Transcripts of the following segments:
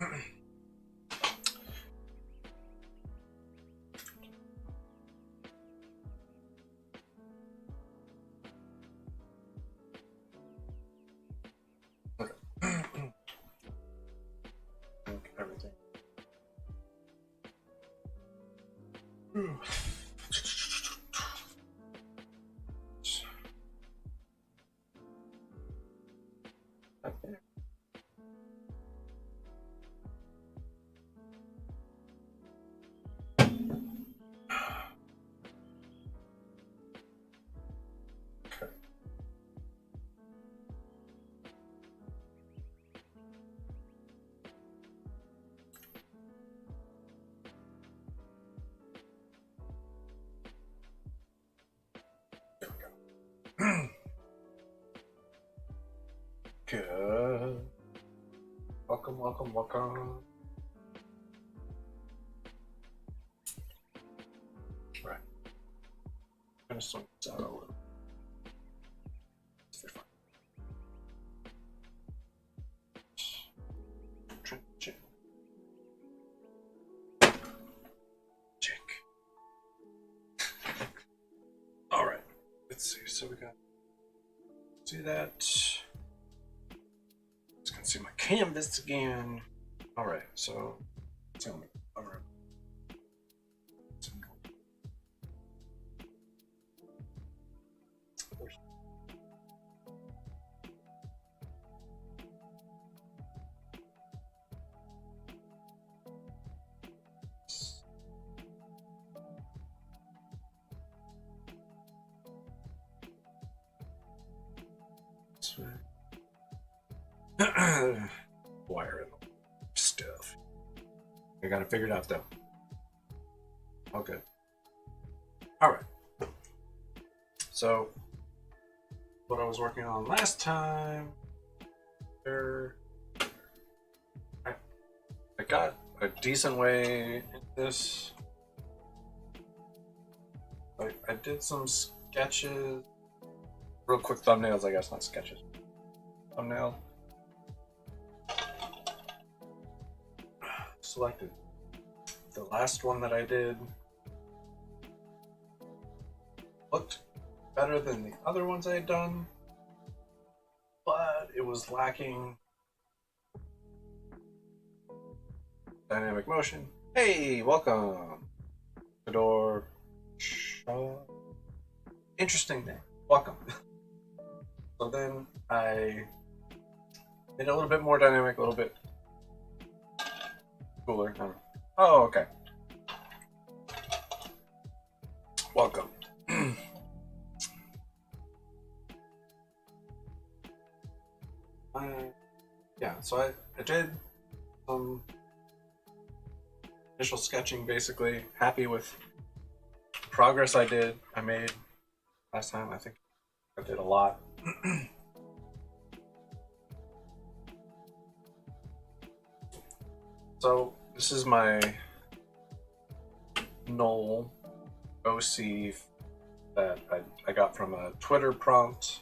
Everything. Good. Welcome, welcome, welcome. Right. I'm gonna swing this out a little. Check. All right. Let's see. So we got. See that. Just gonna see my canvas again. All right. So tell me. All right. Wire and stuff. I got it figured out though. Okay. All right. So, what I was working on last time, there, I got a decent way in this. I did some sketches, real quick thumbnails, I guess, not sketches. Thumbnail. Selected. The last one that I did looked better than the other ones I had done, but it was lacking dynamic motion. Hey, welcome. Fedor. Interesting name. Welcome. So then I made it a little bit more dynamic, a little bit cooler. Oh, okay. Welcome. Yeah, so I did some initial sketching, basically. Happy with the progress I made last time. I think I did a lot. So this is my Gnoll OC that I got from a Twitter prompt.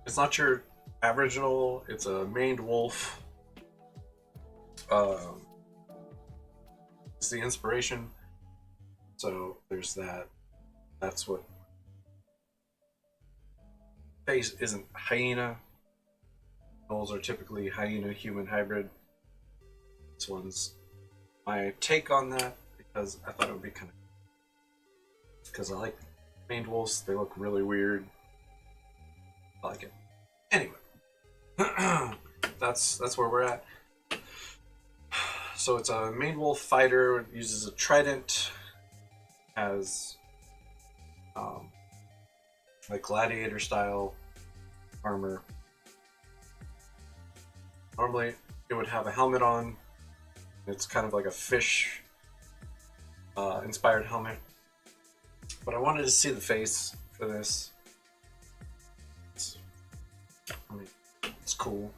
It's not your average Gnoll, it's a maned wolf. It's the inspiration. So there's that. That's what face isn't hyena. Gnolls are typically hyena human hybrid. This one's my take on that because I thought it would be kind of, because I like maned wolves, they look really weird. I like it. Anyway, that's where we're at. So it's a maned wolf fighter. It uses a trident, has like gladiator style armor. Normally, it would have a helmet on. It's kind of like a fish inspired helmet, but I wanted to see the face for this. It's cool.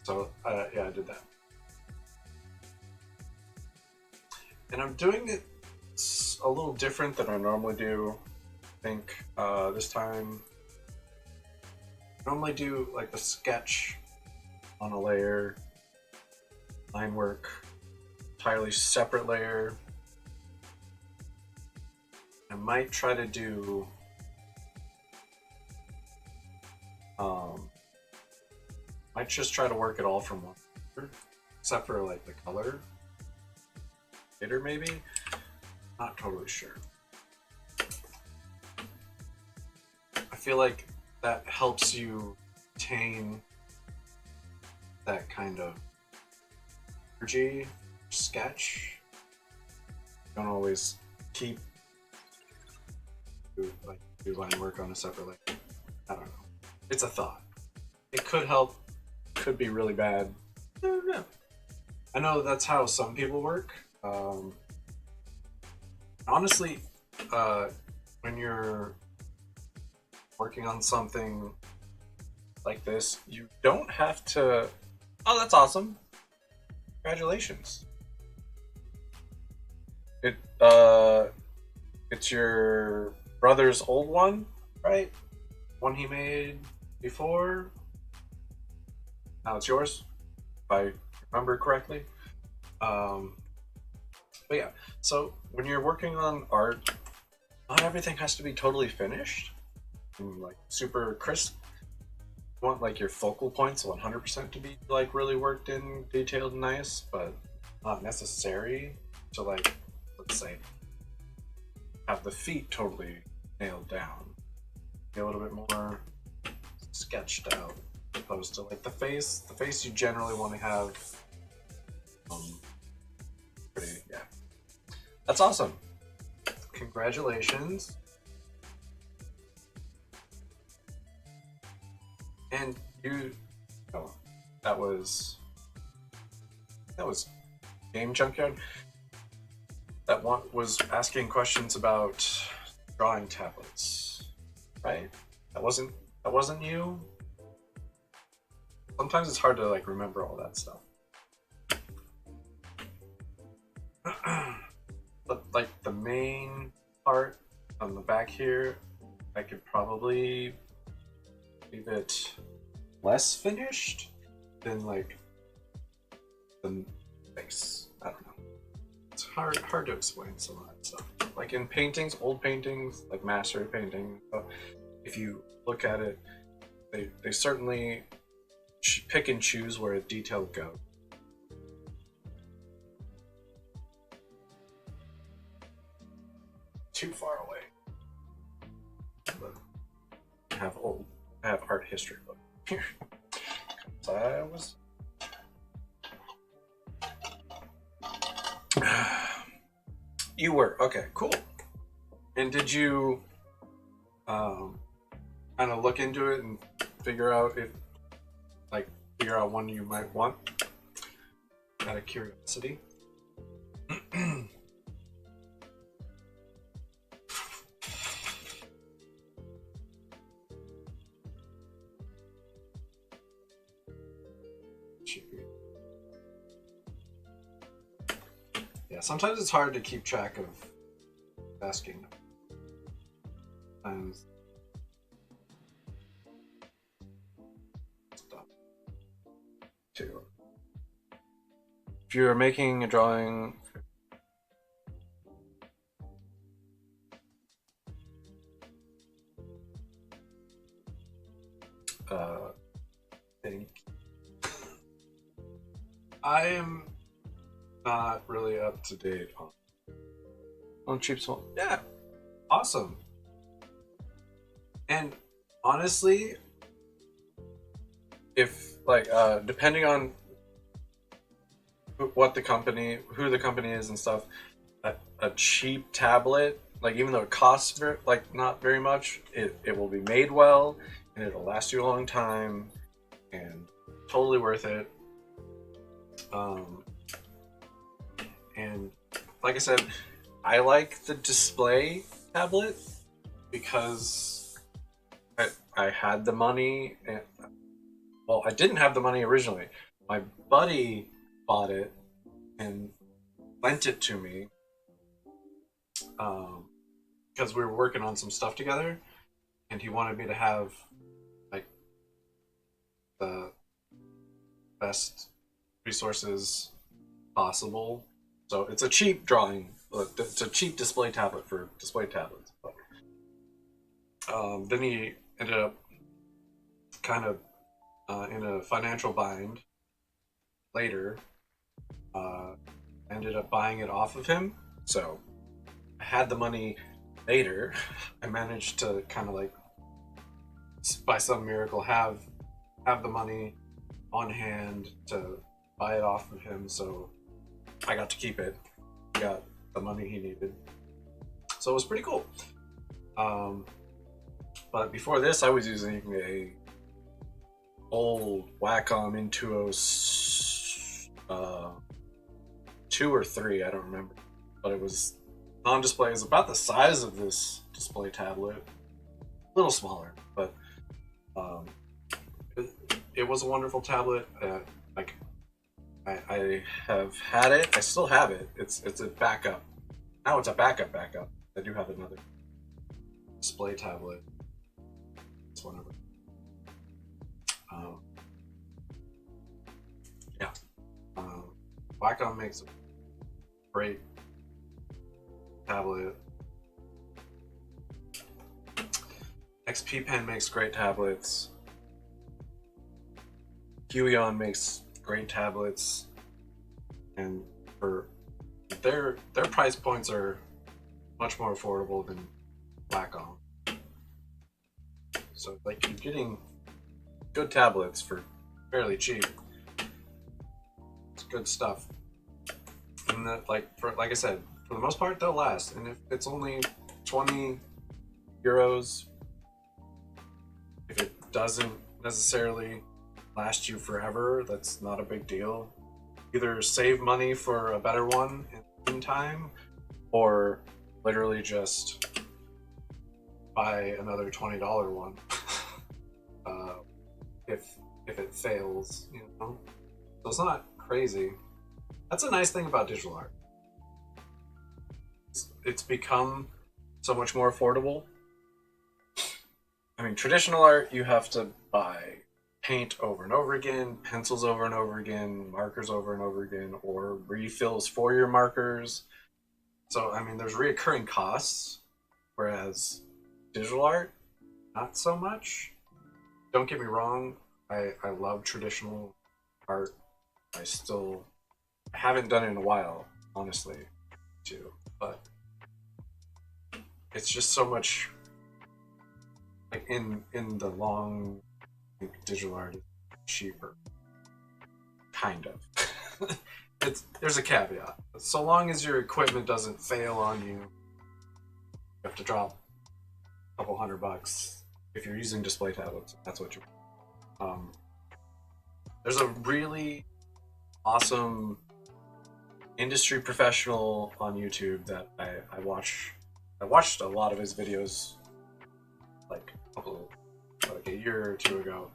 So yeah, I did that. And I'm doing it a little different than I normally do. I think this time, I normally do like the sketch on a layer, line work, entirely separate layer. I might try to do might just try to work it all from one layer, except for like the color later maybe. Not totally sure. I feel like that helps you retain that kind of energy sketch. Don't always keep do line work on a separate layer. I don't know. It's a thought. It could help. Could be really bad. I don't know. I know that's how some people work. Honestly, when you're working on something like this, you don't have to. Oh, that's awesome! Congratulations. It's your brother's old one, right? One he made before. Now it's yours, if I remember correctly. But yeah, so when you're working on art, not everything has to be totally finished and like super crisp. You want like your focal points 100% to be like really worked in, detailed, nice, but not necessary to like, let's say, have the feet totally nailed down. Be a little bit more sketched out, as opposed to like the face. The face you generally want to have pretty, yeah. That's awesome. Congratulations. And you, oh, that was Game Junkyard. That one was asking questions about drawing tablets, right? That wasn't you. Sometimes it's hard to like remember all that stuff. But like the main part on the back here, I could probably leave it less finished than like the face. I don't know. It's hard to explain some of that stuff. Like in paintings, old paintings, like master painting, if you look at it, they certainly pick and choose where a detail goes. Too far away. But I have art history book here. So I was. You were okay, cool. And did you kind of look into it and figure out one you might want out of curiosity? Yeah, sometimes it's hard to keep track of asking. Sometimes stuff too. If you're making a drawing, think I am not really up to date on cheap small. Yeah, awesome. And honestly, if like depending on who the company is and stuff, a cheap tablet, like even though it costs like not very much, it will be made well and it'll last you a long time and totally worth it. And like I said, I like the display tablet because I had the money. And, well, I didn't have the money originally. My buddy bought it and lent it to me because we were working on some stuff together, and he wanted me to have like the best resources possible. So it's a cheap drawing. It's a cheap display tablet for display tablets. But, then he ended up kind of in a financial bind later. Ended up buying it off of him. So I had the money later. I managed to kind of like, by some miracle, have the money on hand to buy it off of him. So I got to keep it. He got the money he needed. So it was pretty cool. But before this, I was using a old Wacom Intuos 2 or 3, I don't remember, but it was non-display. It was about the size of this display tablet, a little smaller, but it was a wonderful tablet. Like I have had it. I still have it. It's a backup. Now it's a backup. I do have another display tablet. It's one of them. Yeah. Wacom makes a great tablet. XP Pen makes great tablets. Huion makes great tablets, and for their price points are much more affordable than Wacom. So like you're getting good tablets for fairly cheap. It's good stuff. And that, like I said, for the most part they'll last. And if it's only 20 euros, if it doesn't necessarily last you forever, that's not a big deal. Either save money for a better one in time, or literally just buy another $20 one if it fails, you know. So it's not crazy. That's a nice thing about digital art. It's become so much more affordable. I mean, traditional art, you have to buy paint over and over again, pencils over and over again, markers over and over again, or refills for your markers. So, I mean, there's reoccurring costs, whereas digital art, not so much. Don't get me wrong, I love traditional art. I haven't done it in a while, honestly, too. But it's just so much, like, in the long, like, digital art is cheaper. Kind of. There's a caveat. So long as your equipment doesn't fail on you, you have to drop a couple $100 if you're using display tablets. That's what you're. There's a really awesome industry professional on YouTube that I watch. I watched a lot of his videos like a year or two ago.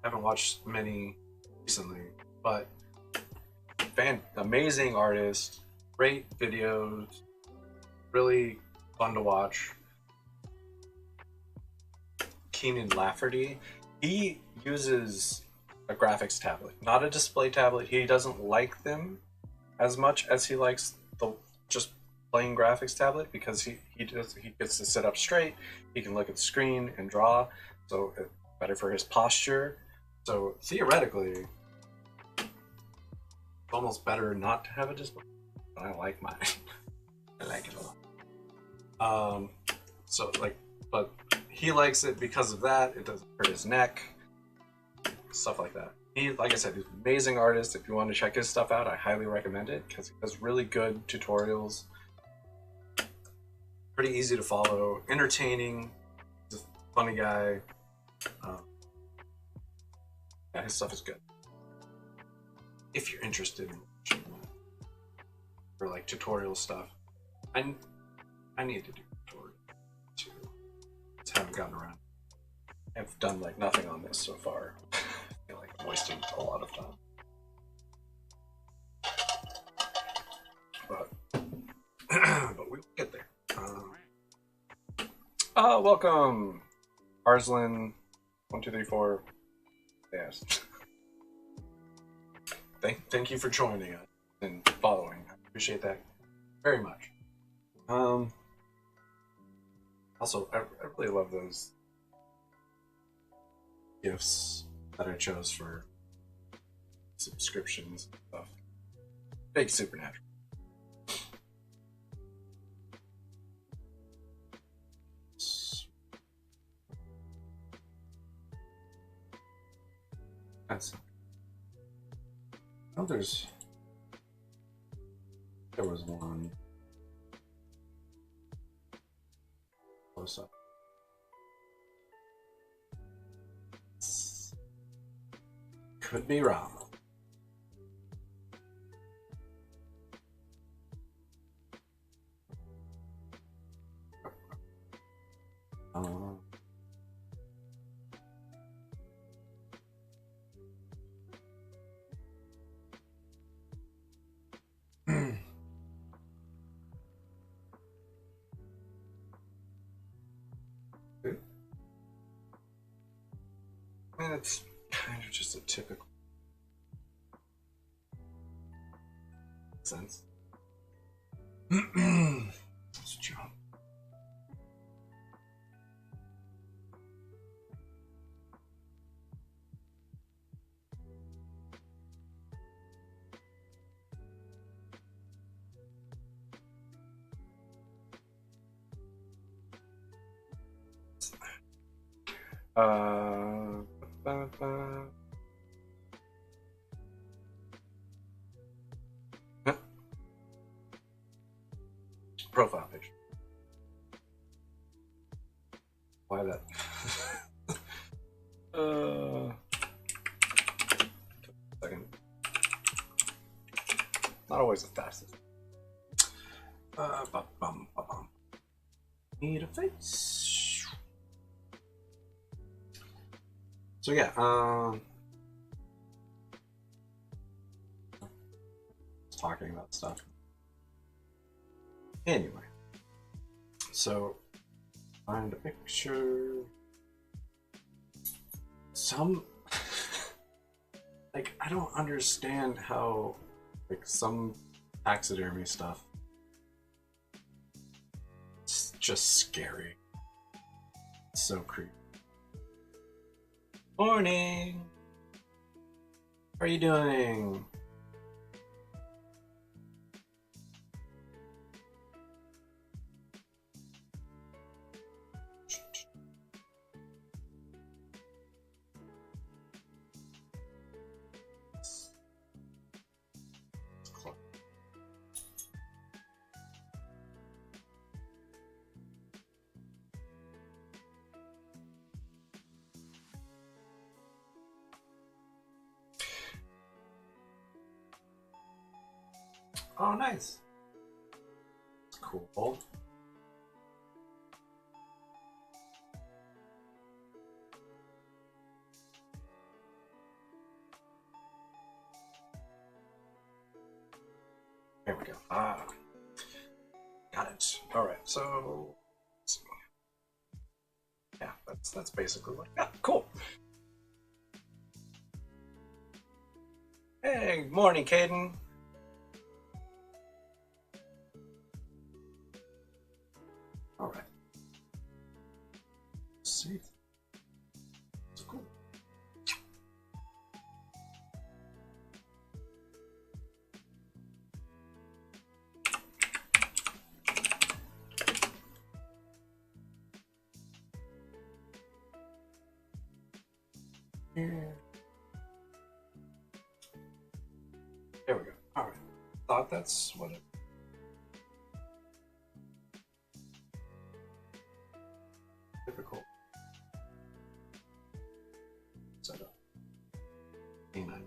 I haven't watched many recently, but amazing artist, great videos, really fun to watch. Keenan Lafferty, he uses a graphics tablet, not a display tablet. He doesn't like them as much as he likes the just plain graphics tablet, because he gets to sit up straight, he can look at the screen and draw, so it's better for his posture. So theoretically, it's almost better not to have a display, but I like mine. I like it a lot. So like, but he likes it because of that. It doesn't hurt his neck, stuff like that. He, like I said, he's an amazing artist. If you want to check his stuff out, I highly recommend it, because he does really good tutorials. Pretty easy to follow, entertaining. He's a funny guy. Yeah, his stuff is good. If you're interested in watching that, or like tutorial stuff, I need to do tutorials too. Just haven't gotten around. I've done like nothing on this so far. I feel like I'm wasting a lot of time. But we'll get there. Welcome, Arslan1234. Yes. Thank you for joining us. and following. I appreciate that very much. Also, I really love those gifts that I chose for subscriptions and stuff. Big Supernatural. That's. Oh, there was one close up. Could be wrong. I mean, it's kind of just a typical sense. Let's jump. Profile picture. Why that? Second. Not always the fastest. Need a face. So yeah, talking about stuff. Anyway, so find a picture. Some like I don't understand how like some taxidermy stuff. It's just scary. It's so creepy. Morning. How are you doing? Oh, nice. That's cool. There we go. Got it. All right. So, yeah, that's basically what I got. Cool. Hey, morning, Caden. All right. Let's see. It's cool. There we go. All right. Thought that's what it. Typical setup. Amen.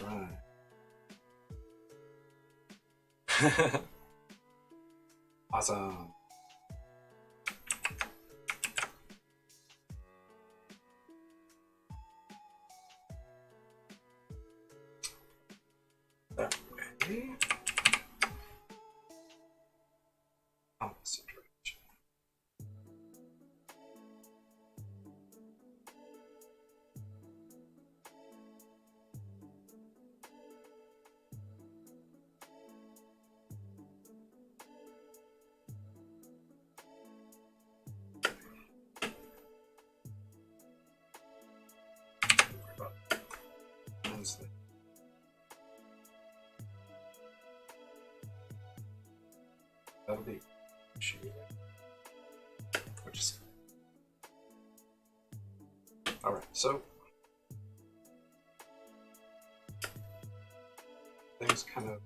Right. Awesome. That way. Opposite direction. ones that that'll be which is all right. So things kind of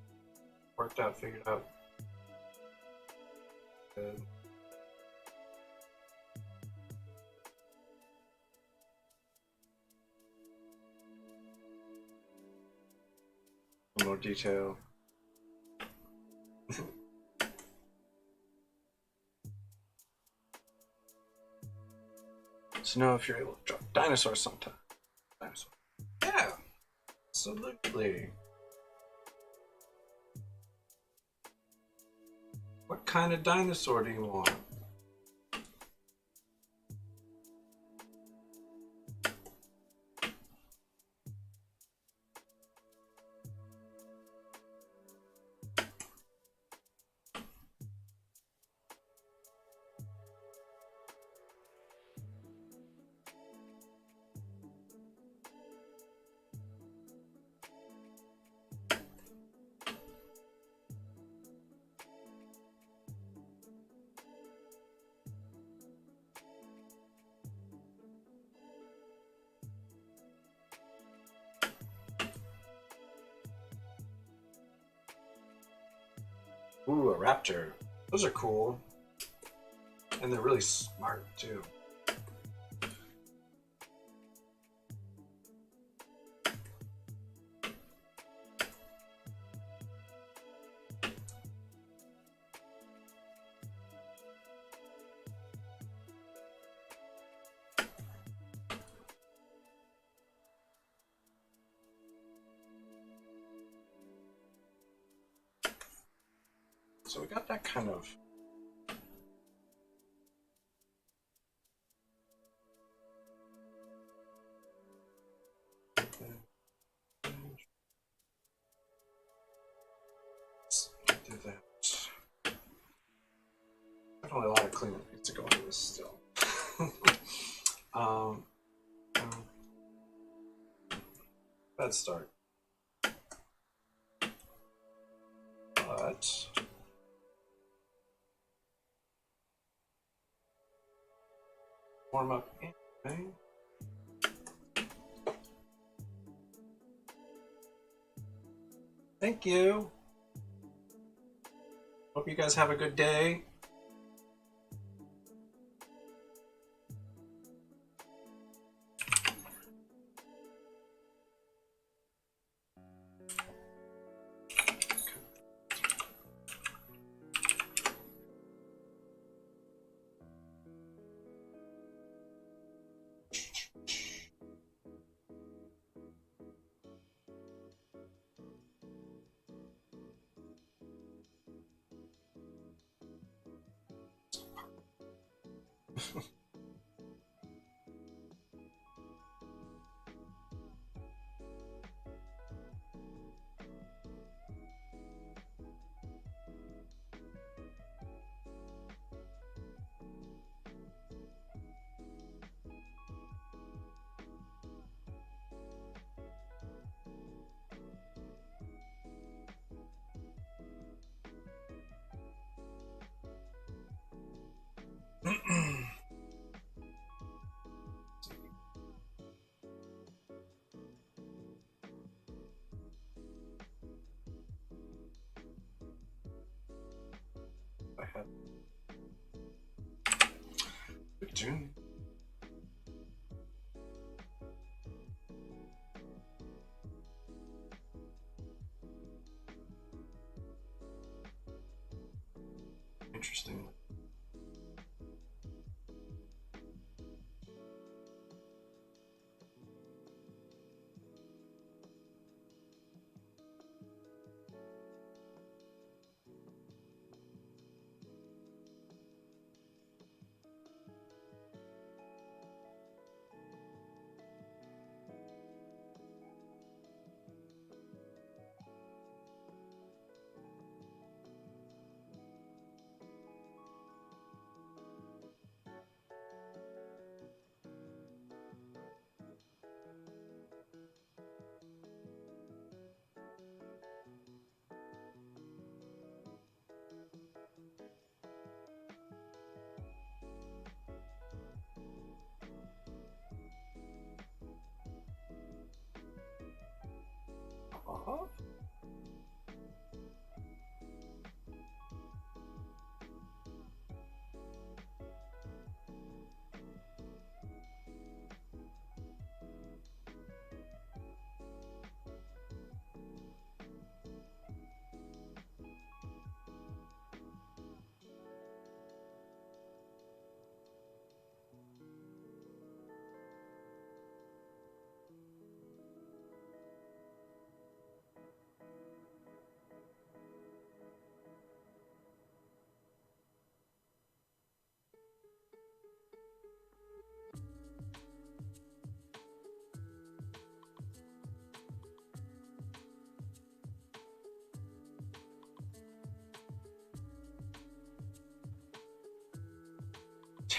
worked out, figured out. Good. More detail. To know if you're able to draw dinosaurs sometime. Dinosaur. Yeah, absolutely. What kind of dinosaur do you want? Ooh, a raptor. Those are cool. And they're really smart, too. So we got that kind of let's do that. Definitely a lot of cleanup needs to go into this still. um, bad start. But warm up anyway. Thank you. Hope you guys have a good day. I have good tune. Interesting.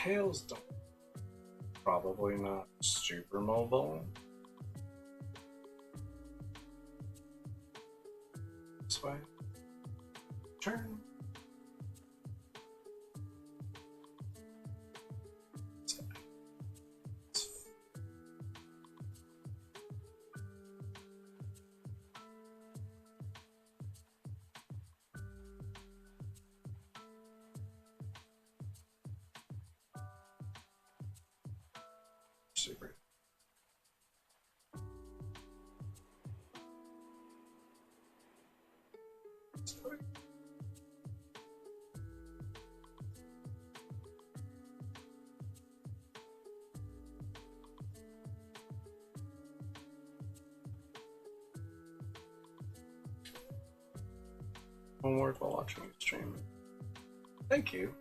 tails don't. Probably not super mobile. This way. Turn. Super. Homework while watching the stream. Thank you.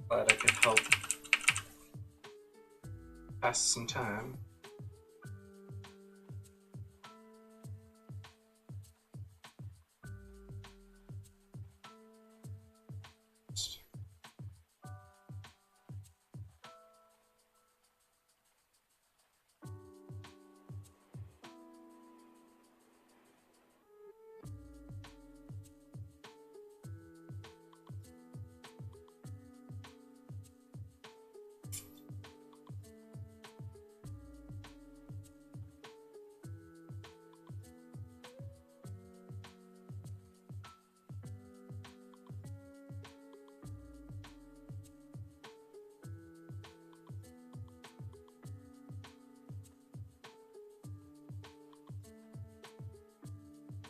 Glad I could help pass some time.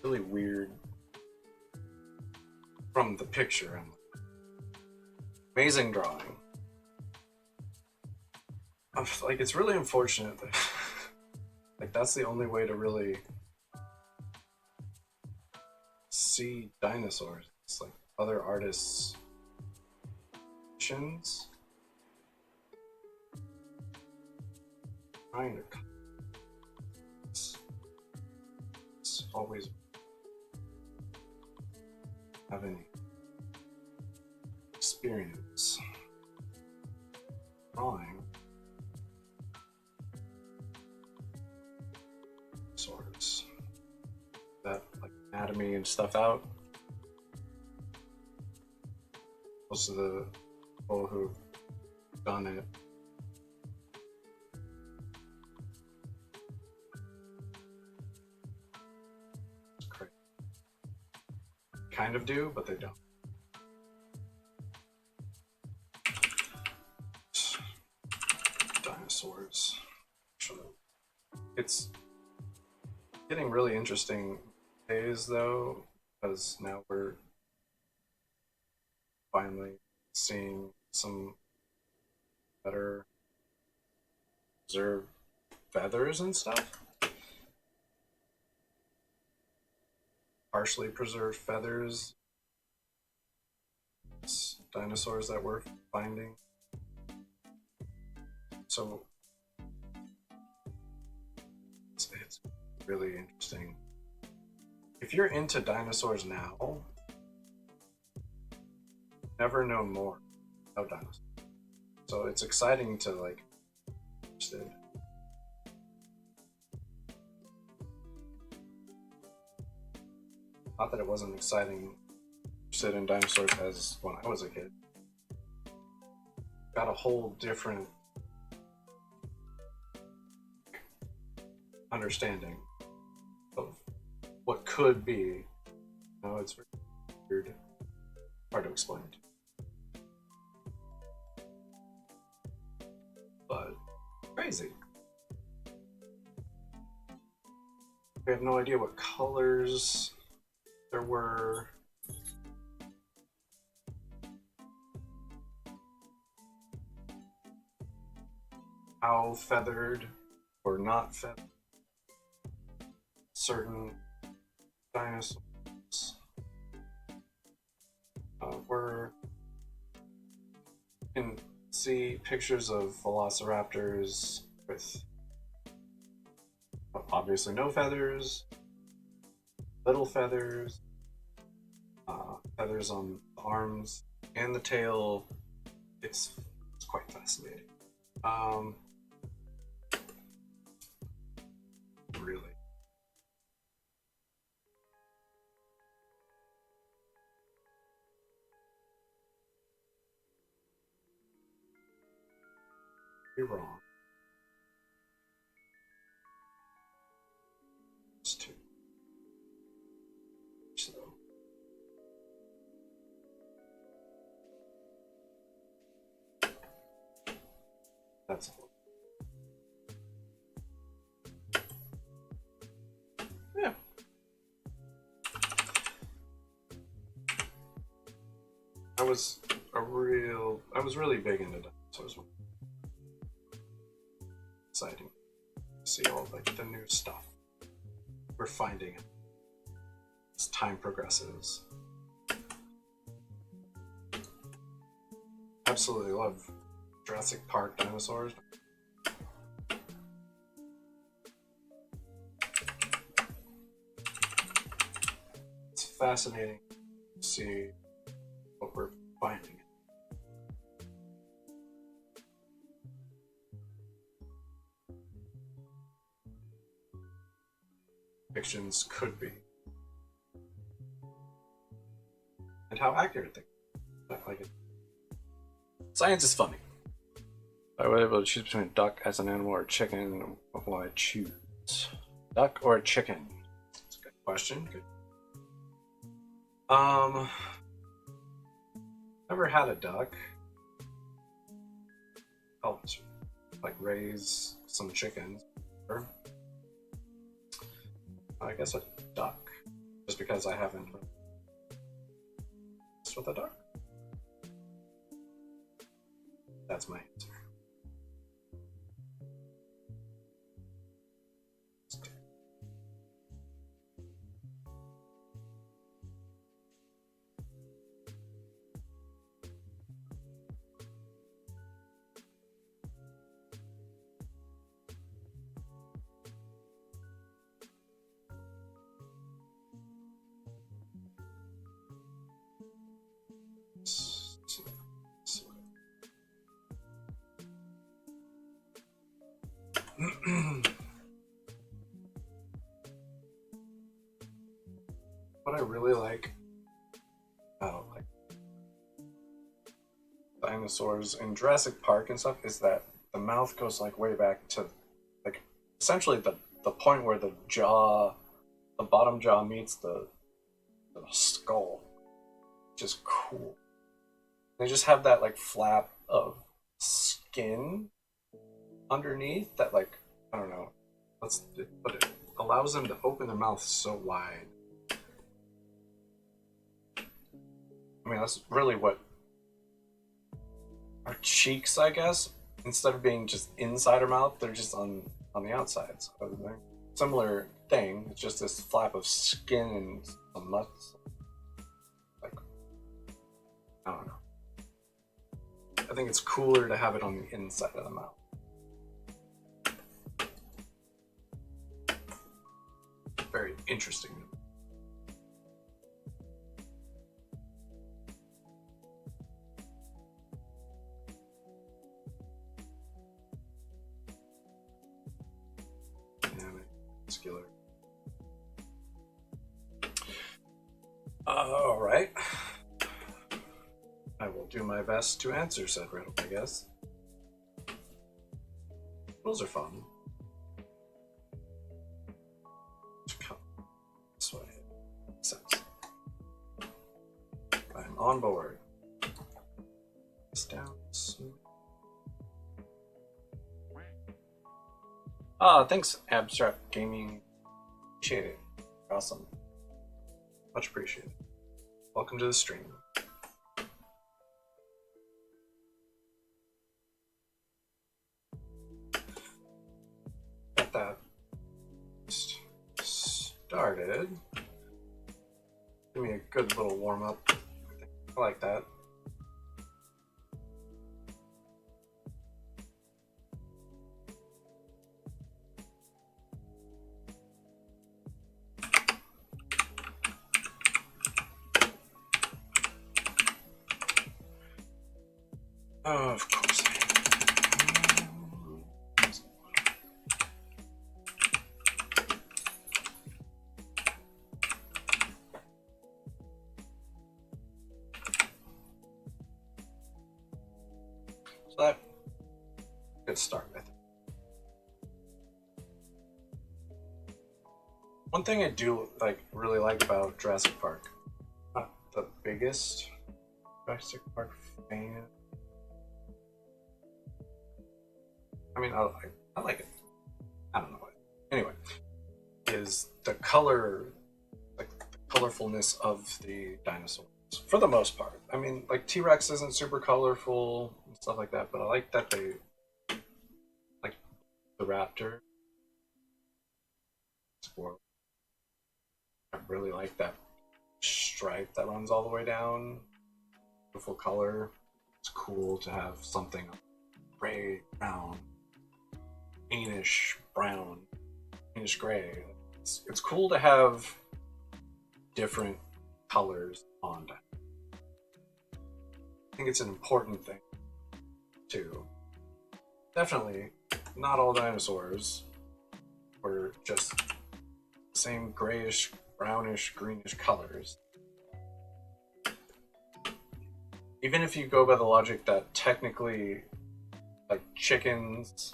Really weird from the picture. Amazing drawing. Like, it's really unfortunate that like that's the only way to really see dinosaurs. It's like other artists' visions. Trying to it's always have any experience drawing swords that like anatomy and stuff out. Most of the people who've done it kind of do, but they don't. Dinosaurs. It's getting really interesting days though, because now we're finally seeing some better preserved feathers and stuff. Partially preserved feathers. It's dinosaurs that we're finding. So it's really interesting. If you're into dinosaurs now, never know more about dinosaurs. So it's exciting to like interested. Not that it wasn't exciting interested in dinosaurs as when I was a kid. Got a whole different understanding of what could be. You know, it's weird, hard to explain. But crazy. We have no idea what colors there were. How feathered or not feathered certain dinosaurs were. You can see pictures of velociraptors with obviously no feathers, little feathers, feathers on the arms and the tail. It's quite fascinating. Really. You're wrong. It's two. So. That's all. Yeah. I was really big into dinosaurs. Exciting to see all like the new stuff we're finding as time progresses. Absolutely love Jurassic Park dinosaurs. It's fascinating to see what we're finding. Fictions could be, and how accurate they are. Like it. Science is funny. I was able to choose between a duck as an animal or a chicken. What will I choose? Duck or a chicken? That's a good question. Good. Never had a duck. Helped like raise some chickens. I guess a duck, just because I haven't messed with a duck. That's my answer. What I really like about like dinosaurs in Jurassic Park and stuff is that the mouth goes like way back to like essentially the point where the bottom jaw meets the skull, which is cool. They just have that like flap of skin underneath that like I don't know, but it allows them to open their mouth so wide. I mean, that's really what our cheeks, I guess, instead of being just inside our mouth, they're just on the outside. So they're similar thing. It's just this flap of skin and some muscle. Like, I don't know. I think it's cooler to have it on the inside of the mouth. Very interesting. Muscular. All right. I will do my best to answer said riddle, I guess. Those are fun. Come this way. Sense. I'm on board. This down. Thanks, Abstract Gaming. Appreciate it. Awesome. Much appreciated. Welcome to the stream. Got that started. Give me a good little warm up. I like that. Of course. So that good start, I think. One thing I do really like about Jurassic Park, not the biggest Jurassic Park fan. I mean, I like it. I don't know why. Anyway, is the color, like the colorfulness of the dinosaurs for the most part. I mean, like T-Rex isn't super colorful and stuff like that, but I like that they like the raptor. Squirrel. I really like that stripe that runs all the way down. Beautiful color. It's cool to have something gray, brown, greenish brown, greenish gray. It's cool to have different colors on that. I think it's an important thing too. Definitely, not all dinosaurs were just the same grayish, brownish, greenish colors. Even if you go by the logic that technically, like chickens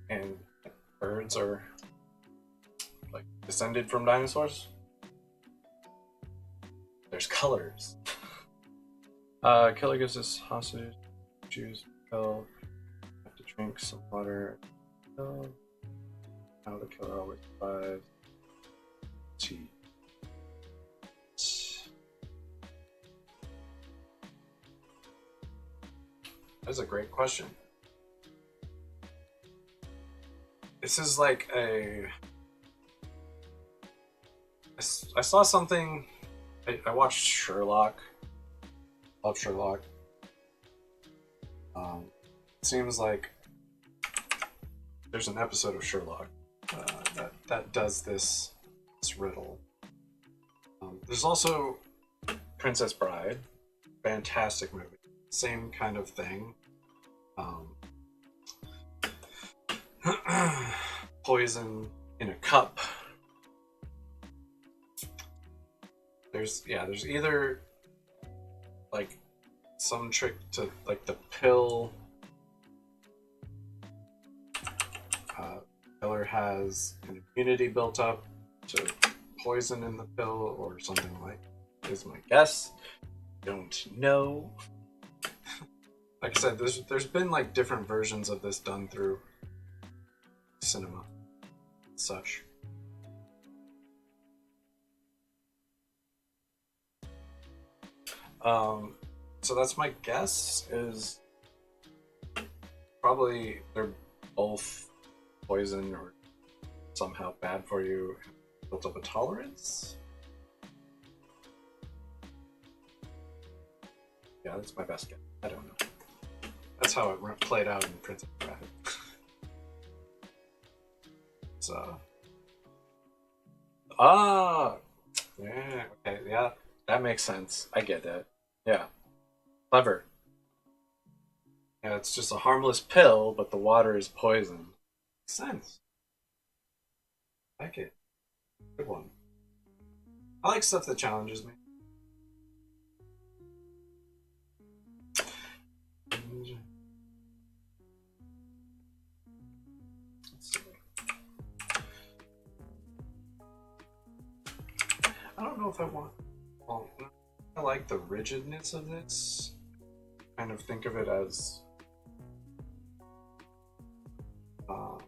and birds are like descended from dinosaurs, there's colors. Killer gives us hostage. Choose pill. Have to drink some water. Pill. Now the killer always survives. Tea. That's a great question. This is like a. I saw something. I watched Sherlock. Love Sherlock. It seems like there's an episode of Sherlock that does this riddle. There's also Princess Bride, fantastic movie, same kind of thing. Poison in a cup. There's either like some trick to like the pill. Killer has an immunity built up to poison in the pill or something like that is my guess. Don't know. Like I said, there's been like different versions of this done through cinema and such. So that's my guess, is probably they're both poison or somehow bad for you and built up a tolerance. Yeah, that's my best guess. I don't know. That's how it played out in Princess Bride. So, yeah, okay, yeah, that makes sense. I get that. Yeah, clever. Yeah, it's just a harmless pill, but the water is poison. Makes sense. I like it. Good one. I like stuff that challenges me. I don't know if I want. Well, I like the rigidness of this. Kind of think of it as a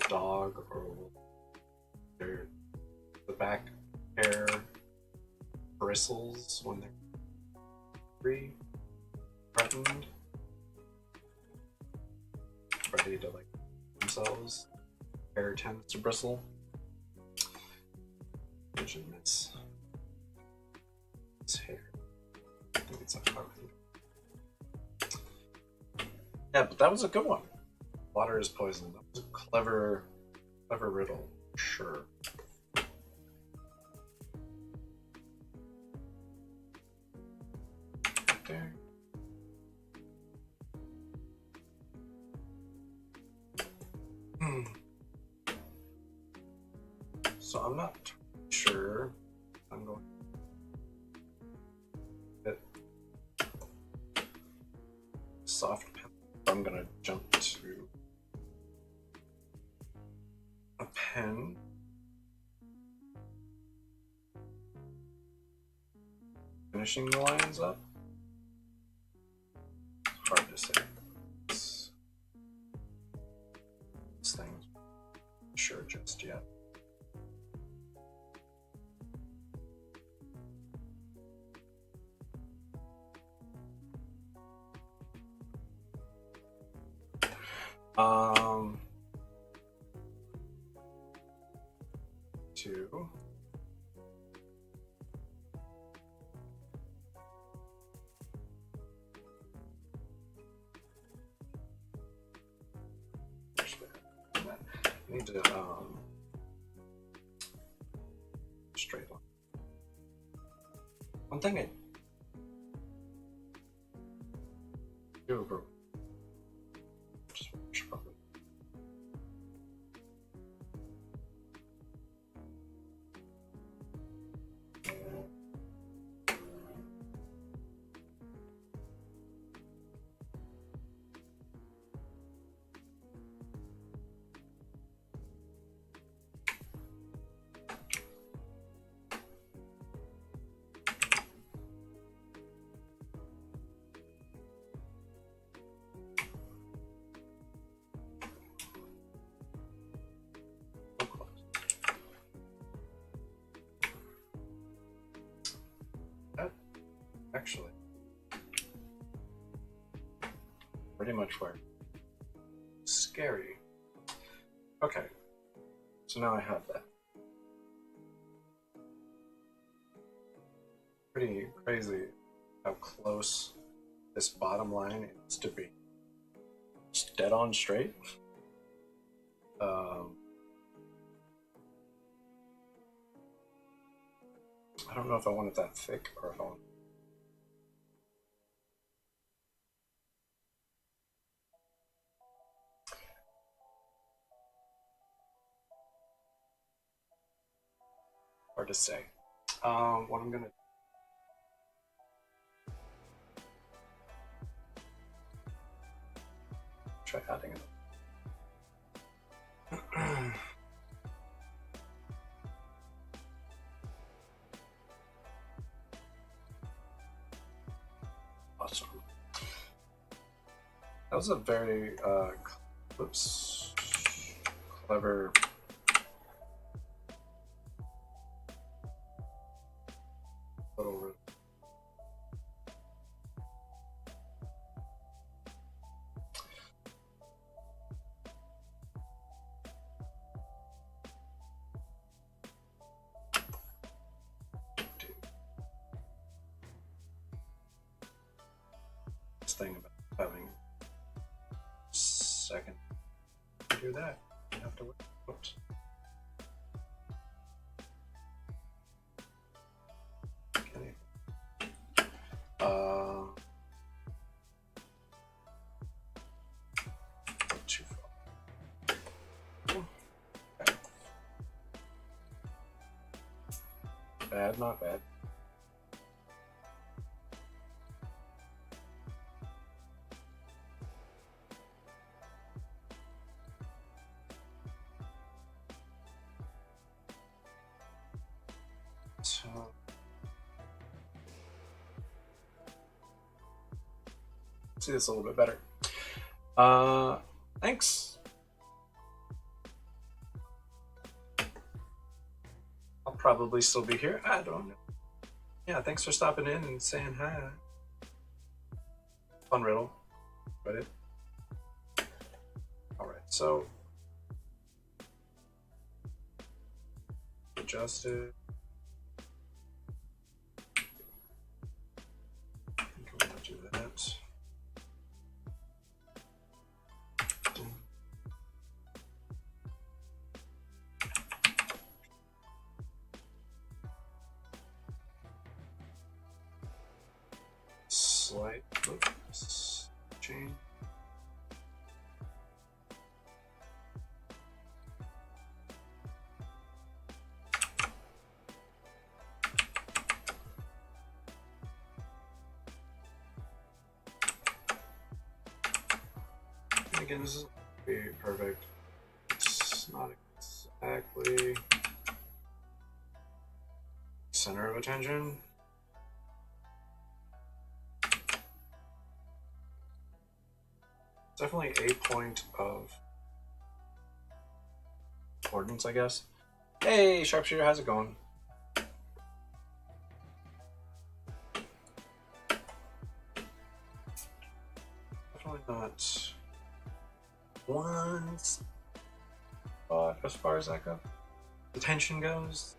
dog, or the back hair bristles when they're threatened, ready to like themselves. Hair tends to bristle. Rigidness. This hair. I think it's a Yeah, but that was a good one. Water is poison. That was a clever riddle. Sure. there. So I'm not sure I'm going to get soft pen. I'm going to jump to a pen. Finishing the lines up. It's hard to say. This thing's not sure just yet. Two. I need to straight line. One thing I do over. Actually, pretty much where scary. Okay, so now I have that. Pretty crazy how close this bottom line is to be just dead on straight. I don't know if I want it that thick or if I want. Hard to say. What I'm gonna try adding it. Awesome. That was a very clever little. Thing about having second to do that. You have to wait. Oops. Okay. Too far. Okay. Bad, not bad. So see this a little bit better. Thanks. I'll probably still be here. I don't know. Yeah, thanks for stopping in and saying hi. Fun riddle. Read it. All right, so adjust it. I think I'm gonna do that. slight change. And again, this is be perfect. It's not exactly center of attention. Definitely a point of importance, I guess. Hey, Sharpshooter, how's it going? Definitely not one spot as far as that goes. The tension goes.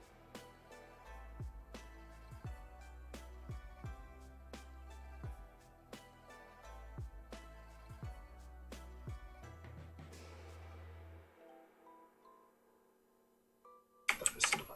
That is not.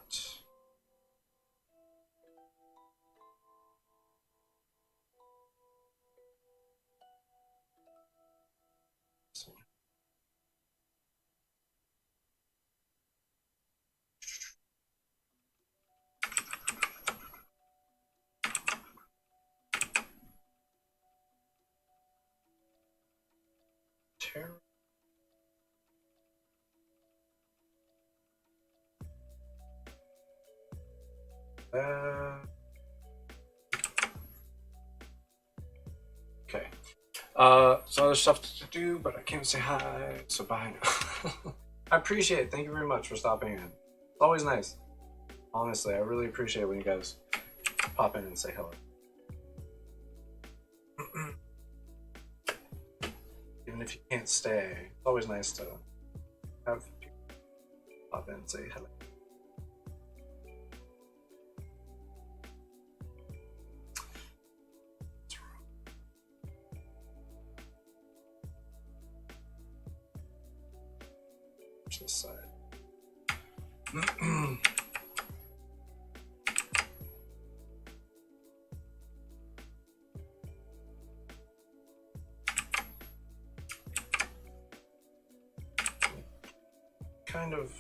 Terrible. Okay. So other stuff to do, but I can't say hi, so bye now. I appreciate it. Thank you very much for stopping in. It's always nice. Honestly, I really appreciate when you guys pop in and say hello. Even if you can't stay, it's always nice to have people pop in and say hello. This side. Kind of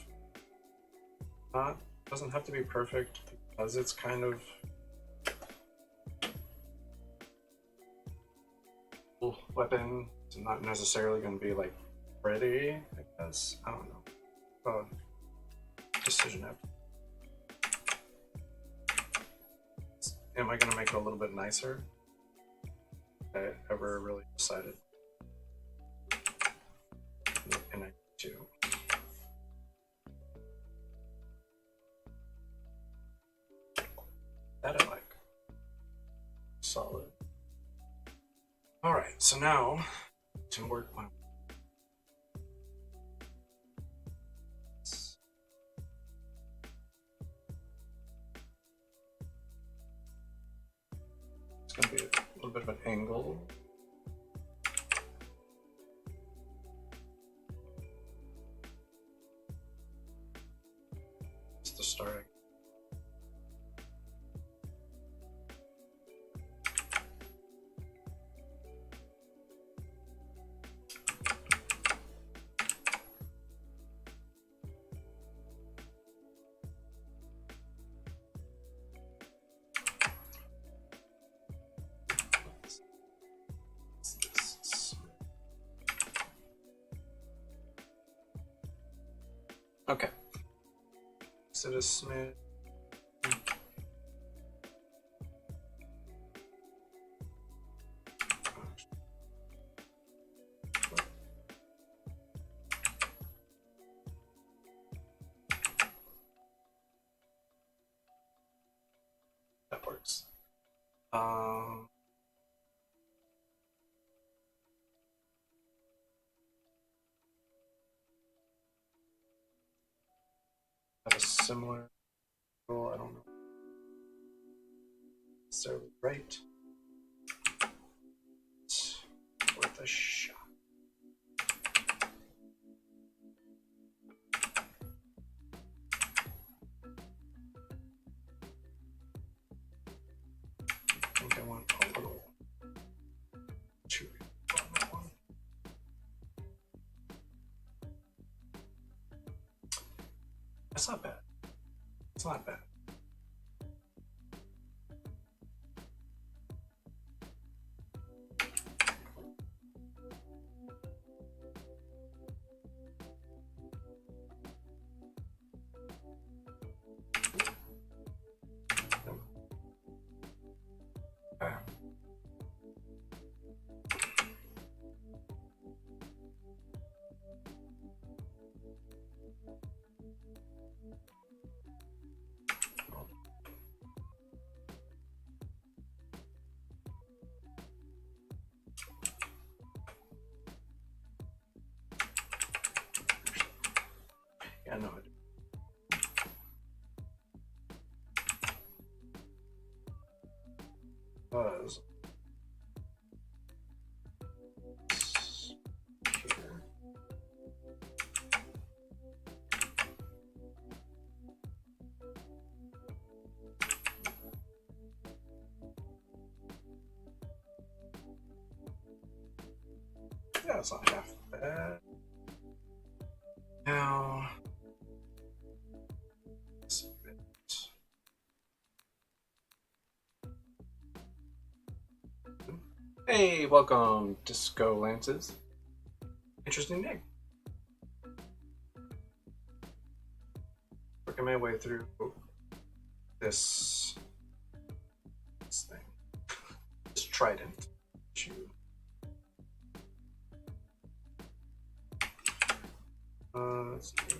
not, doesn't have to be perfect because it's kind of weapon. It's not necessarily going to be like pretty, I guess. I don't know. Decision app. Am I going to make it a little bit nicer? I ever really decided. And I do. That I like. Solid. Alright, so now to work my going to be a little bit of an angle. It's the starting. Okay. So to smooth. That works. Have a similar rule, I don't know. So right. It's worth a shot. I think I want a little That's not bad. It's not bad. Yeah, no, I do. Was yeah, it's not half bad. Now, this bit. Hey, welcome, Disco Lances. Interesting name. Working my way through this thing. This trident. Let's do.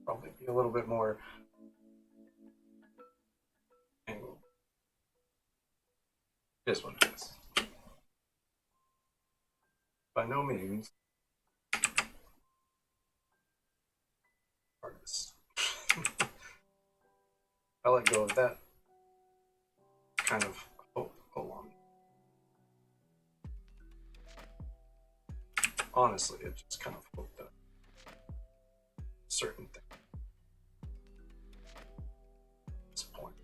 Probably be a little bit more angled. It is what it is. By no means artist. I let go of that kind of hope along. Honestly, it just kind of hoped that certain thing at this point.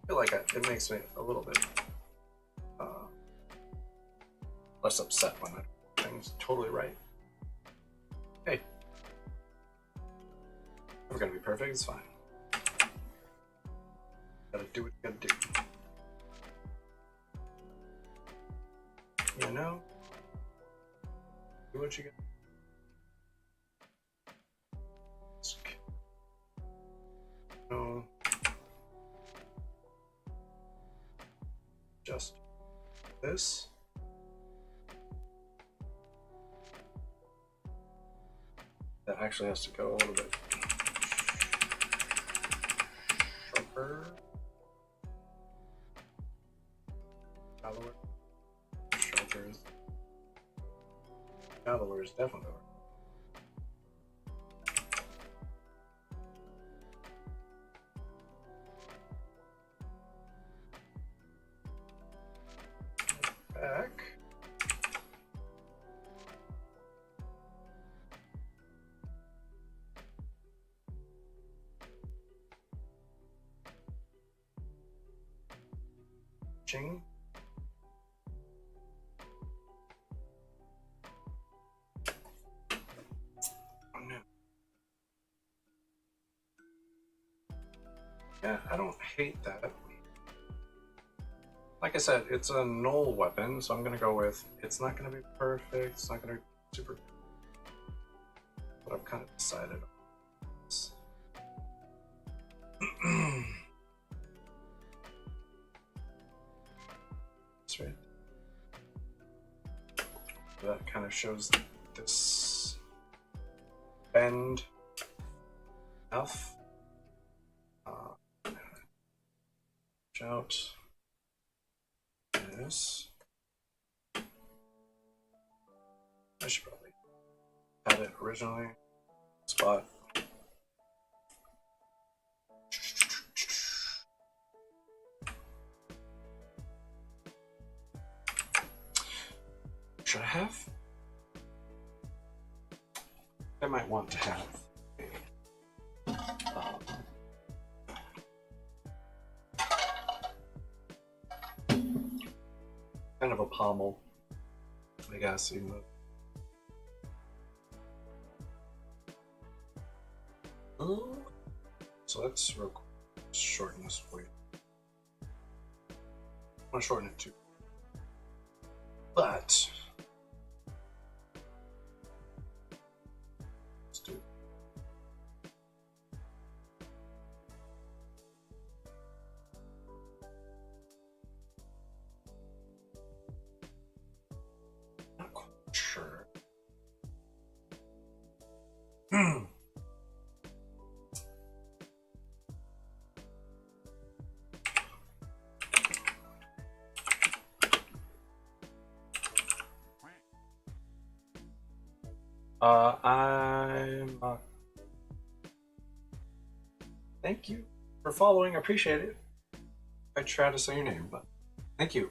I feel like it makes me a little bit less upset when I do things totally right. Hey, we're gonna be perfect, it's fine. Gotta do what you gotta do. You know? Do what you gotta do. No. Just this. That actually has to go a little bit sharper. Shoulders. Shoulders definitely work. Back. Ching. Oh no. Yeah, I don't hate that. Like I said, it's a Gnoll weapon, so I'm gonna go with it's not gonna be perfect, it's not gonna be super, but I've kind of decided on this. That's right. shows this bend enough. Out this. I should probably had it originally. Spot. Should I have? I might want to have kind of a pommel, I guess, even though. So let's shorten this for you. I want to shorten it too. But let's do it. Not quite sure. Thank you for following. I appreciate it. I try to say your name, but thank you.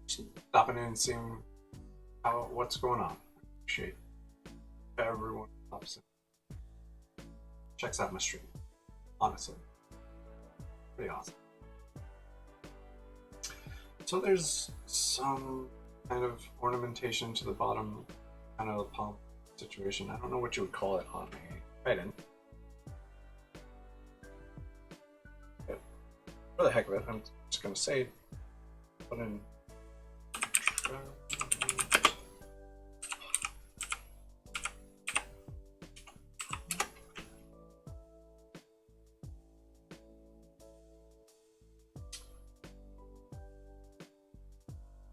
Stopping in and seeing what's going on. Appreciate everyone pops in. Checks out my stream. Honestly. Pretty awesome. So there's some kind of ornamentation to the bottom, kind of a palm situation. I don't know what you would call it on a trident. For the heck of it, I'm just going to say, put in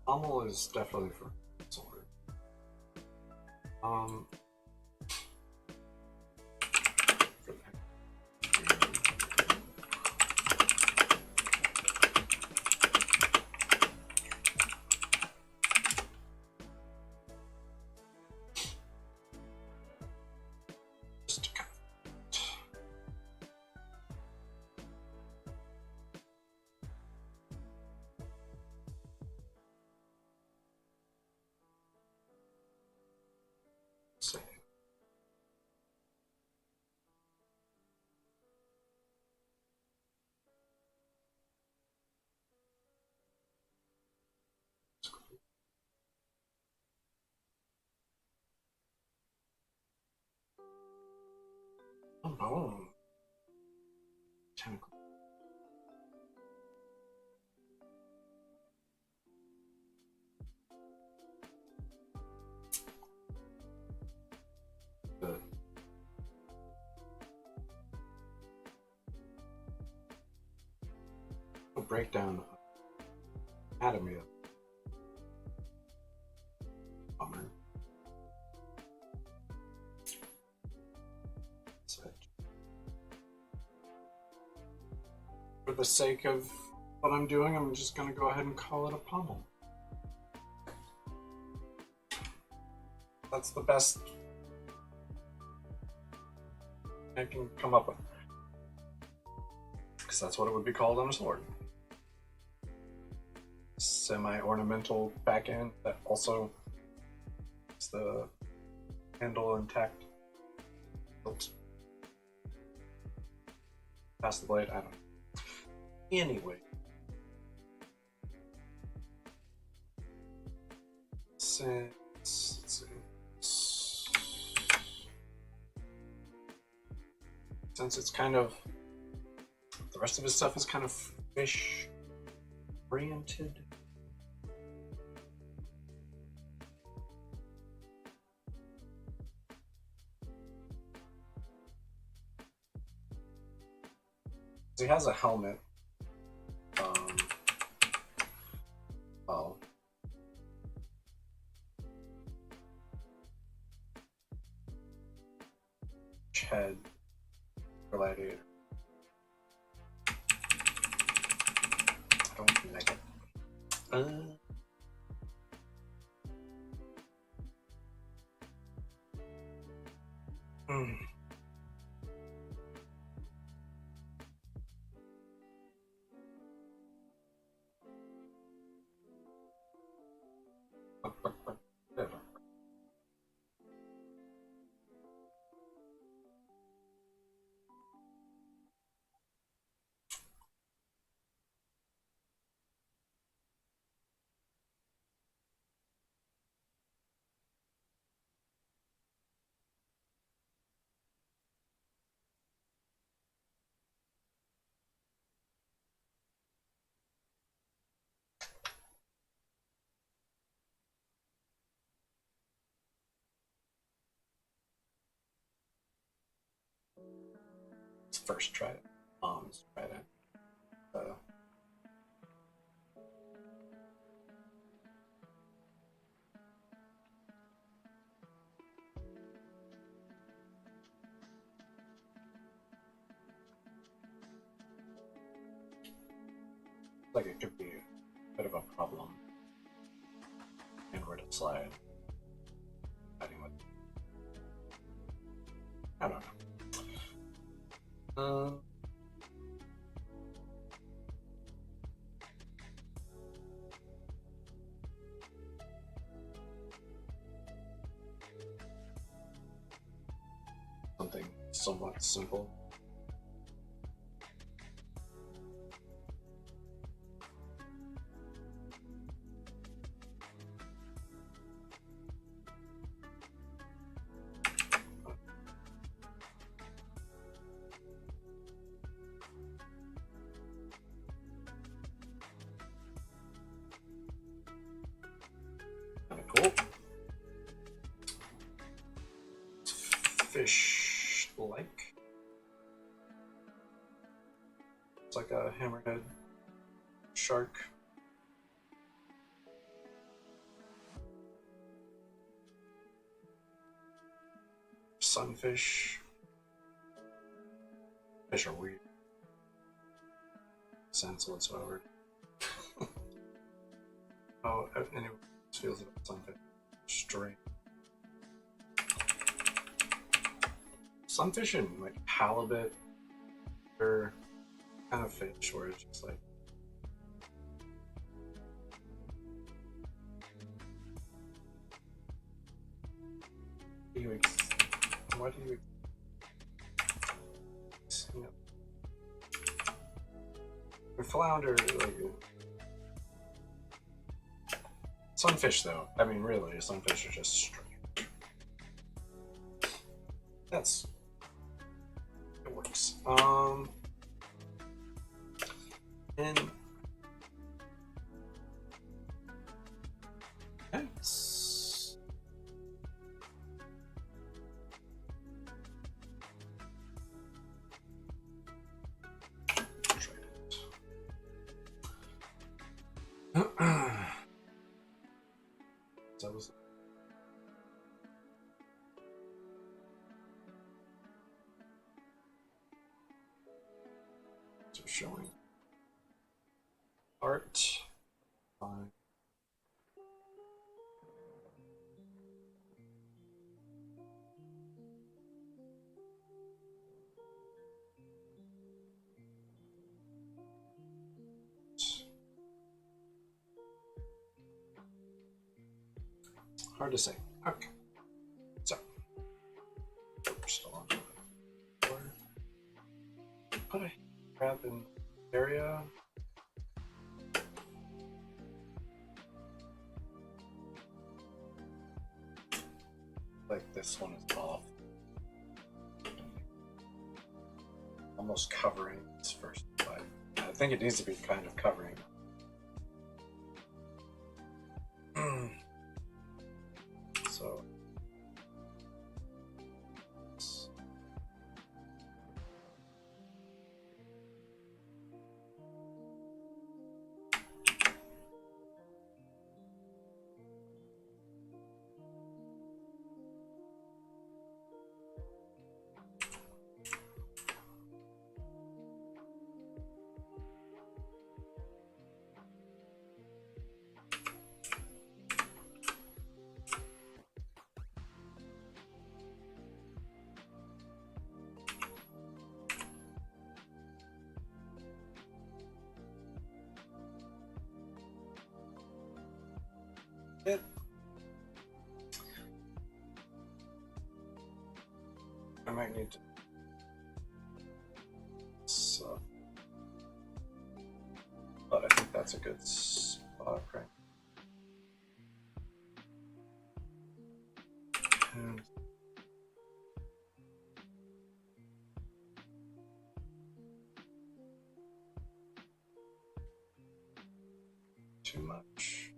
pommel is definitely for sword. Oh no. Tentacle. The breakdown of anatomy of bummer. For the sake of what I'm doing, I'm just going to go ahead and call it a pommel. That's the best I can come up with. Because that's what it would be called on a sword. Semi-ornamental back end that also is the handle intact. Oops. Past the blade, I don't know. Anyway. Since it's kind of, the rest of his stuff is kind of fish oriented. He has a helmet. Well, head gladiator. I don't like it. First try it. Mom's tried it. Like it could be a bit of a problem. And where to slide. With. I don't know. Something somewhat simple. Kind of cool. Fish-like. It's like a hammerhead shark. Sunfish. Fish are weird. Sense whatsoever. Oh, anyway, this feels about sunfish. Strange. Sunfish and like halibut are kind of fish where it's just like why do you flounder like sunfish though? I mean really sunfish are just strange. That's it works. And yes. That was showing art. Fine. Hard to say. Okay. So, we're still on the floor. Put a grab in the area. Like this one is off. Almost covering this first slide. I think it needs to be kind of covering. So it. I might need to. So, but I think that's a good spot, right? And too much.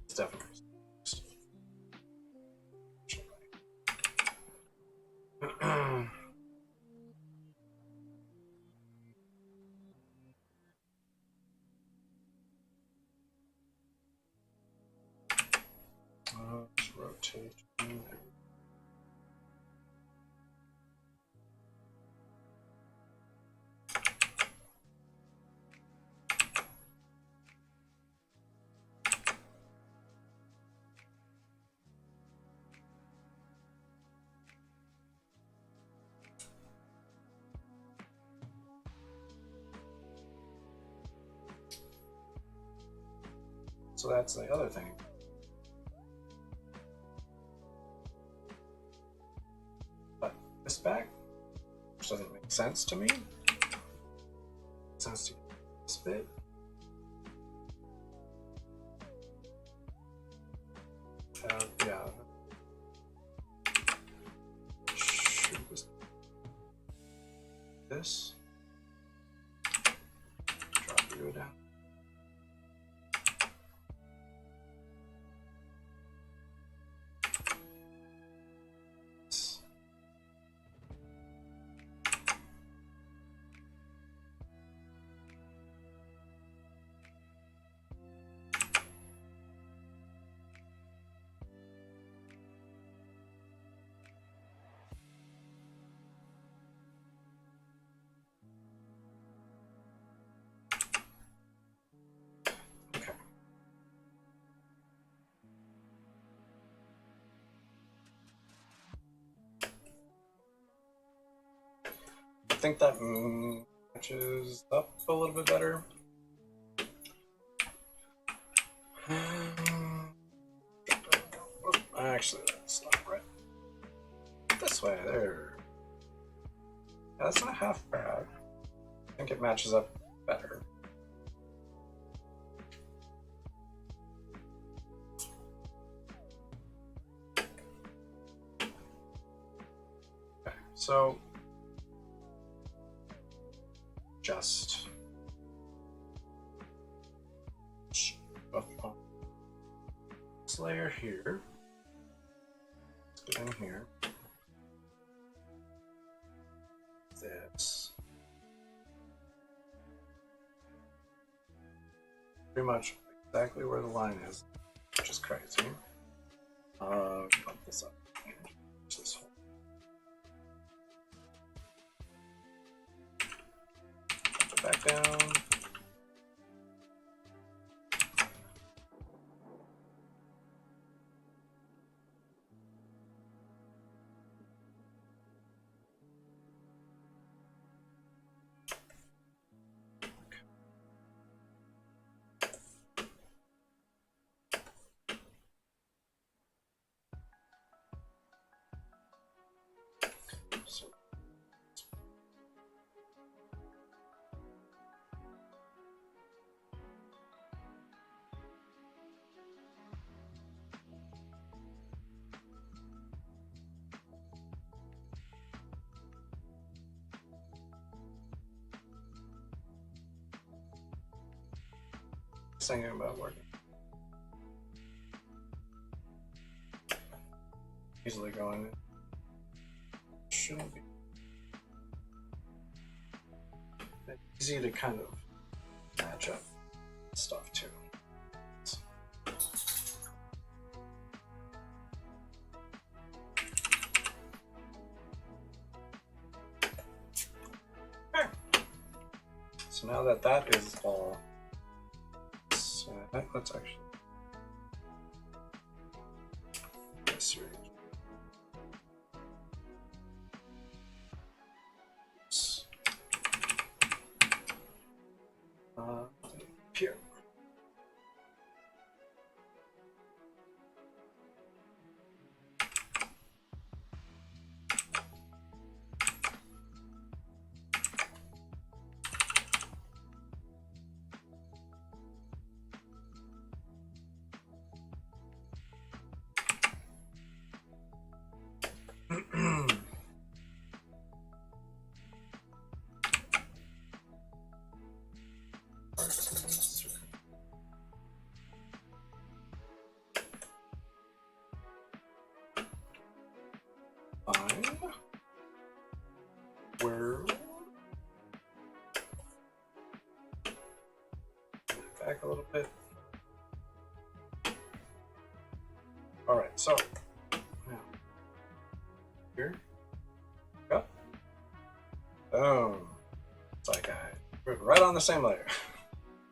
It's definitely. Let's rotate. So that's the other thing. But this back, which doesn't make sense to me. Makes sense to this bit. Yeah. Shoot this. Drop you down. I think that matches up a little bit better. Actually, that's not right. This way, there. Yeah, that's not half bad. I think it matches up better. Okay, so just up on this layer here. Let's get in here. This. Pretty much exactly where the line is, which is crazy. Bump this up. This one. Bump it back down. So, thinking about working. Easily going. Shouldn't be easy to kind of match up stuff too. Okay. So now that that is all set, let's actually this here. So, now, here, go. Boom. It's like we're right on the same layer.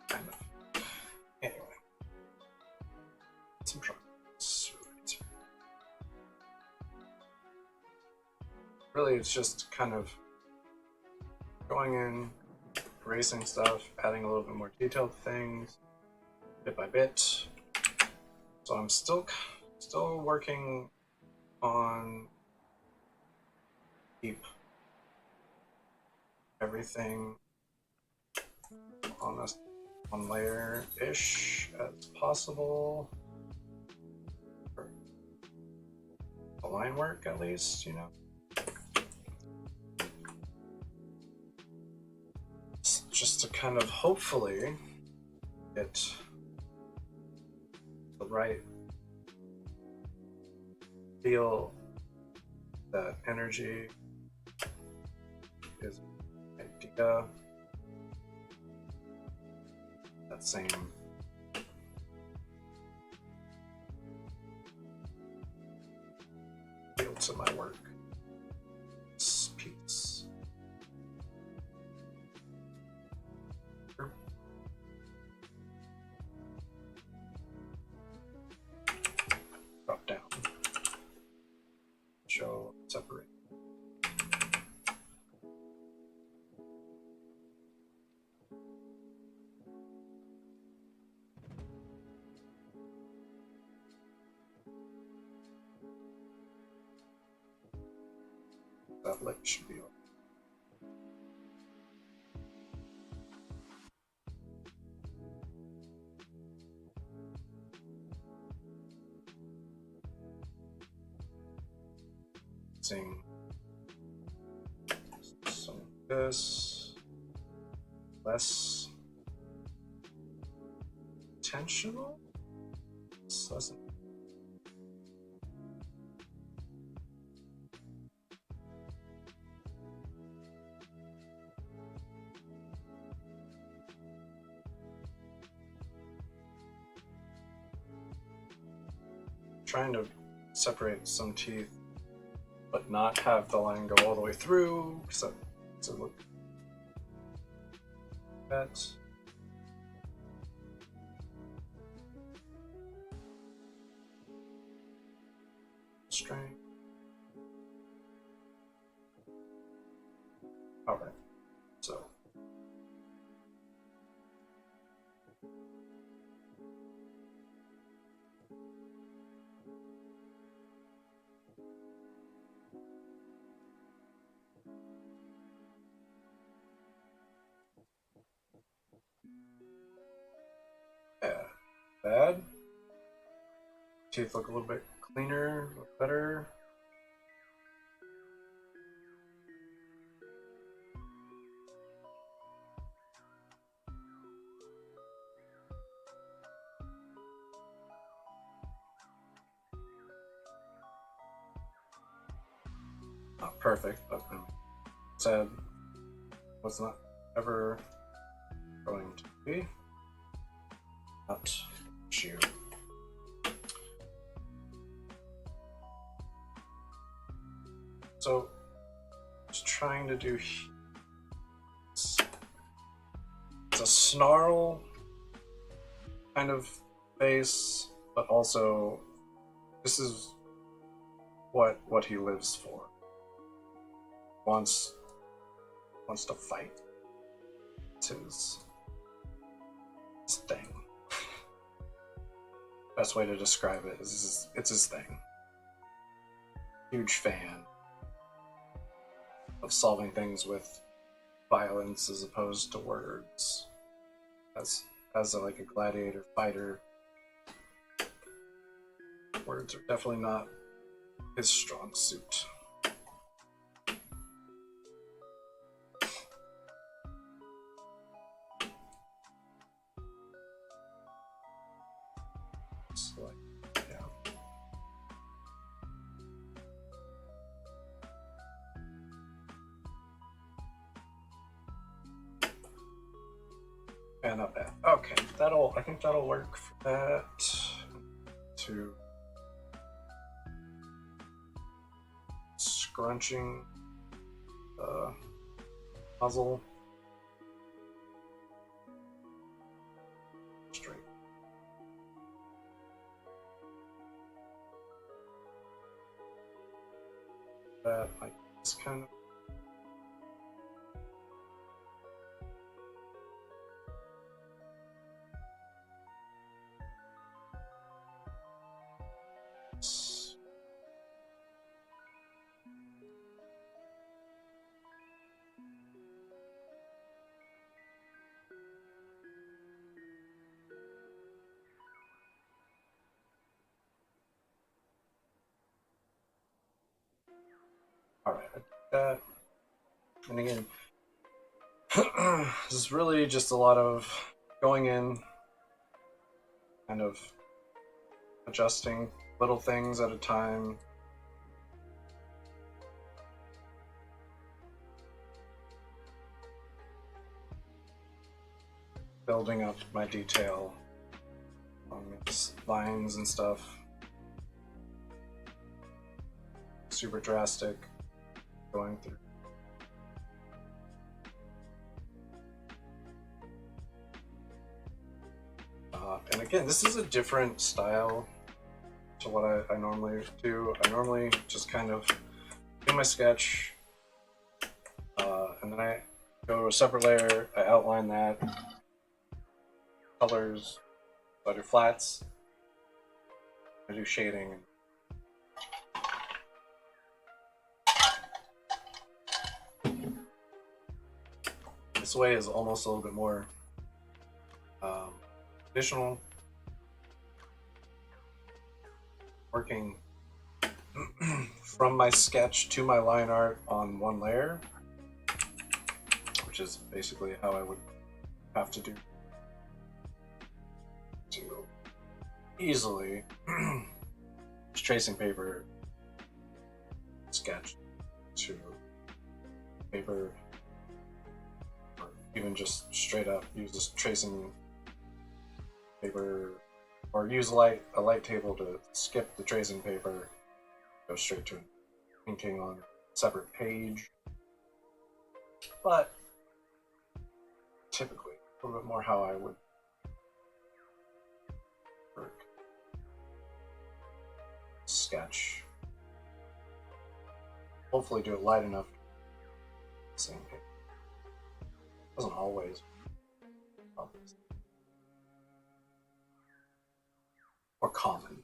Kind of. Anyway. Some progress. Really, it's just kind of going in, erasing stuff, adding a little bit more detailed things, bit by bit. So I'm still working on keep everything on this one layer ish as possible for the line work, at least, you know. Just to kind of hopefully get the right feel, that energy is an idea, that same feel to my work. This piece. Drop down. Show separate. That lip should be open. Seeing some of this, less intentional, less. Trying to separate some teeth, but not have the line go all the way through, so to look at string. All right, so yeah, bad. Teeth look a little bit cleaner, a little better. Not perfect, but said was not ever going to be. Not you. So, just trying to do. It's a snarl kind of face, but also this is what he lives for. Wants to fight. It's his thing. Best way to describe it is it's his thing. Huge fan of solving things with violence as opposed to words. As like a gladiator fighter, words are definitely not his strong suit. So, yeah. Yeah, not bad. Okay, I think that'll work for that. To scrunching the muzzle straight. That like this kind of. Alright, I did that. And again, this is really just a lot of going in, kind of adjusting little things at a time. Building up my detail on these lines and stuff. Super drastic going through. And again, this is a different style to what I normally do. I normally just kind of do my sketch, and then I go to a separate layer, I outline that, colors, I do flats, I do shading. This way is almost a little bit more traditional, working from my sketch to my line art on one layer, which is basically how I would have to do to easily just tracing paper, sketch to paper, or even just straight up use this tracing paper, or use a light table to skip the tracing paper, go straight to painting on a separate page. But typically a little bit more how I would work. Sketch. Hopefully do it light enough. Same paper. Doesn't always. Obviously. More common.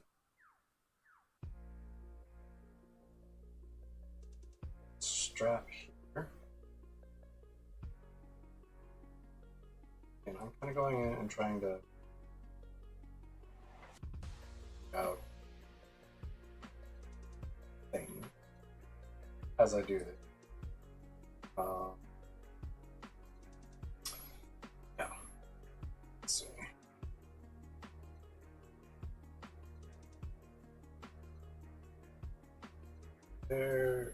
Strap here. And I'm kind of going in and trying to out thing as I do this. Yeah. Let's see. There.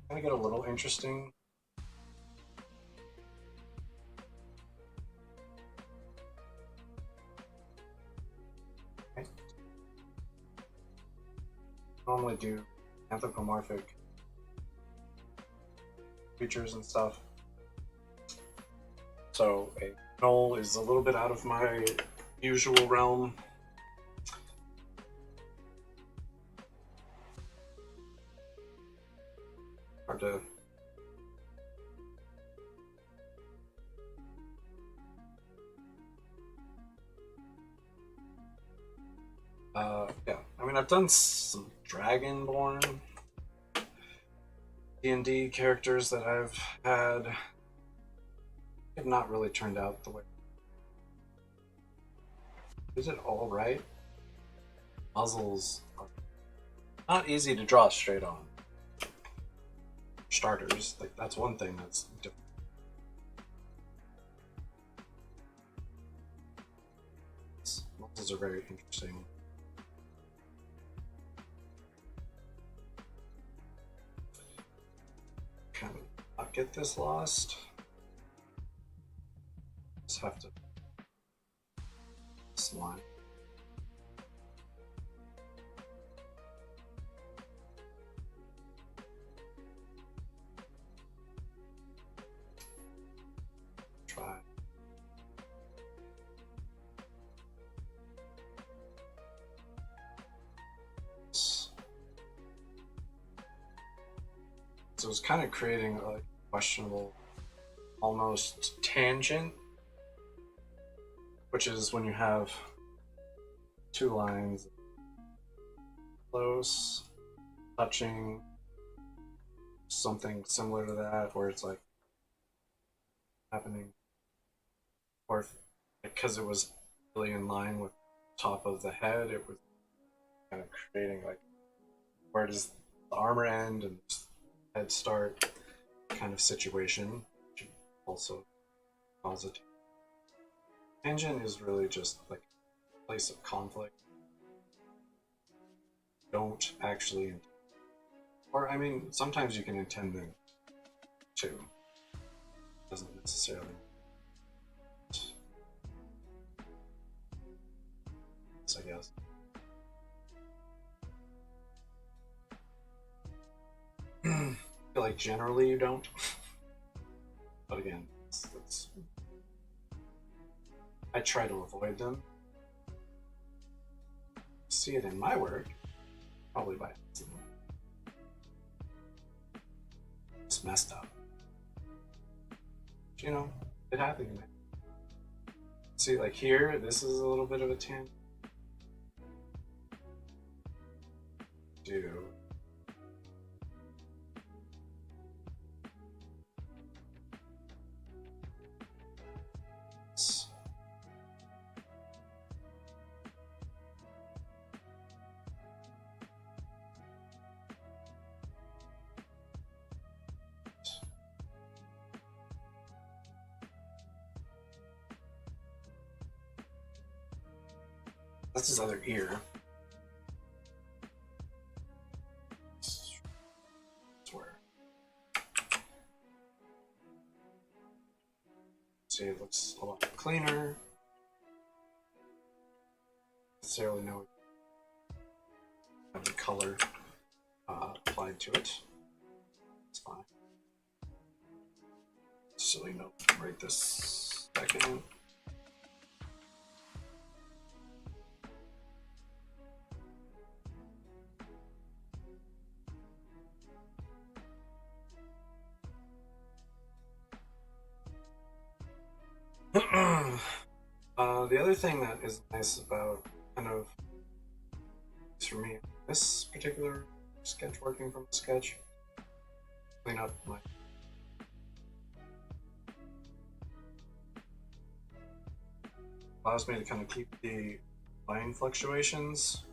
Gonna get a little interesting. Okay. Normally do anthropomorphic creatures and stuff. So a gnoll is a little bit out of my usual realm. Hard to yeah, I mean I've done some Dragonborn D&D characters that I've had. Have not really turned out the way. Is it all right? Muzzles are not easy to draw straight on. Starters, like that's one thing that's different. Muzzles are very interesting. Kind of not get this lost. Just have to this line. So it's kind of creating a questionable, almost tangent, which is when you have two lines close, touching, something similar to that, where it's like happening, or because it was really in line with the top of the head, it was kind of creating like, where does the armor end and head start kind of situation, which also cause it. Tangent is really just like a place of conflict. Don't actually, or I mean, sometimes you can intend them too. Doesn't necessarily. I guess. I feel like generally you don't, but again, I try to avoid them. See it in my work, probably by accident. It's messed up. But, you know, it happened. See, like here, this is a little bit of a tangent. Do that's his other ear. Where? See, it looks a lot cleaner. Necessarily no have the color applied to it. It's fine. Silly note right this second. The other thing that is nice about kind of, for me, this particular sketch, working from a sketch, clean up my allows me to kind of keep the line fluctuations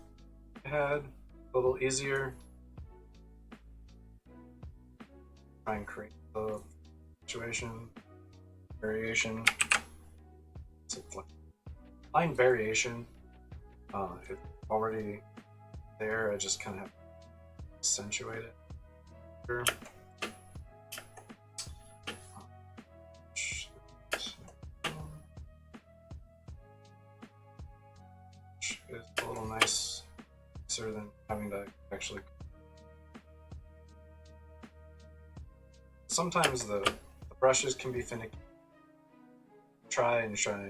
I had a little easier. Try and create the fluctuation, variation. Line variation, it's already there, I just kind of have to accentuate it here. It's a little nicer than having to actually. Sometimes the brushes can be finicky. Try and chap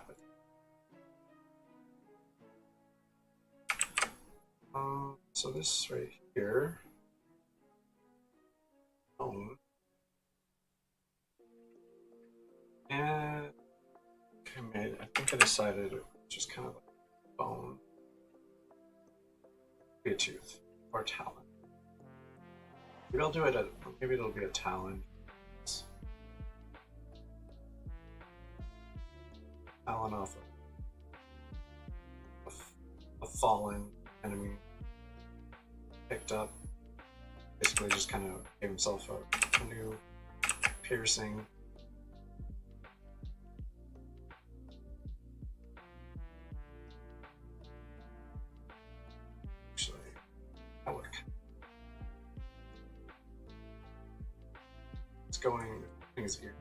it. So this right here. And I think I decided it was just kind of like a bone. Be a tooth or a talon. Maybe I'll do it maybe it'll be a talon. Talon off a fallen enemy. Picked up. Basically just kind of gave himself a new piercing. Actually, that would it's going in his ear.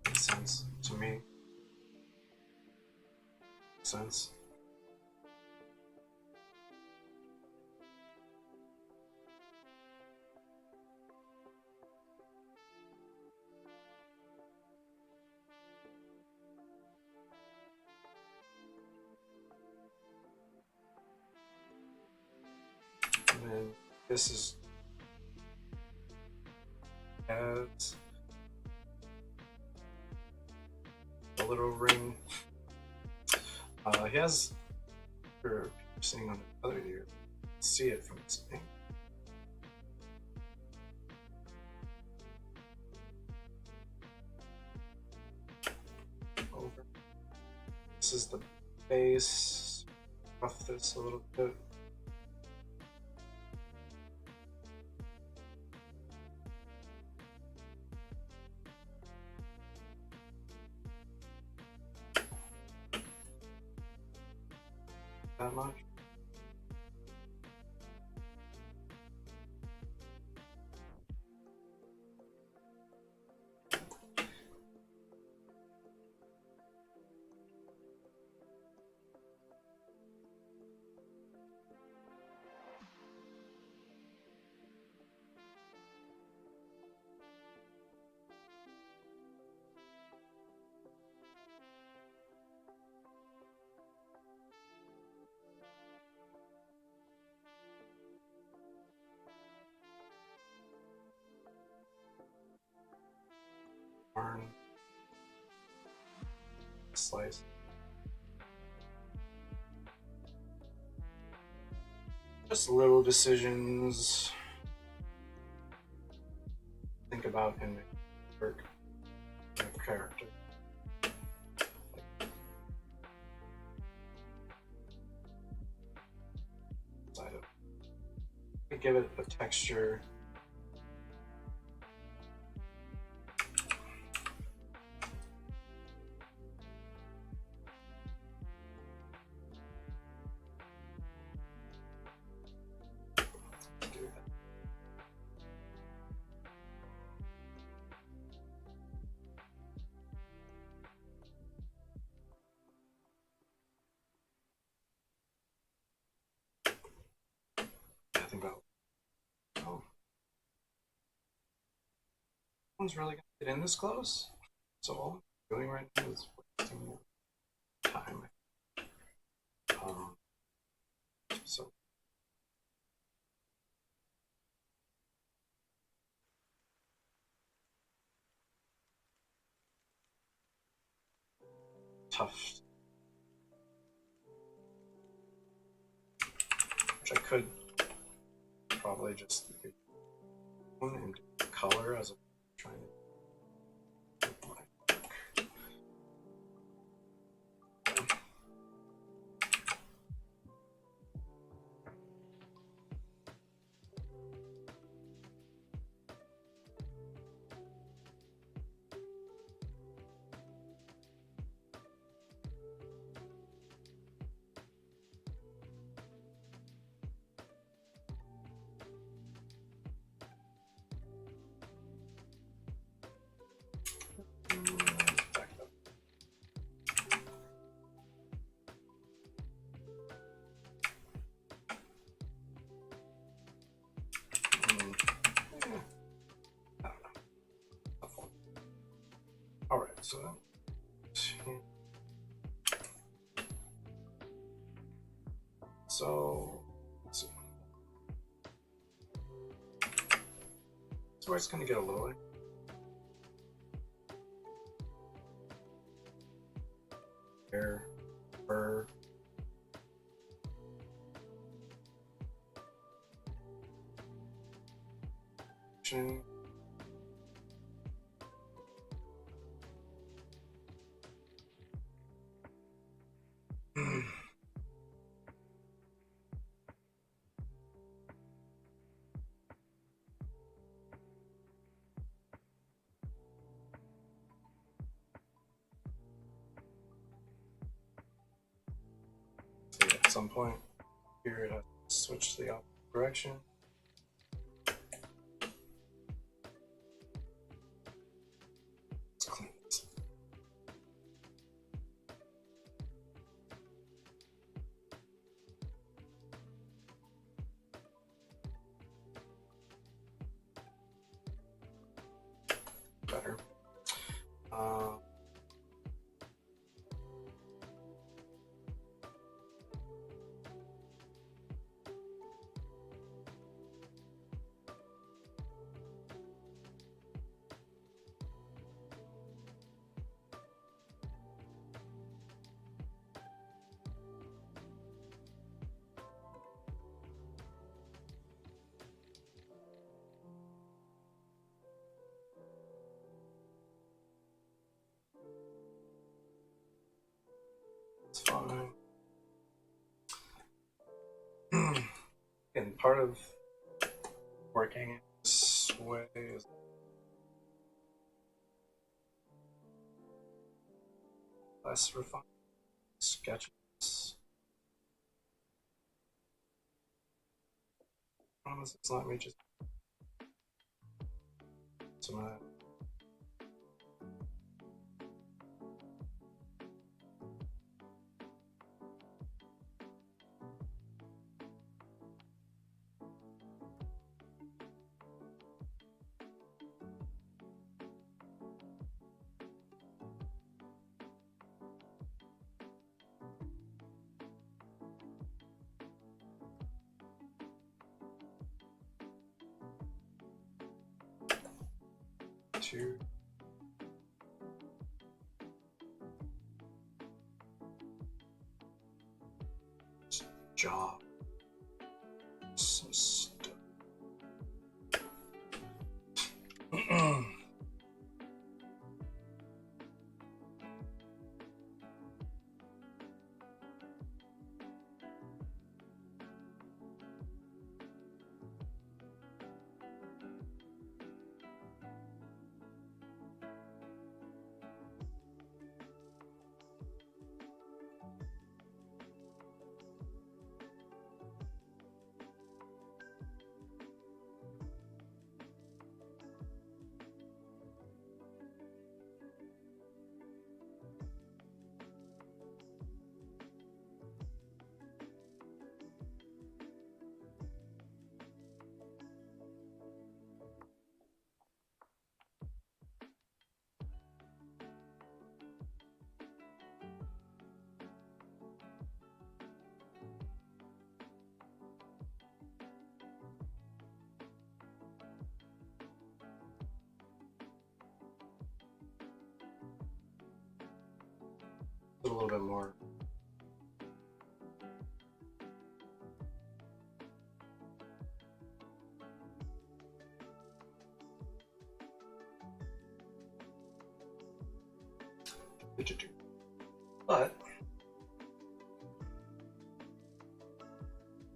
Makes sense to me. Makes sense. This is has a little ring. He has, for seeing on the other ear, see it from this thing. Over. This is the base. Buff this a little bit. That much. Slice. Just little decisions. Think about in the work character. Side of. Give it a texture. About one's really gonna get in this close, so all I'm doing right now is wasting time. So tough, which I could probably just do one and do color as I'm trying to. All right, so let's see. So it's going to get a little. Hair, fur. Chin. At some point here it has to switch to the opposite direction. Let's clean this. Better. part of working this way is less refined sketches. Promise it's let me just some of that. Two. Jaw. System. A little bit more. But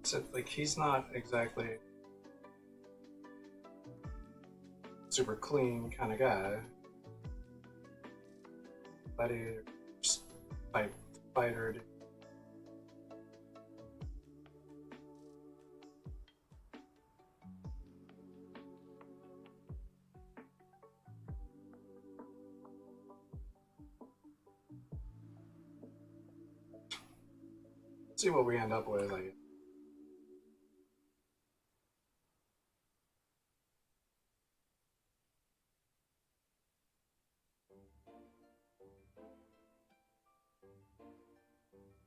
so, like, he's not exactly super clean kind of guy. Gladiator, fighter. Let's see what we end up with. Like,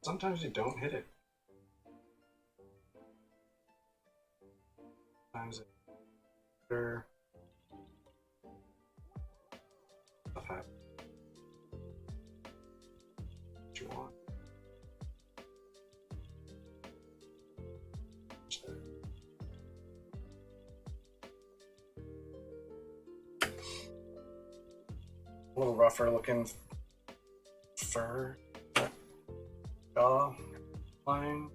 sometimes you don't hit it. Sometimes it's better. Stuff happens. What you want. A little rougher looking fur. Jaw line.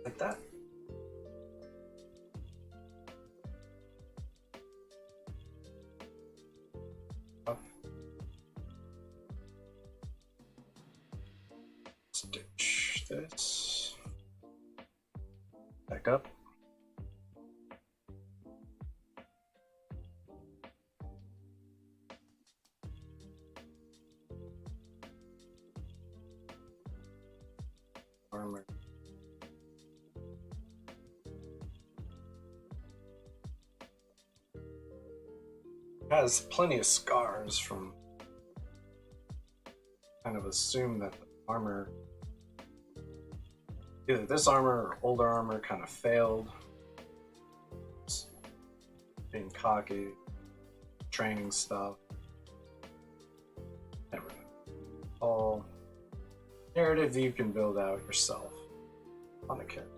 Like that. Stitch this back up. Armor. has plenty of scars from kind of assume that the armor, either this armor or older armor, kind of failed. Just being cocky, training stuff. Never know. All narrative you can build out yourself on a character.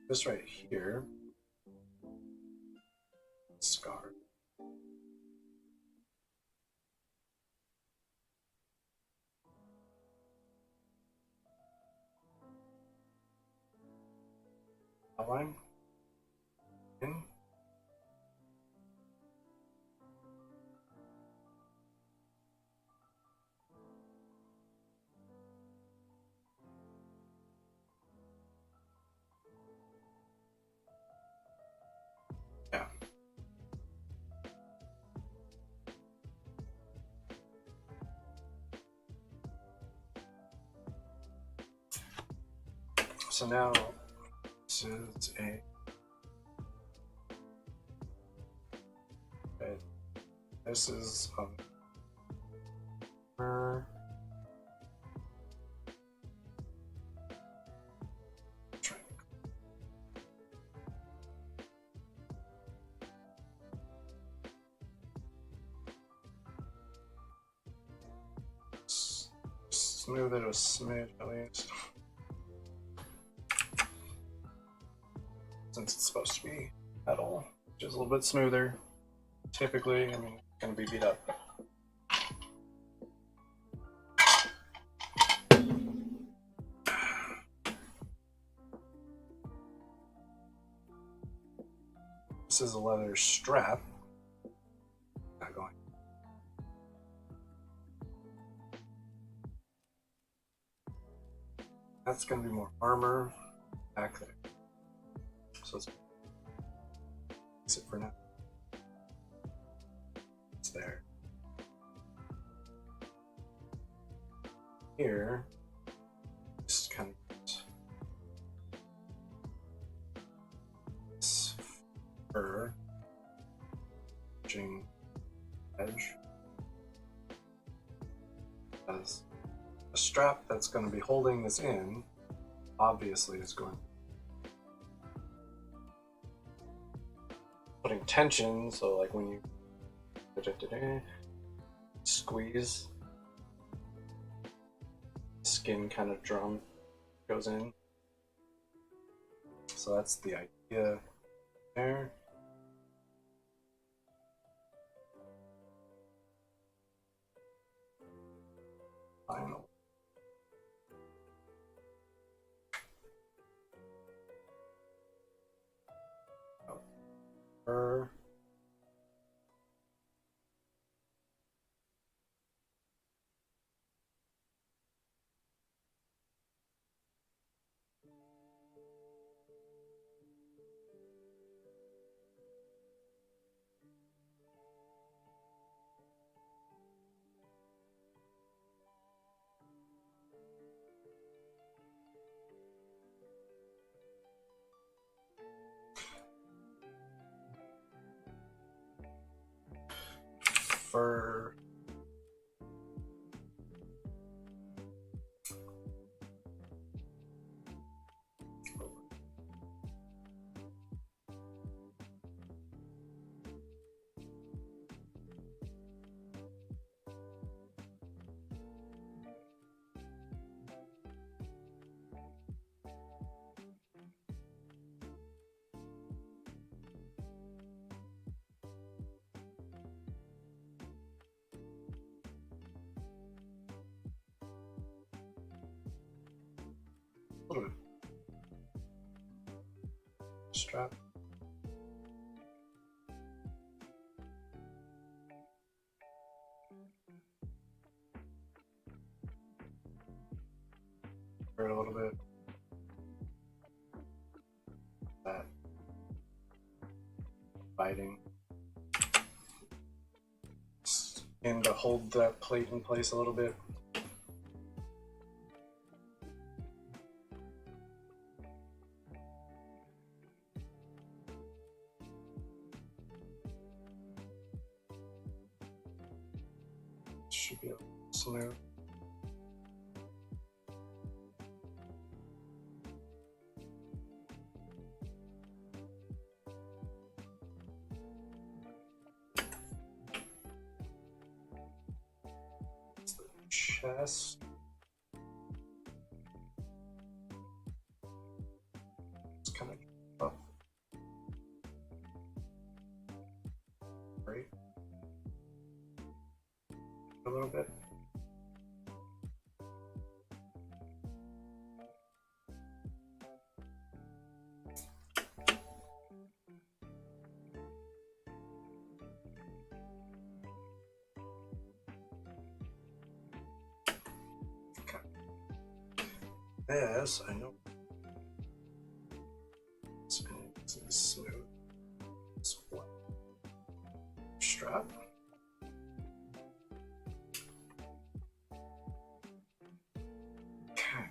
This right here, scar. Outline in. Yeah. So now this is a okay. This is smooth it a smidge at least. Since it's supposed to be metal, which is a little bit smoother. Typically, I mean, it's going to be beat up. This is a leather strap. Not going. That's going to be more armor back there. So let's fix it for now. It's there. Here, just kind of this fur edge as a strap that's going to be holding this in. Obviously, is going putting tension. So, like when you squeeze, skin kind of drum goes in. So that's the idea there. Final. Oh. Fur. Strap. For a little bit. That biting. and to hold that plate in place a little bit. Should be smooth. It's the chest. It's kind of rough. Right. A little bit. This I know. It's smooth. It's flat. Strap. Okay.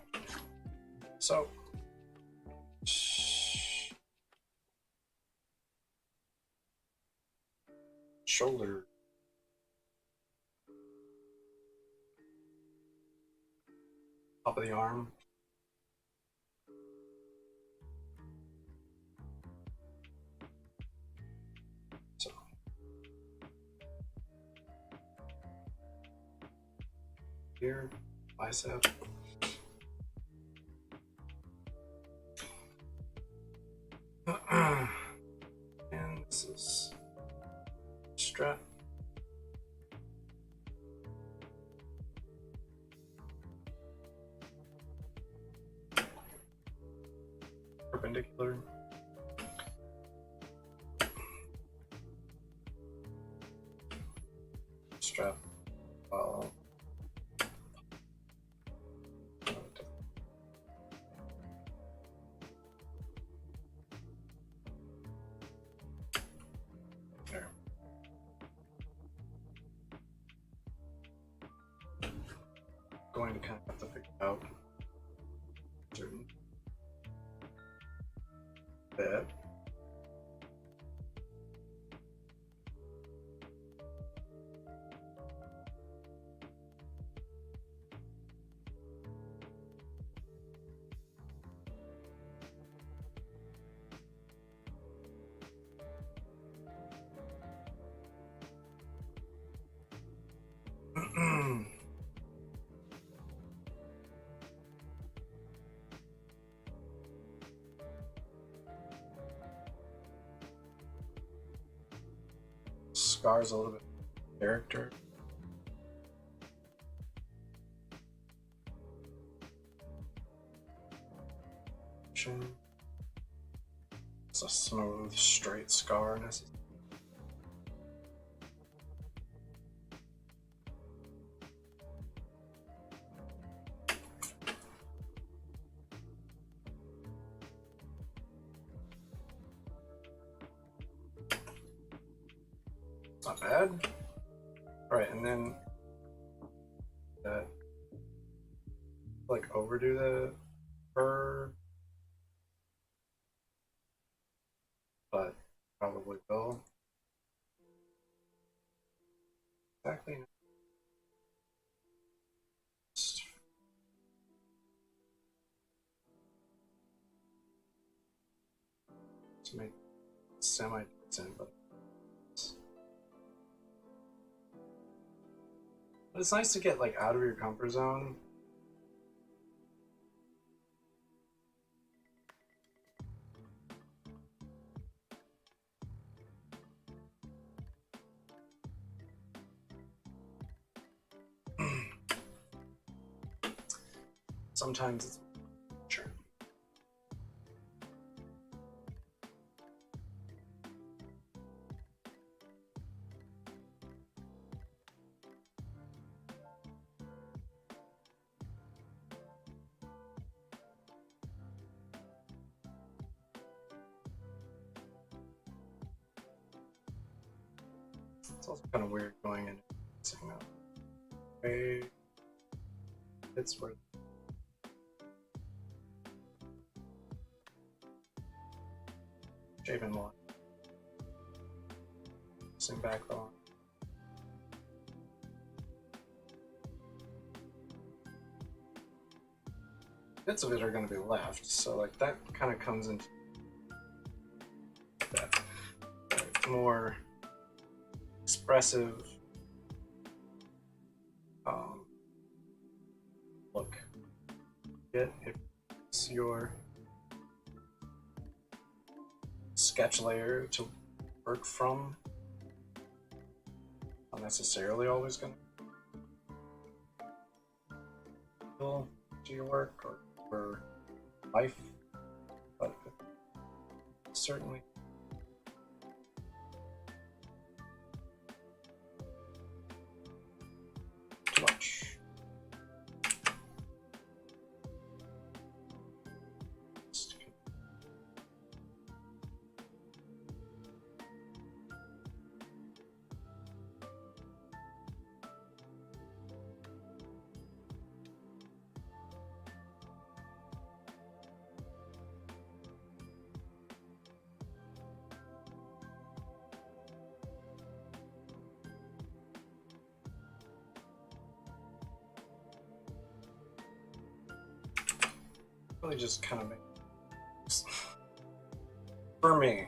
So shoulder. Top of the arm. So here, bicep. And this is strap. Perpendicular. Strap. There. Going to kind of have to figure out certain bit. Scars a little bit of character. It's a smooth, straight scar. Not bad. Alright, and then like overdo the fur, but probably will. Exactly. To make semi decent, but it's nice to get like out of your comfort zone. Sometimes it's sure. It's also kind of weird going in It's worth shaving line. Sing back on. Bits of it are going to be left, so like that kind of comes into that more expressive look. If it's your sketch layer to work from, not necessarily always going to do your work or for life, but certainly too much. Really just kind of makes, for me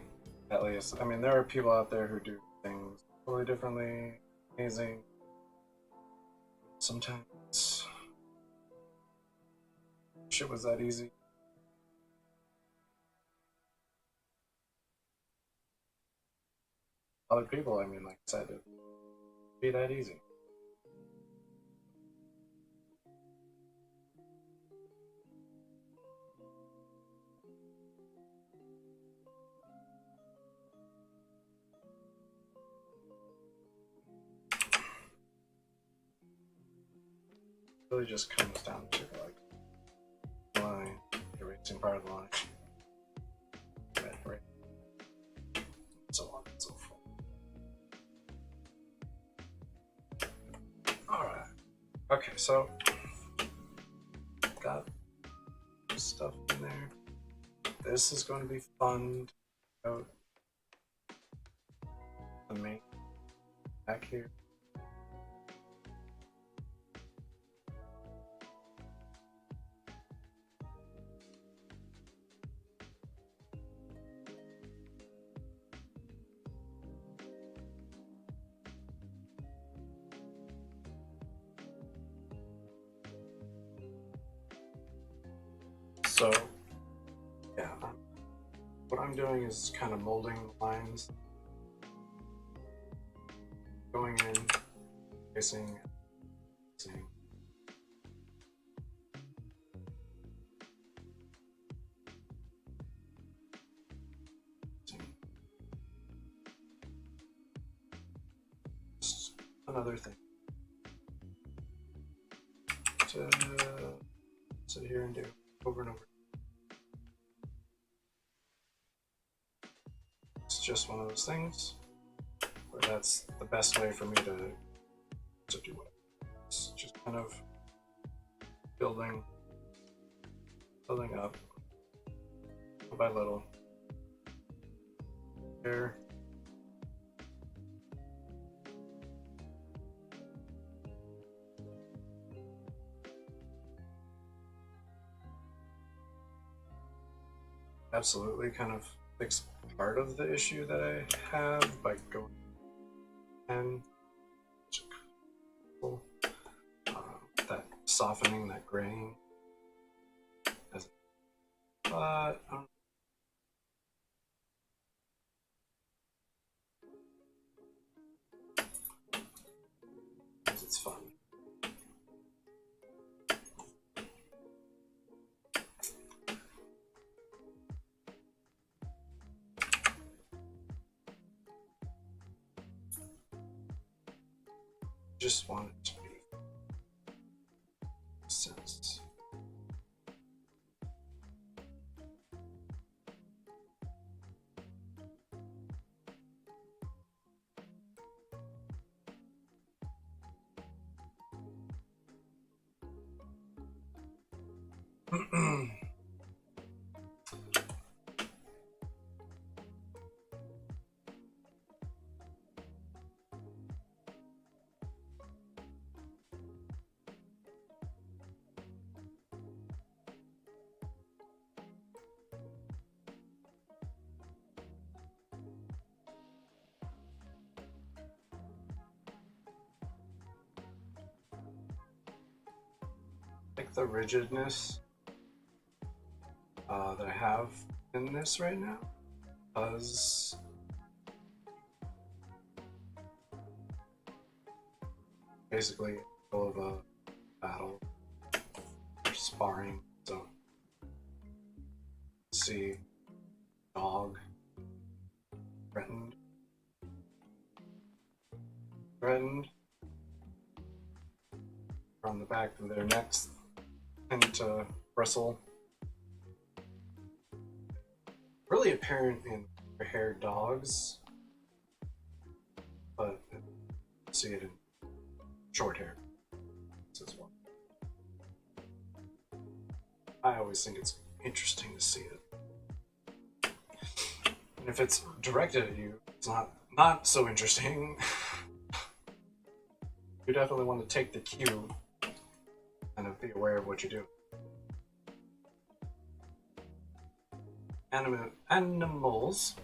at least, I mean there are people out there who do things totally differently, amazing. Sometimes shit was that easy. Other people, I mean, like I said, it'd be that easy. Really just comes down to like line, erasing part of the line, right, so on and so forth. All right. Okay, so got stuff in there. This is going to be fun. To the main back here. So, yeah, what I'm doing is kind of molding lines, going in, tracing, just another thing to sit here and do over and over. It's just one of those things where that's the best way for me to do it. It's just kind of building up little by little. There. Absolutely kind of fix part of the issue that I have by going and that softening, that graying. But it's fun. Just want it to make sense. Like the rigidness that I have in this right now, because basically full of a battle or sparring. So see, dog threatened, from the back of their necks tend to bristle. Really apparent in haired dogs, but you see it in short hair as well. I always think it's interesting to see it. And if it's directed at you, it's not so interesting. You definitely want to take the cue and be aware of what you do. Animals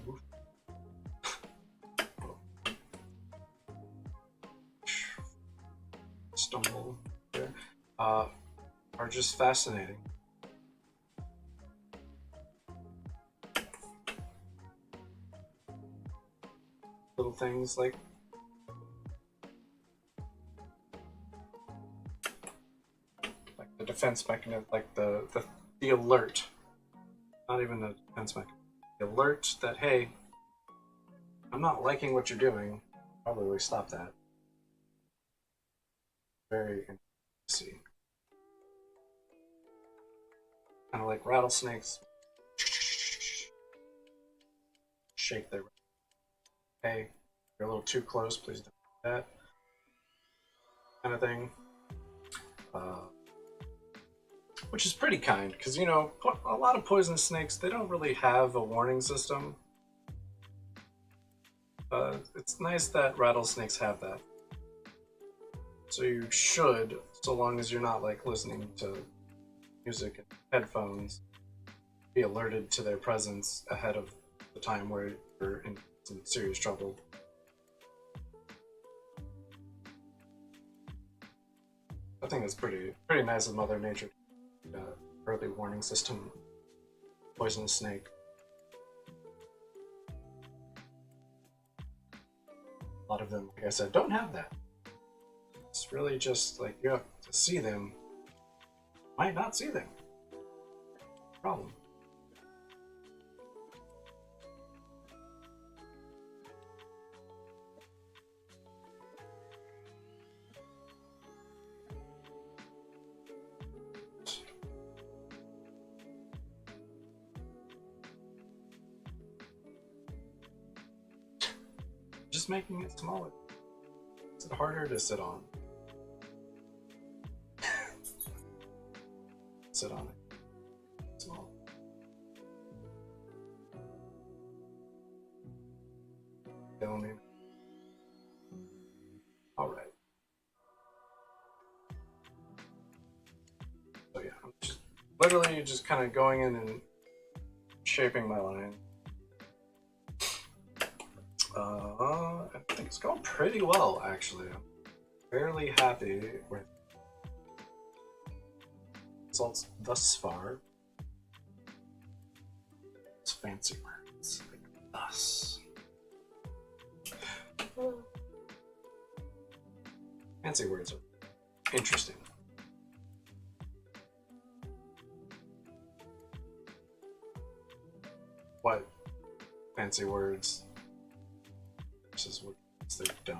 stumble there, are just fascinating. Little things like the defense mechanism, like the alert. Not even the defense mechanism. The alert that, hey, I'm not liking what you're doing. Probably stop that. Very interesting to see. Kind of like rattlesnakes. Shake their. Hey, you're a little too close. Please don't do that. Kind of thing. Which is pretty kind, because, you know, a lot of poisonous snakes, they don't really have a warning system. It's nice that rattlesnakes have that. So you should, so long as you're not like listening to music and headphones, be alerted to their presence ahead of the time where you're in some serious trouble. I think it's pretty nice of Mother Nature. Early warning system, poisonous snake. A lot of them, like I said, don't have that. It's really just like you have to see them. Might not see them. Problem. Just making it smaller. Is it harder to sit on? Sit on it. Small. Killing me. Alright. So yeah, I'm just literally just kind of going in and shaping my line. I think it's going pretty well, actually. I'm fairly happy with results thus far. It's fancy words, like thus. Fancy words are interesting. What fancy words versus what they've done.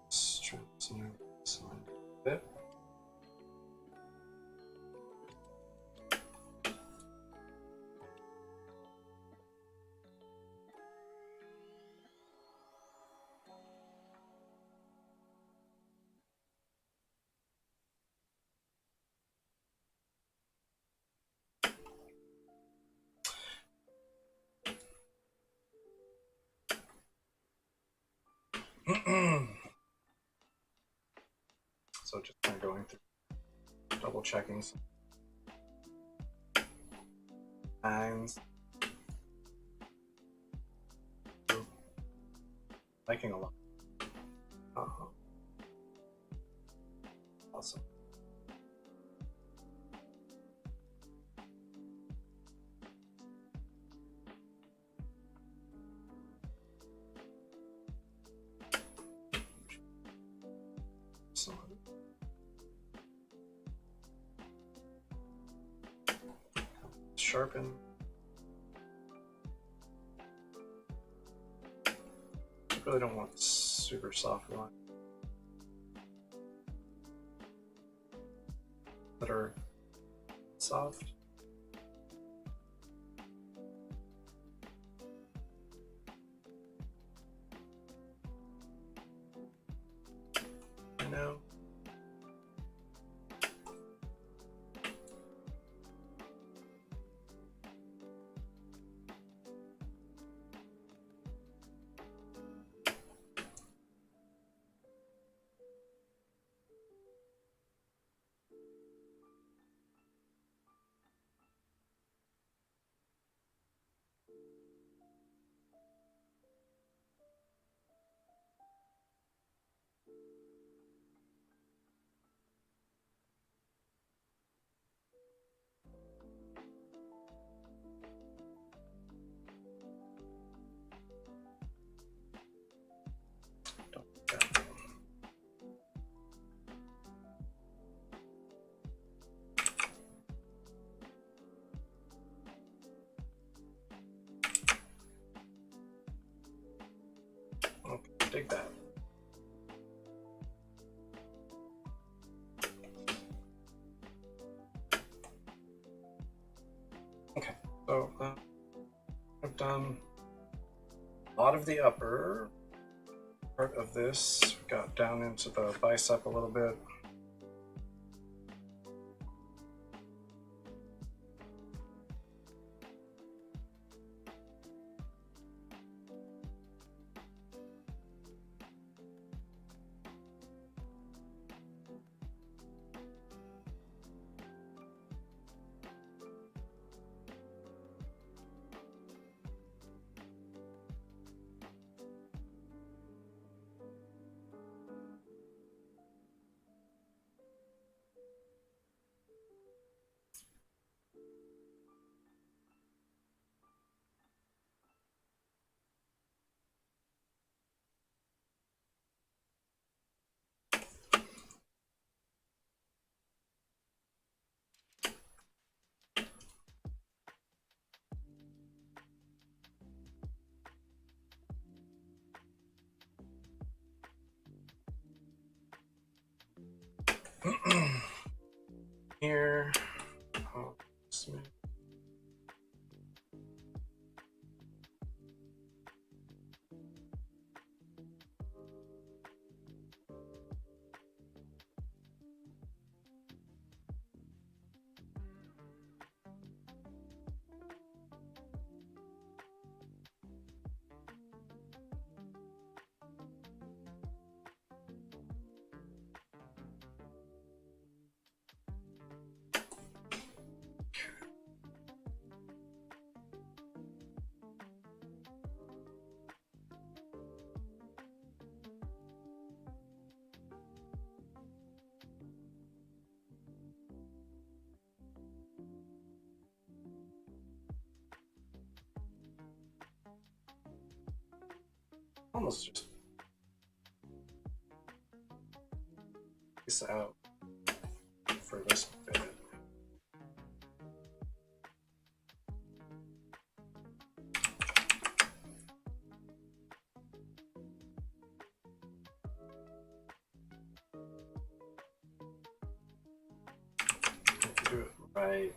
Let's try this one a bit. so just kind of going through, double checking some lines. Liking a lot. Awesome. Sharpen. I really don't want super soft line that are soft. I know. Okay, dig that. Okay, so I've done a lot of the upper part of this. Got down into the bicep a little bit. Here, smooth. Almost just piece out for this bit. If you do it right.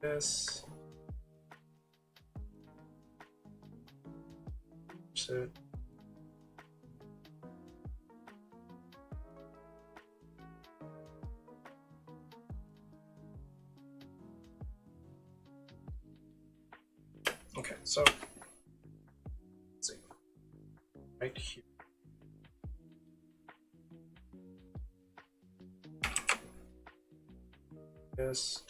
This. It. So let's see, right here. This.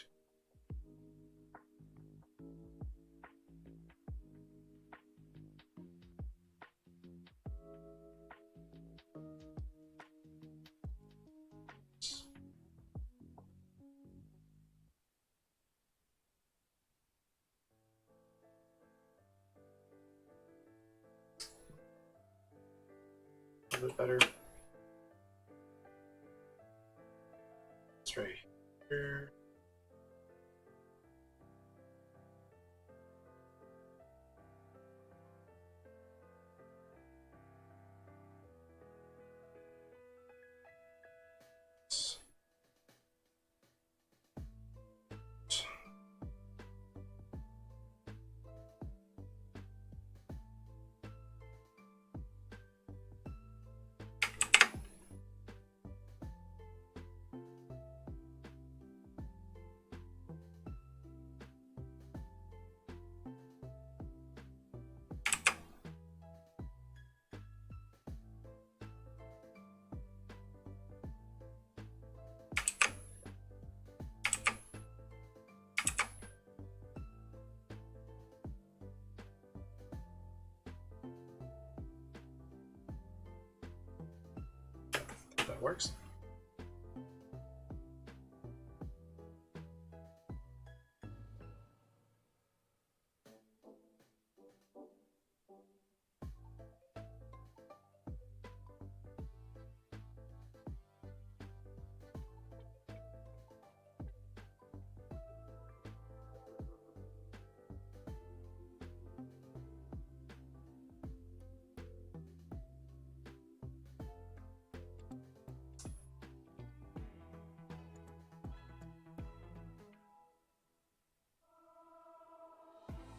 A little bit better. It's right here. That works.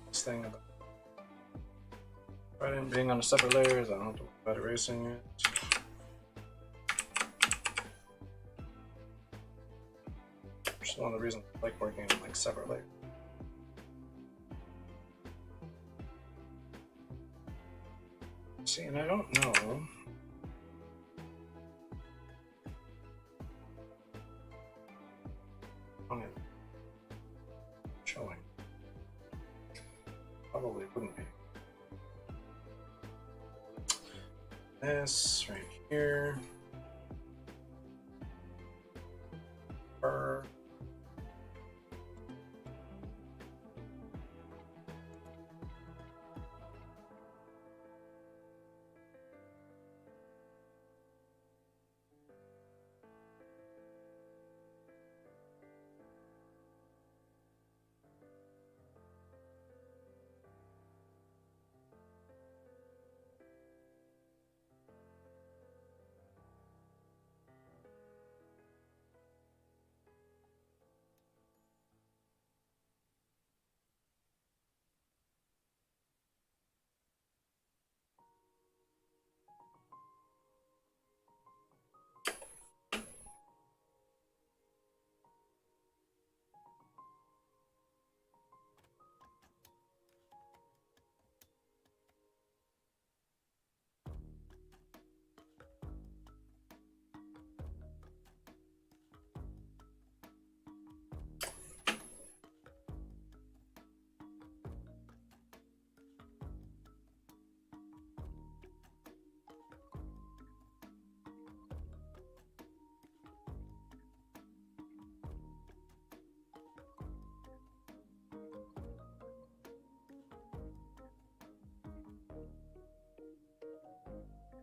This thing about writing being on the separate layers, I don't have to worry about erasing it. Which is one of the reasons I like working on like separate layers. See, and I don't know. On it showing. Probably wouldn't be. This right here.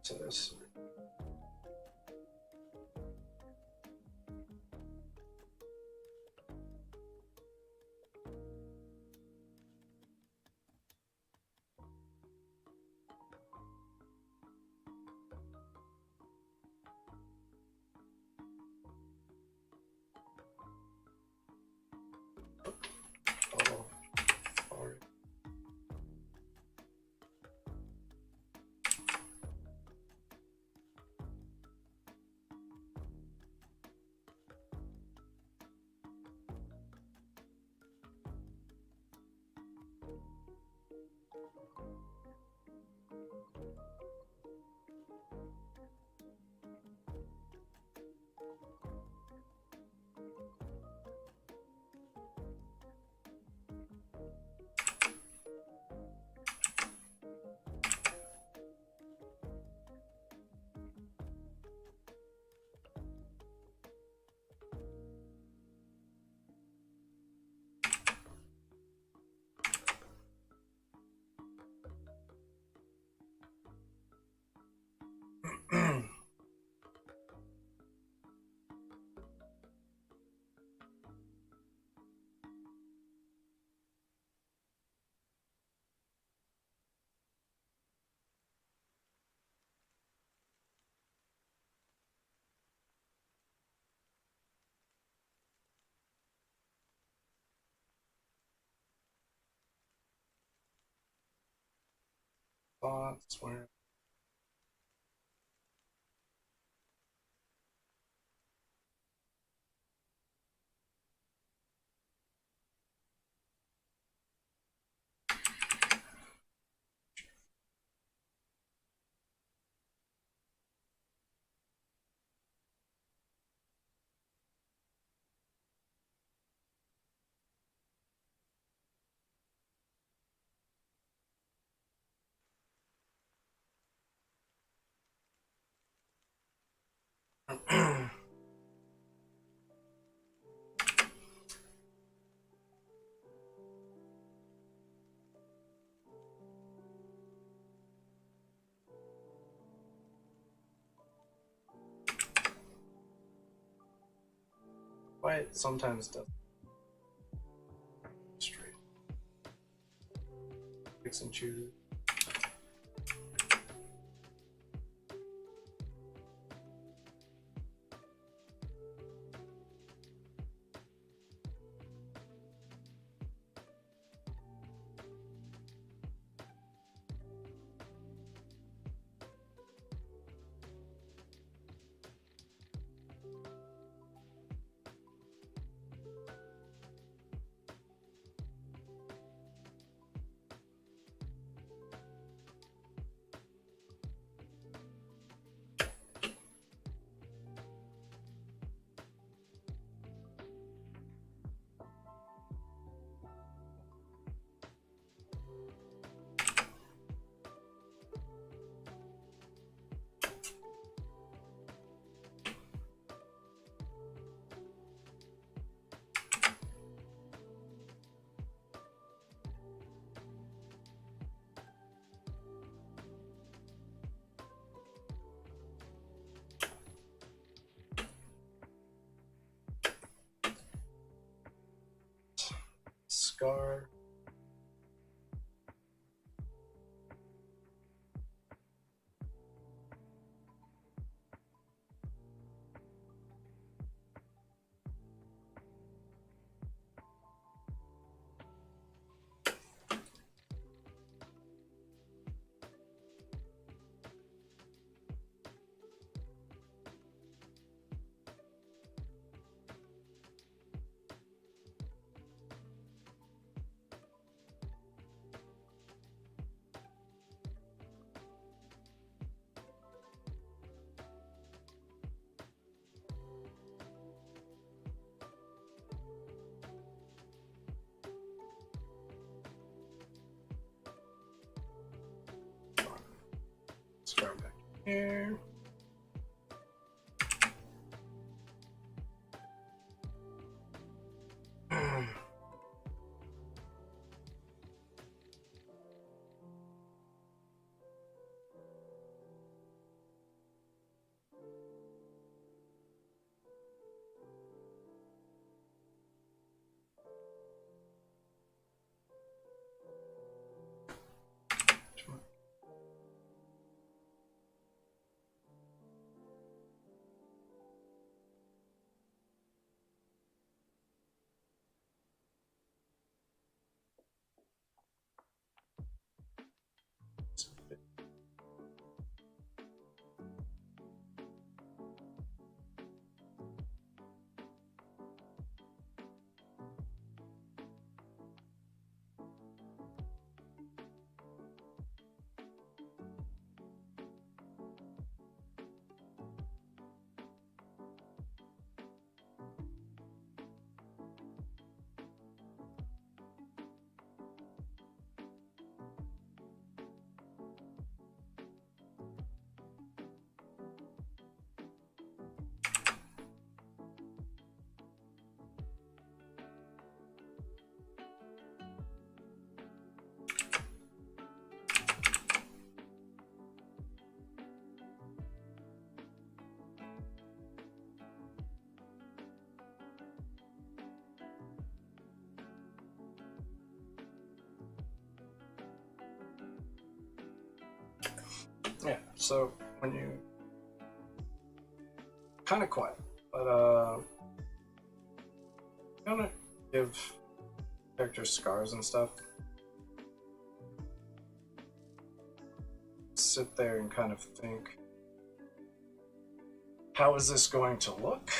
So this. spots where why it sometimes does straight. Fix and choose. Scar. Scar back here. Yeah, so when you kind of quiet, but gonna give characters scars and stuff. sit there and kind of think, how is this going to look?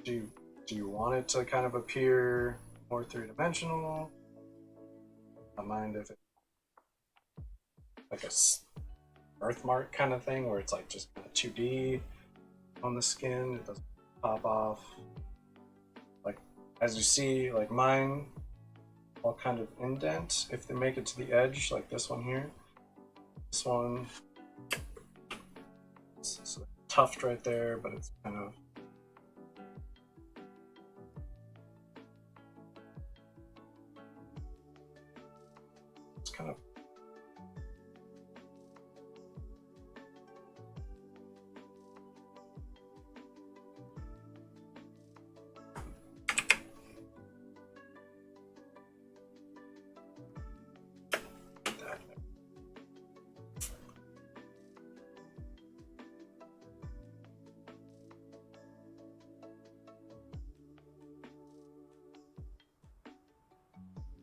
Do you want it to kind of appear more three-dimensional? I don't mind if it's like a birthmark kind of thing where it's like just kind of 2D on the skin. It doesn't pop off. Like, as you see, like mine all kind of indent if they make it to the edge, like this one here. This one, it's tuft right there, but it's kind of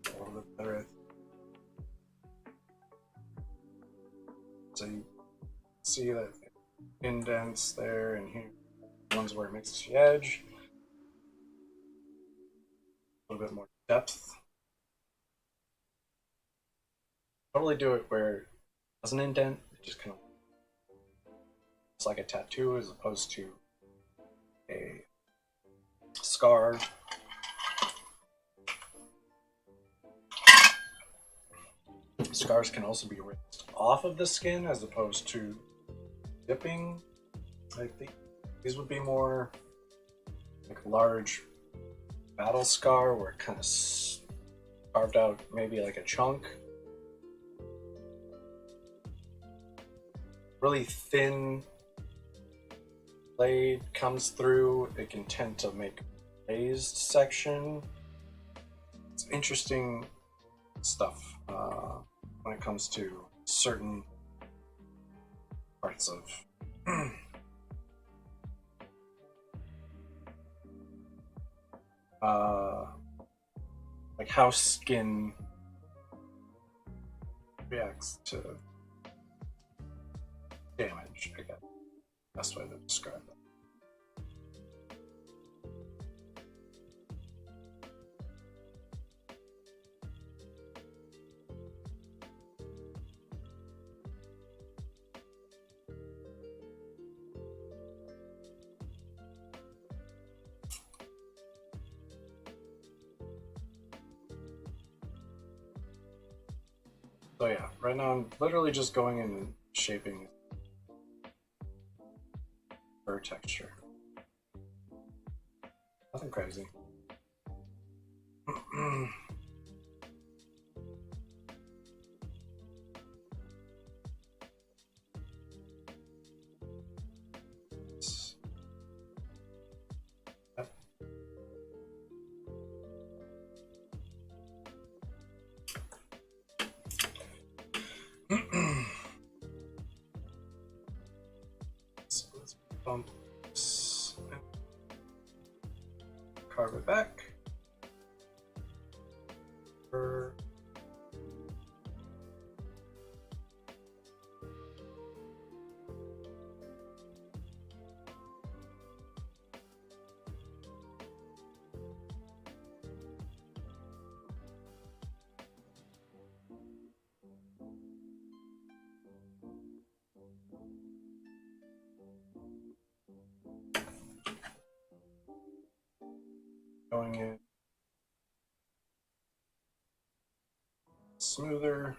a little bit better. So you see that indents there and here, ones where it makes the edge, a little bit more depth. Probably do it where it doesn't indent, it just kind of looks like a tattoo as opposed to a scar. Scars can also be ripped off of the skin as opposed to dipping. Like these would be more like a large battle scar where it kind of carved out maybe like a chunk. Really thin blade comes through, it can tend to make a raised section. It's interesting stuff when it comes to certain parts of like how skin reacts to damage, I guess. Best way to describe that. So yeah, right now I'm literally just going in and shaping fur texture. Nothing crazy. So let's bump this and carve it back. Going in smoother.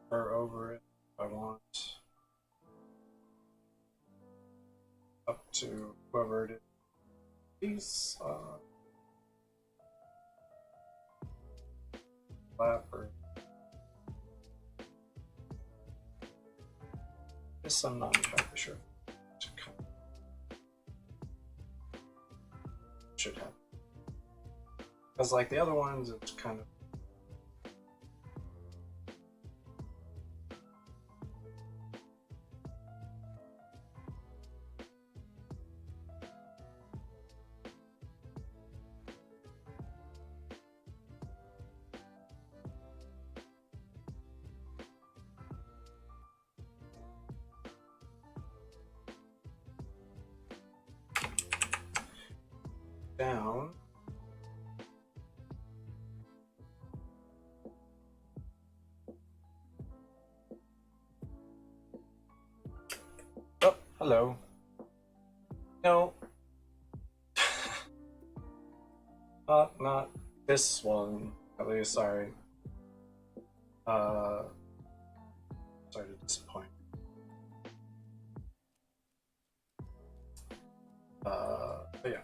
Fur over it if I want. Up to whoever it is. Flap or this I'm not entirely sure. Should have. Because like the other ones, it's kind of down. Oh, hello. No. Not this one, at least, sorry. Sorry to disappoint. But yeah.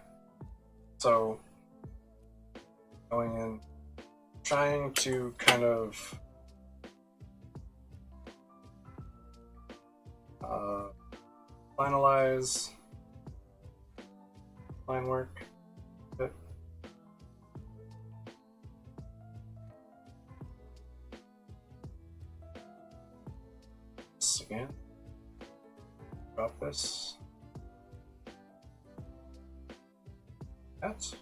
So, going in, trying to kind of finalize line work. Bit. This again. Drop this. That.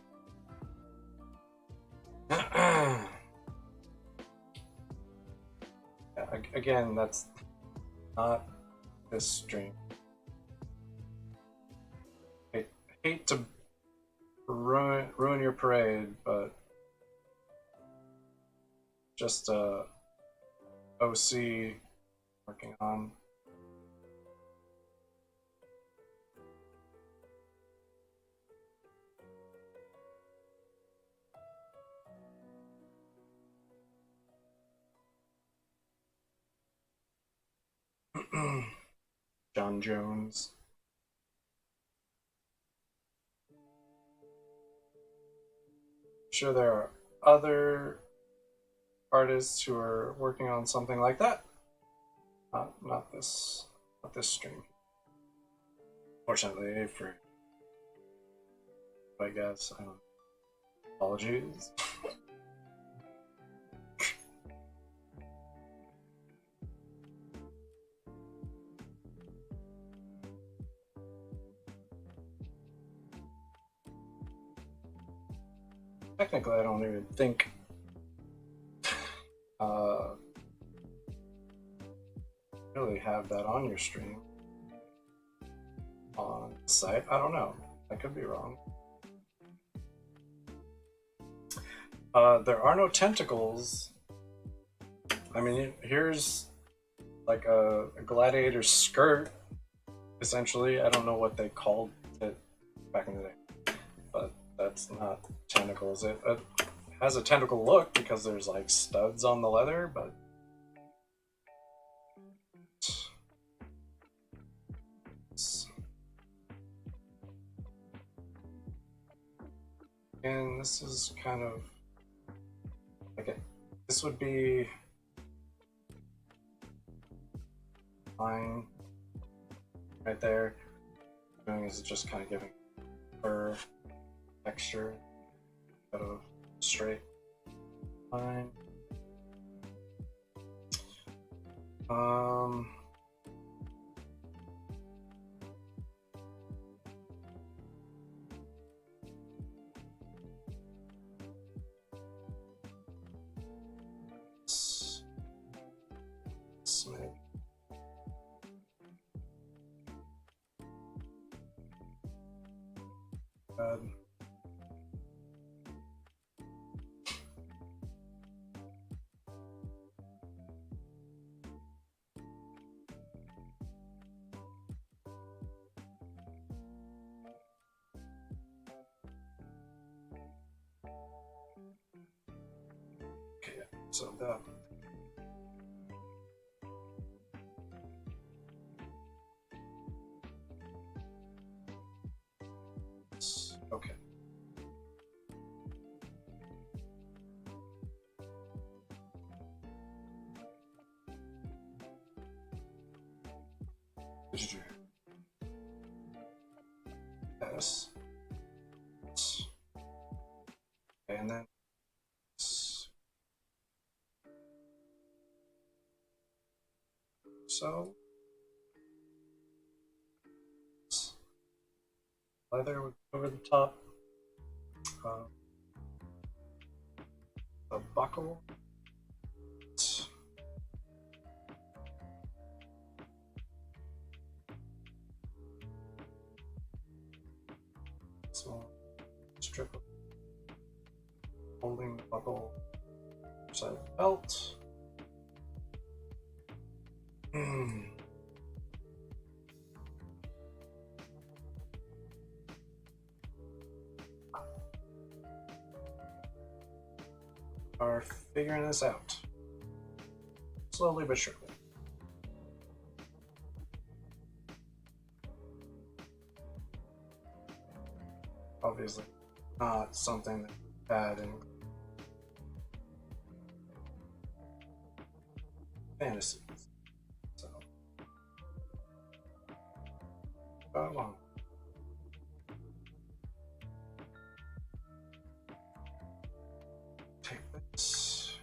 Yeah, again, that's not this stream. I hate to ruin your parade, but just OC working on. John Jones. Sure, there are other artists who are working on something like that. Not this stream. Fortunately for, I guess, apologies. Technically, I don't even think really have that on your stream on the site. I don't know. I could be wrong. There are no tentacles. I mean, here's like a gladiator skirt, essentially. I don't know what they called it back in the day, but that's not tentacles. It has a tentacle look because there's like studs on the leather, but and this is kind of like this would be fine right there. Doing is just kind of giving fur texture out of straight line. Okay, so that. Okay. Yes. And then so leather over the top. A buckle. So strip of holding the buckle side of the belt. Are figuring this out slowly but surely. Obviously, not something that's bad in fantasy. So, go along. Take this.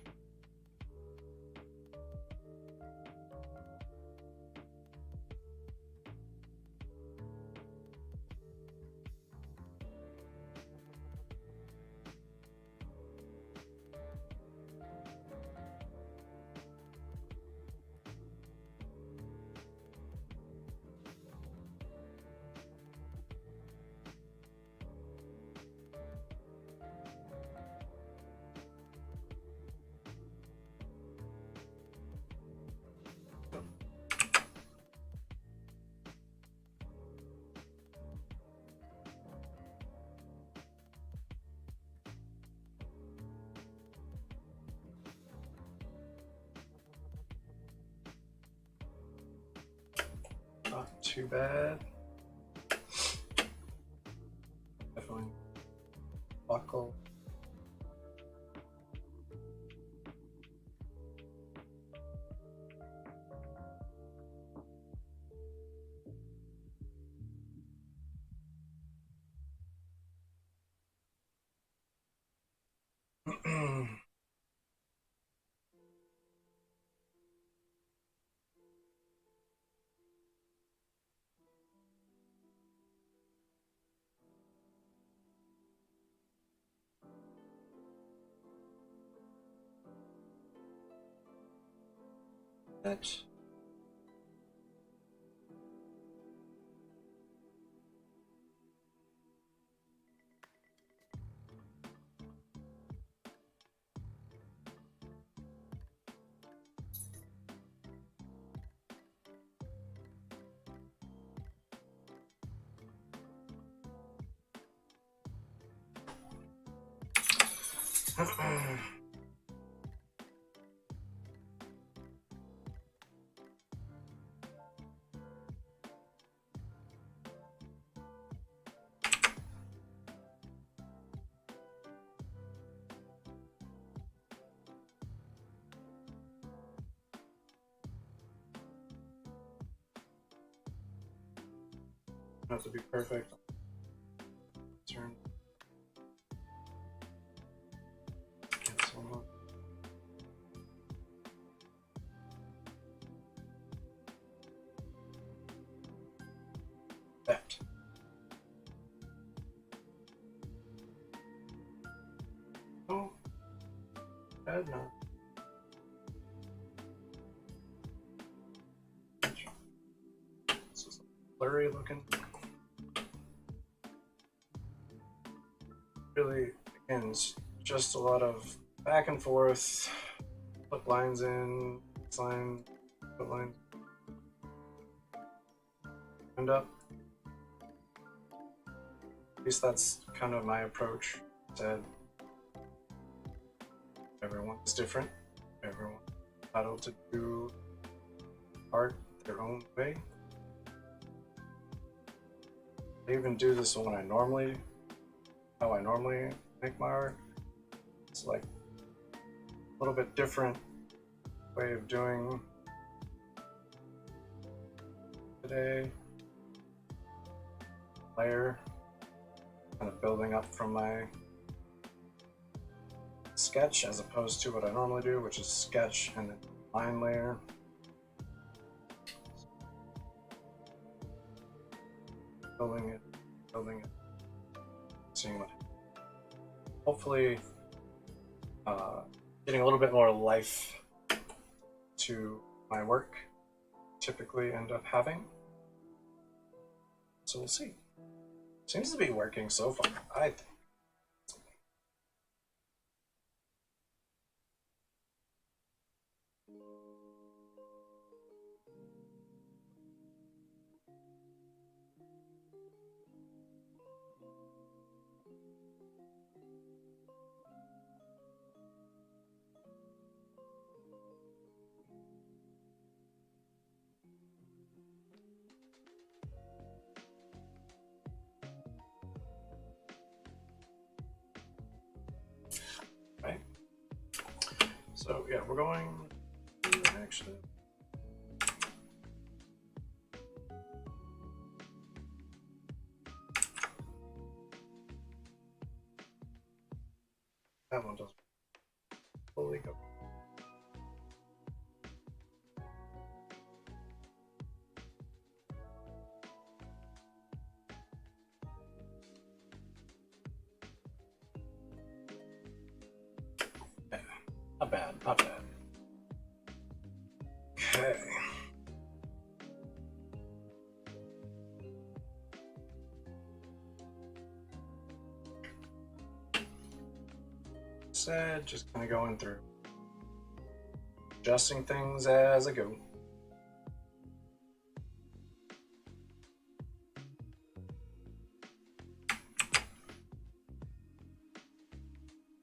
Not too bad. Definitely buckle. That. Have to be perfect. Turn. Cancel one. That. Oh, bad no. This is blurry looking. Really, again, it's just a lot of back and forth, put lines in, line, put lines, end up. At least that's kind of my approach. Said everyone's different. Everyone's entitled to do art their own way. I even do this when I normally. How I normally make my art. It's like a little bit different way of doing today. Layer, kind of building up from my sketch as opposed to what I normally do, which is sketch and then line layer. Building it, seeing what hopefully getting a little bit more life to my work typically end up having. So we'll see. Seems to be working so far, I think. So yeah, we're going to actually. That one doesn't fully go. Yeah, not bad, not bad. Okay. Said just kind of going through, adjusting things as I go.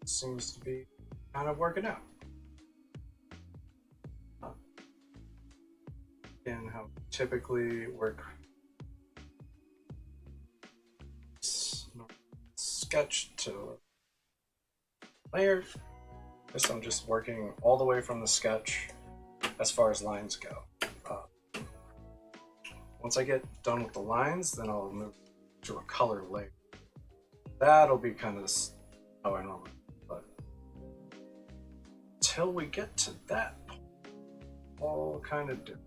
Seems to be kind of working out. And how typically work sketch to layer. This I'm just working all the way from the sketch as far as lines go. Once I get done with the lines, then I'll move to a color layer. That'll be kind of how I normally do, but until we get to that point, all kind of different.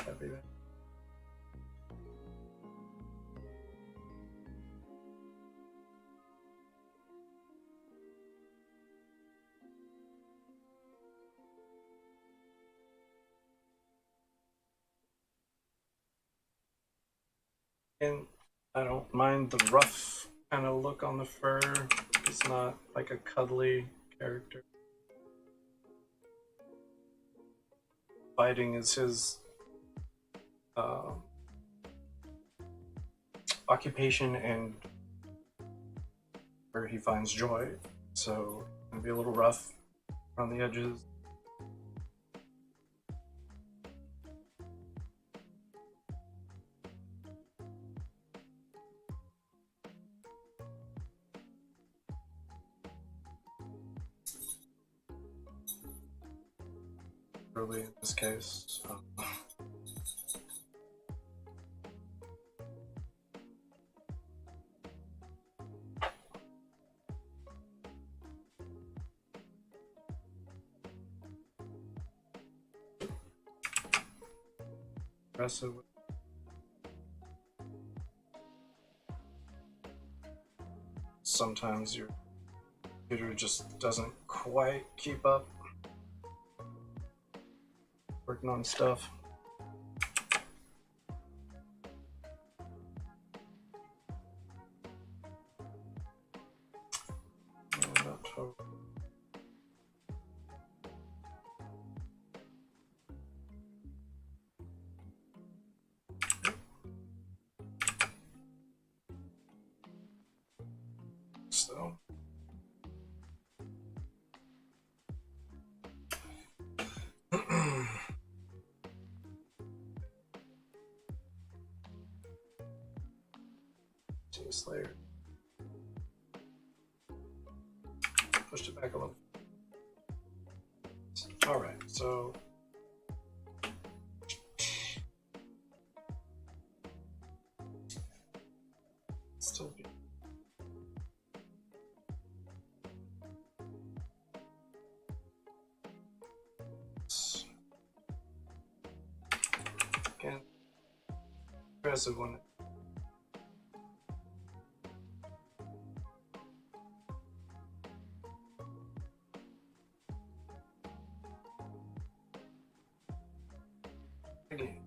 Everything. And I don't mind the rough kind of look on the fur. It's not like a cuddly character. Fighting is his occupation and where he finds joy. So it's gonna be a little rough around the edges. Really, in this case. Aggressive. Sometimes your computer just doesn't quite keep up. Working on stuff. Not totally. So this layer. Pushed it back a little. All right, so still be. Again, aggressive one. Again.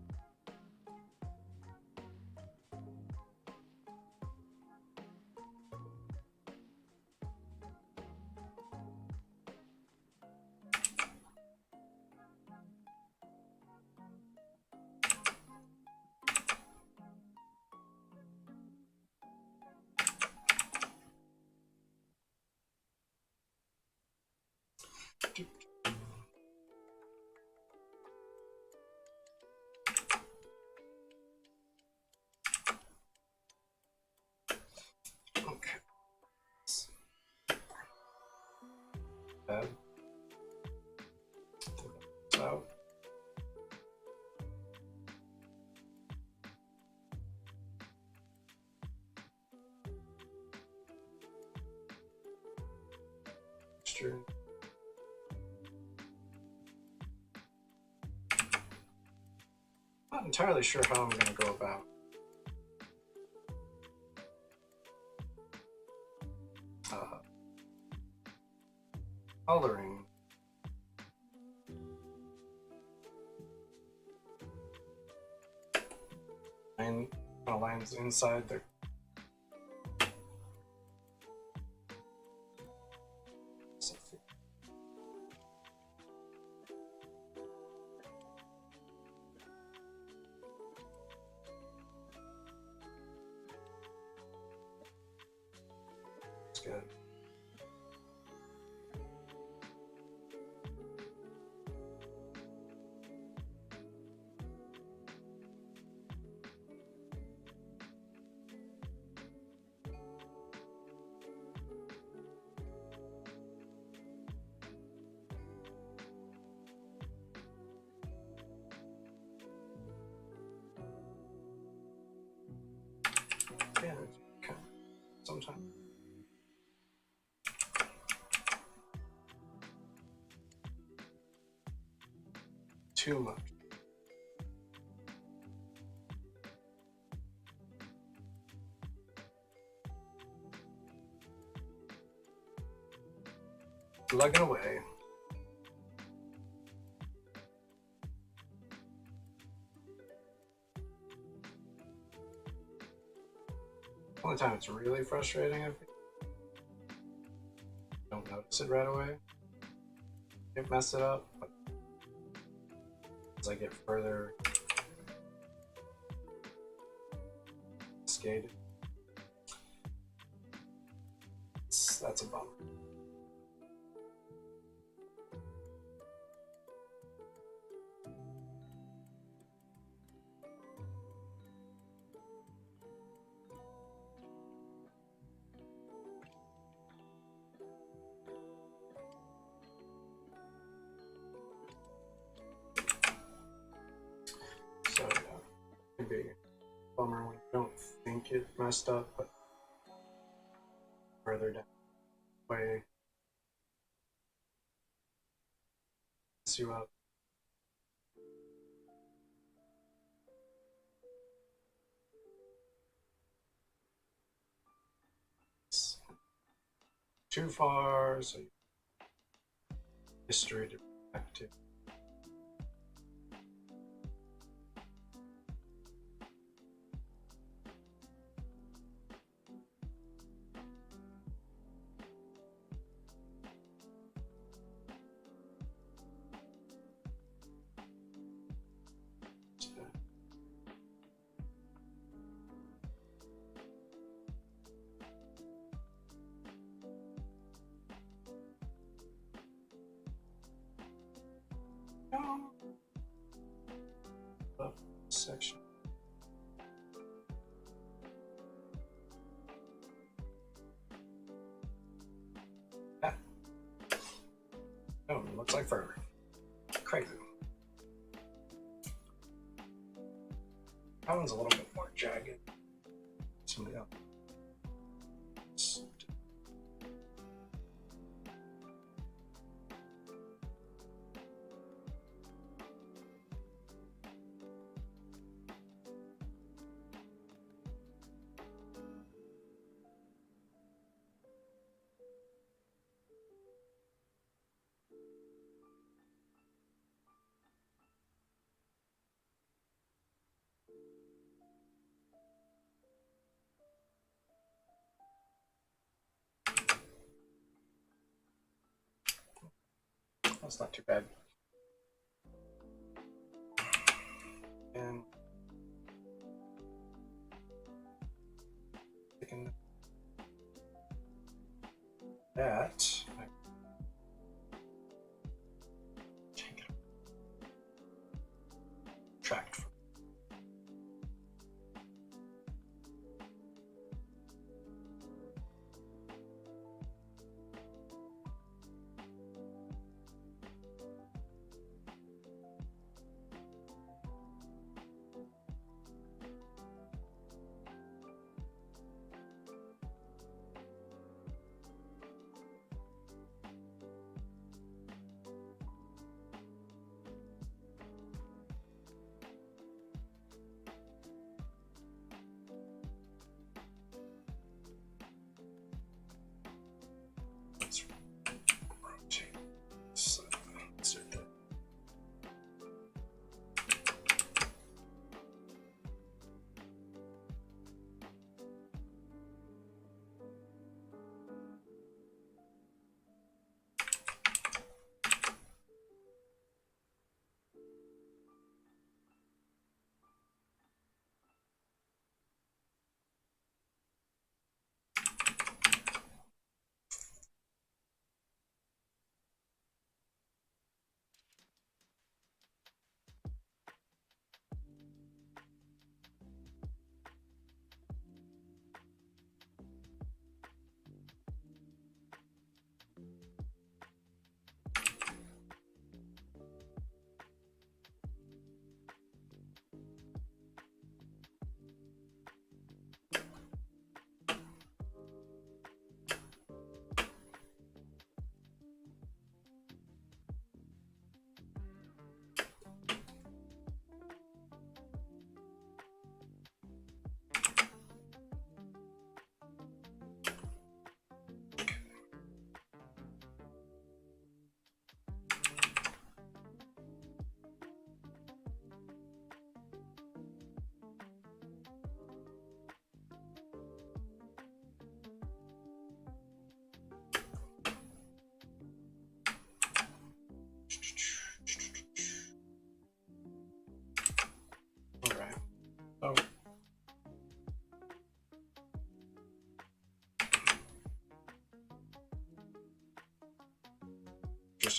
texture. Not entirely sure how I'm going to go about coloring. And lines inside the good. Yeah, okay. Sometimes. Too much. Plugging away. Only time it's really frustrating if you don't notice it right away. You mess it up, but as I get further skated, that's a bummer. So yeah, it can be a bummer when you don't think it messed up, but further down the way mess you up. It's too far, so history to back to. Up section. Ah. Oh, looks like fur. Crazy. That one's a little bit more jagged. Somebody else. That's not too bad. And taking that, take it, tract.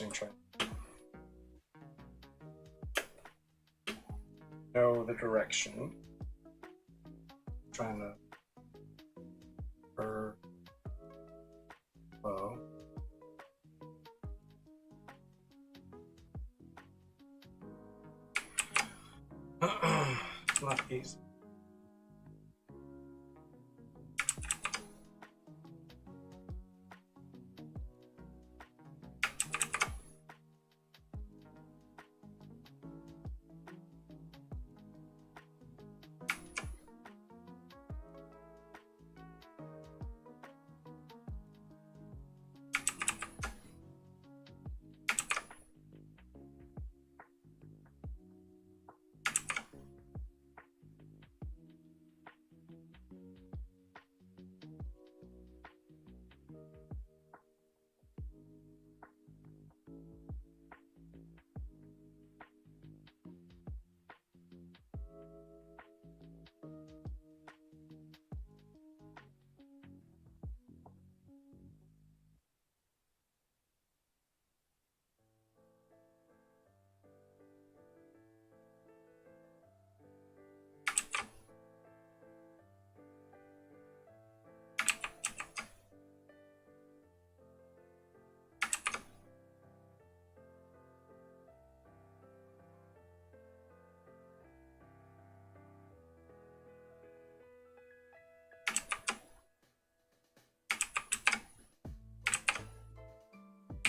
interesting trying to know the direction. Trying to bow. It's not easy.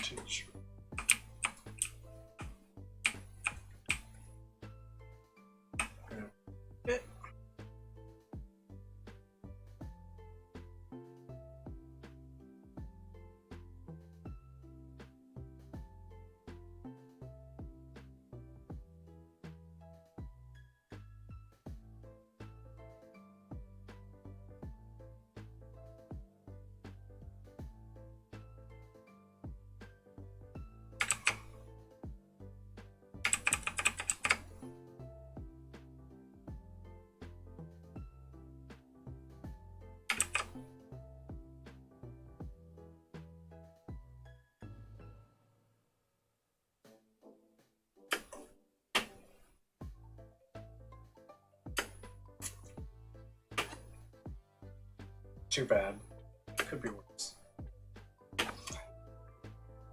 Teacher. Okay. Too bad. Could be worse.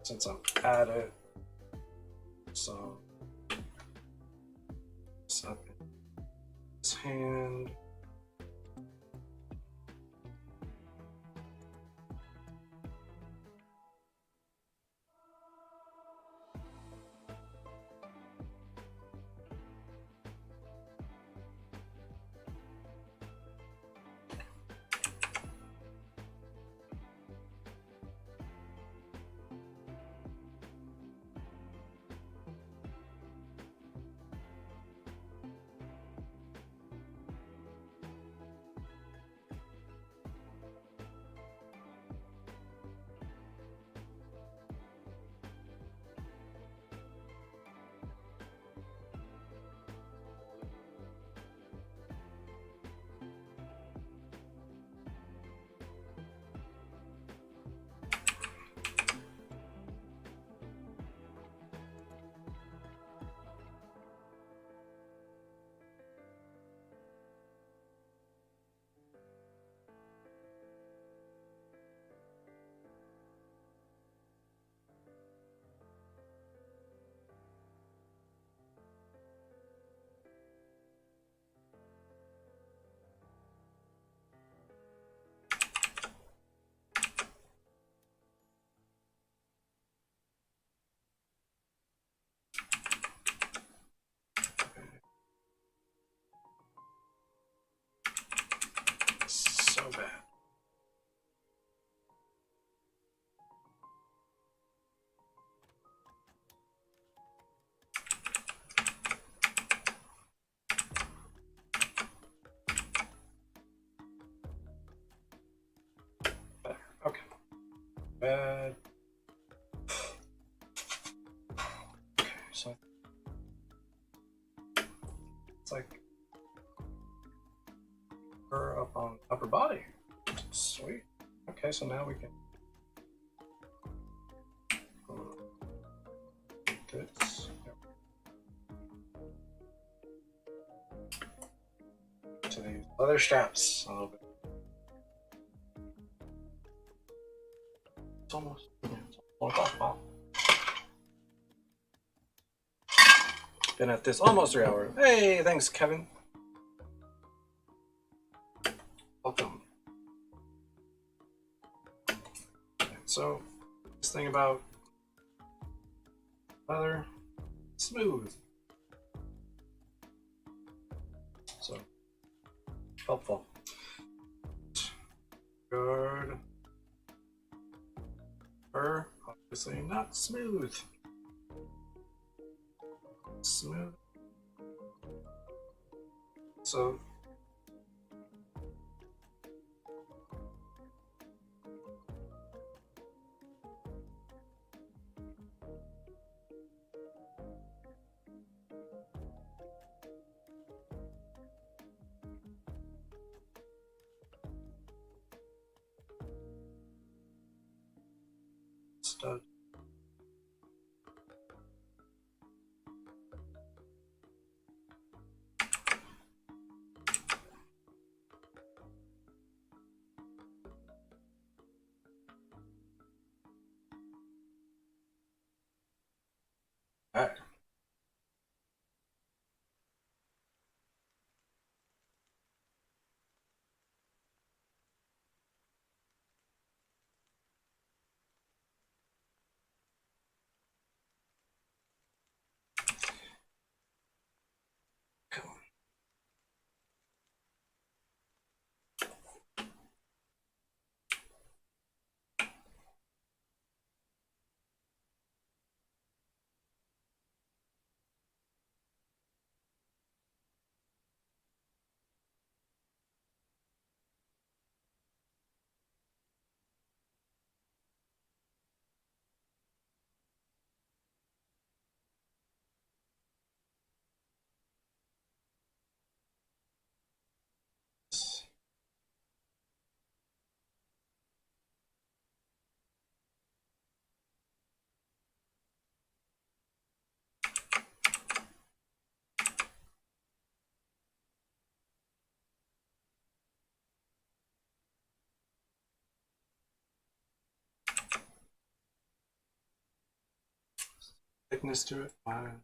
Since I'm at it, so it's up in his hand. So bad. Better. Okay. Bad. Okay, so it's like her up on upper body. Sweet. Okay, so now we can Leather straps a little bit. It's almost, yeah, it's almost wow. Been at this almost 3 hours. Hey, thanks, Kevin. Welcome. So, this thing about leather, smooth. So, helpful. Good. Fur, obviously not smooth. Smooth. So, stud. Alright. Come on. Thickness to it. Fine.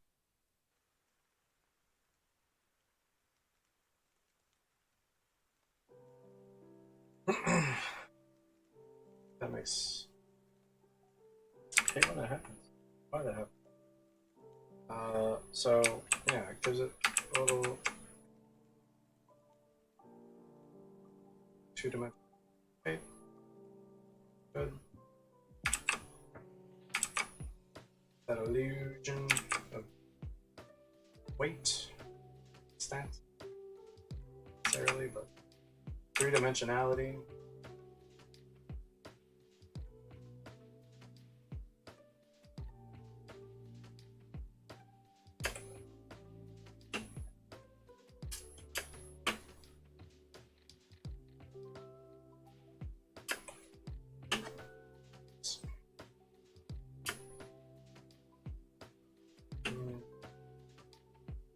That makes. Hey, when that happens. Why that happens? So yeah, it gives it a little two-dimensional shape. Good. That illusion of weight, stance, necessarily, but three-dimensionality.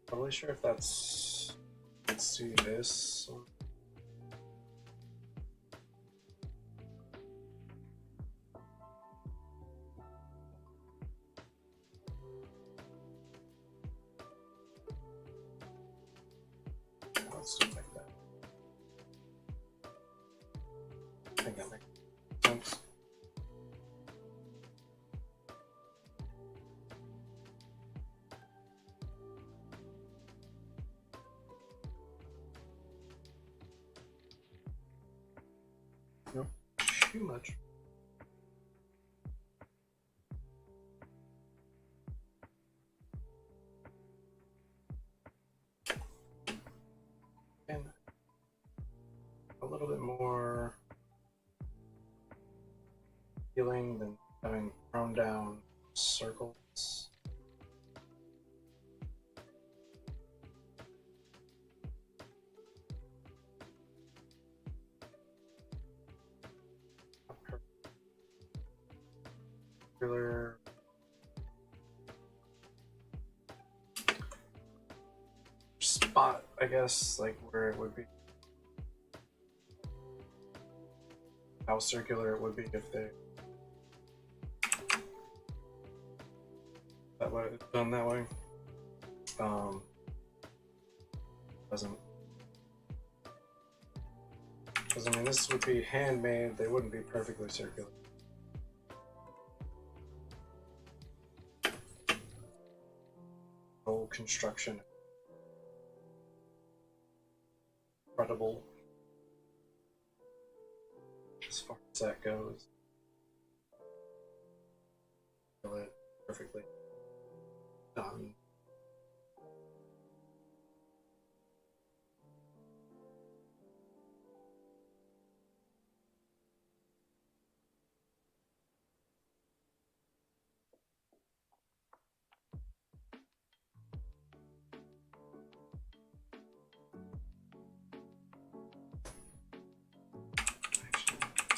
Not really sure if that's. Let's see this. Let's do it like that. I think that makes sense. Nope. Too much. And a little bit more healing than having thrown down circles. Particular spot, I guess, like where it would be how circular it would be if they that way done that way. Doesn't, because I mean this would be handmade, they wouldn't be perfectly circular. Whole construction, incredible as far as that goes. Feel it perfectly done.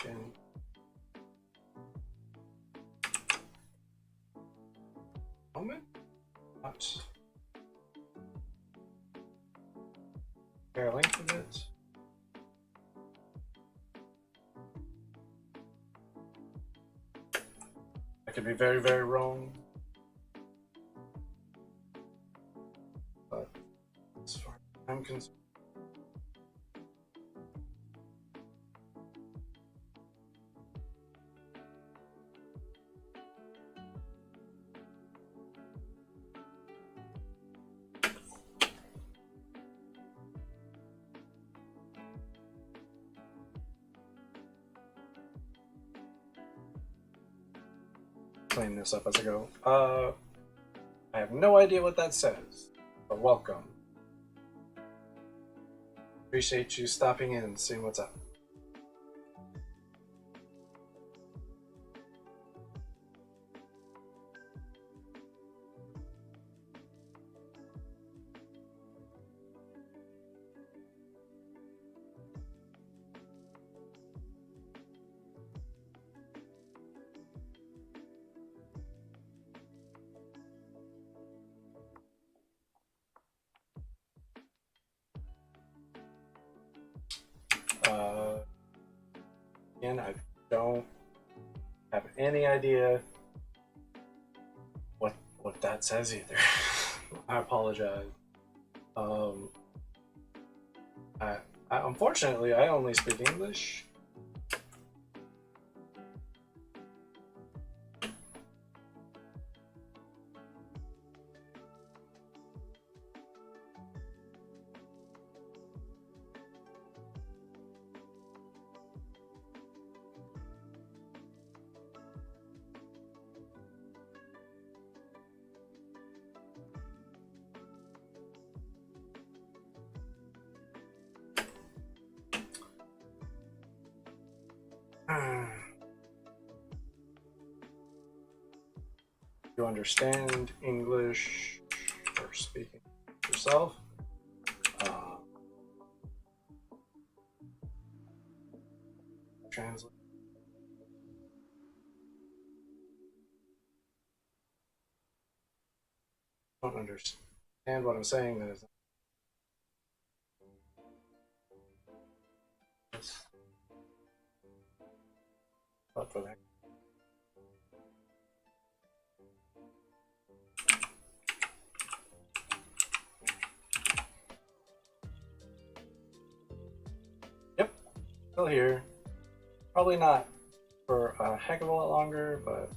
Again. Moment? Not fair length of it. I could be very, very wrong. But as far as I'm concerned, clean this up as I go. I have no idea what that says, but welcome. Appreciate you stopping in and seeing what's up. Again, I don't have any idea what that says either. I apologize. I unfortunately I only speak English. You understand English or speaking yourself? Translate. Don't understand what I'm saying. That is. Up for that. Yep, still here. Probably not for a heck of a lot longer, but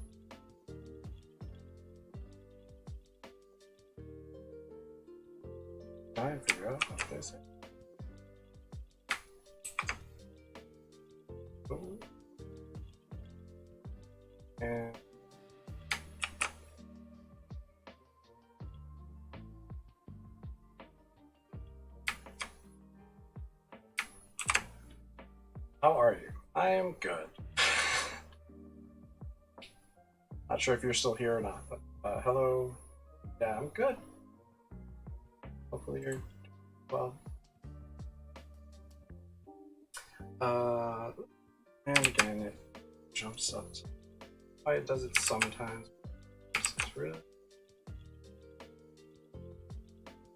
try and figure out what they say. Ooh. And how are you? I am good. Not sure if you're still here or not, but hello. Yeah, I'm good. Hopefully you're well. And again, it jumps up. Why it does it sometimes. It's really.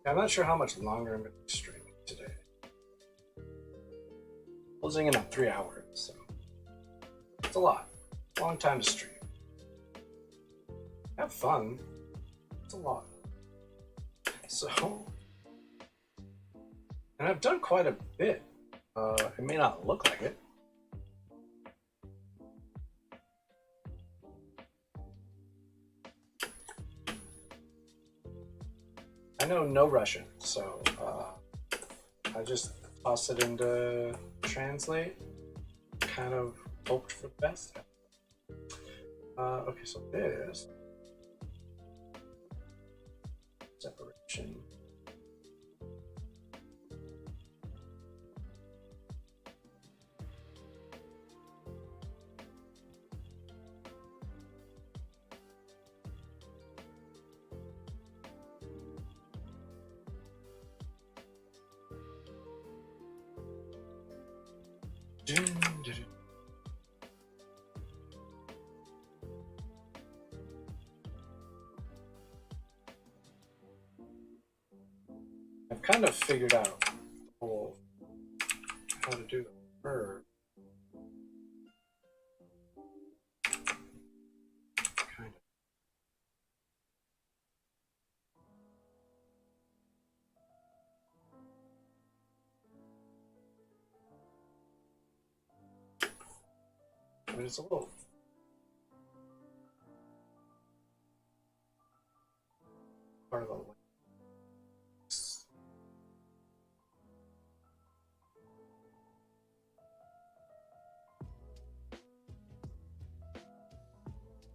I'm not sure how much longer I'm going to be streaming today. Closing in on 3 hours, so It's a lot. Long time to stream. Have fun. It's a lot. So, and I've done quite a bit. It may not look like it. I know no Russian, so I just toss it into translate. Kind of hoped for the best. Okay, so this separation. I've kind of figured out the whole how to do the verb. Kind of. I mean, it's a little part of the link.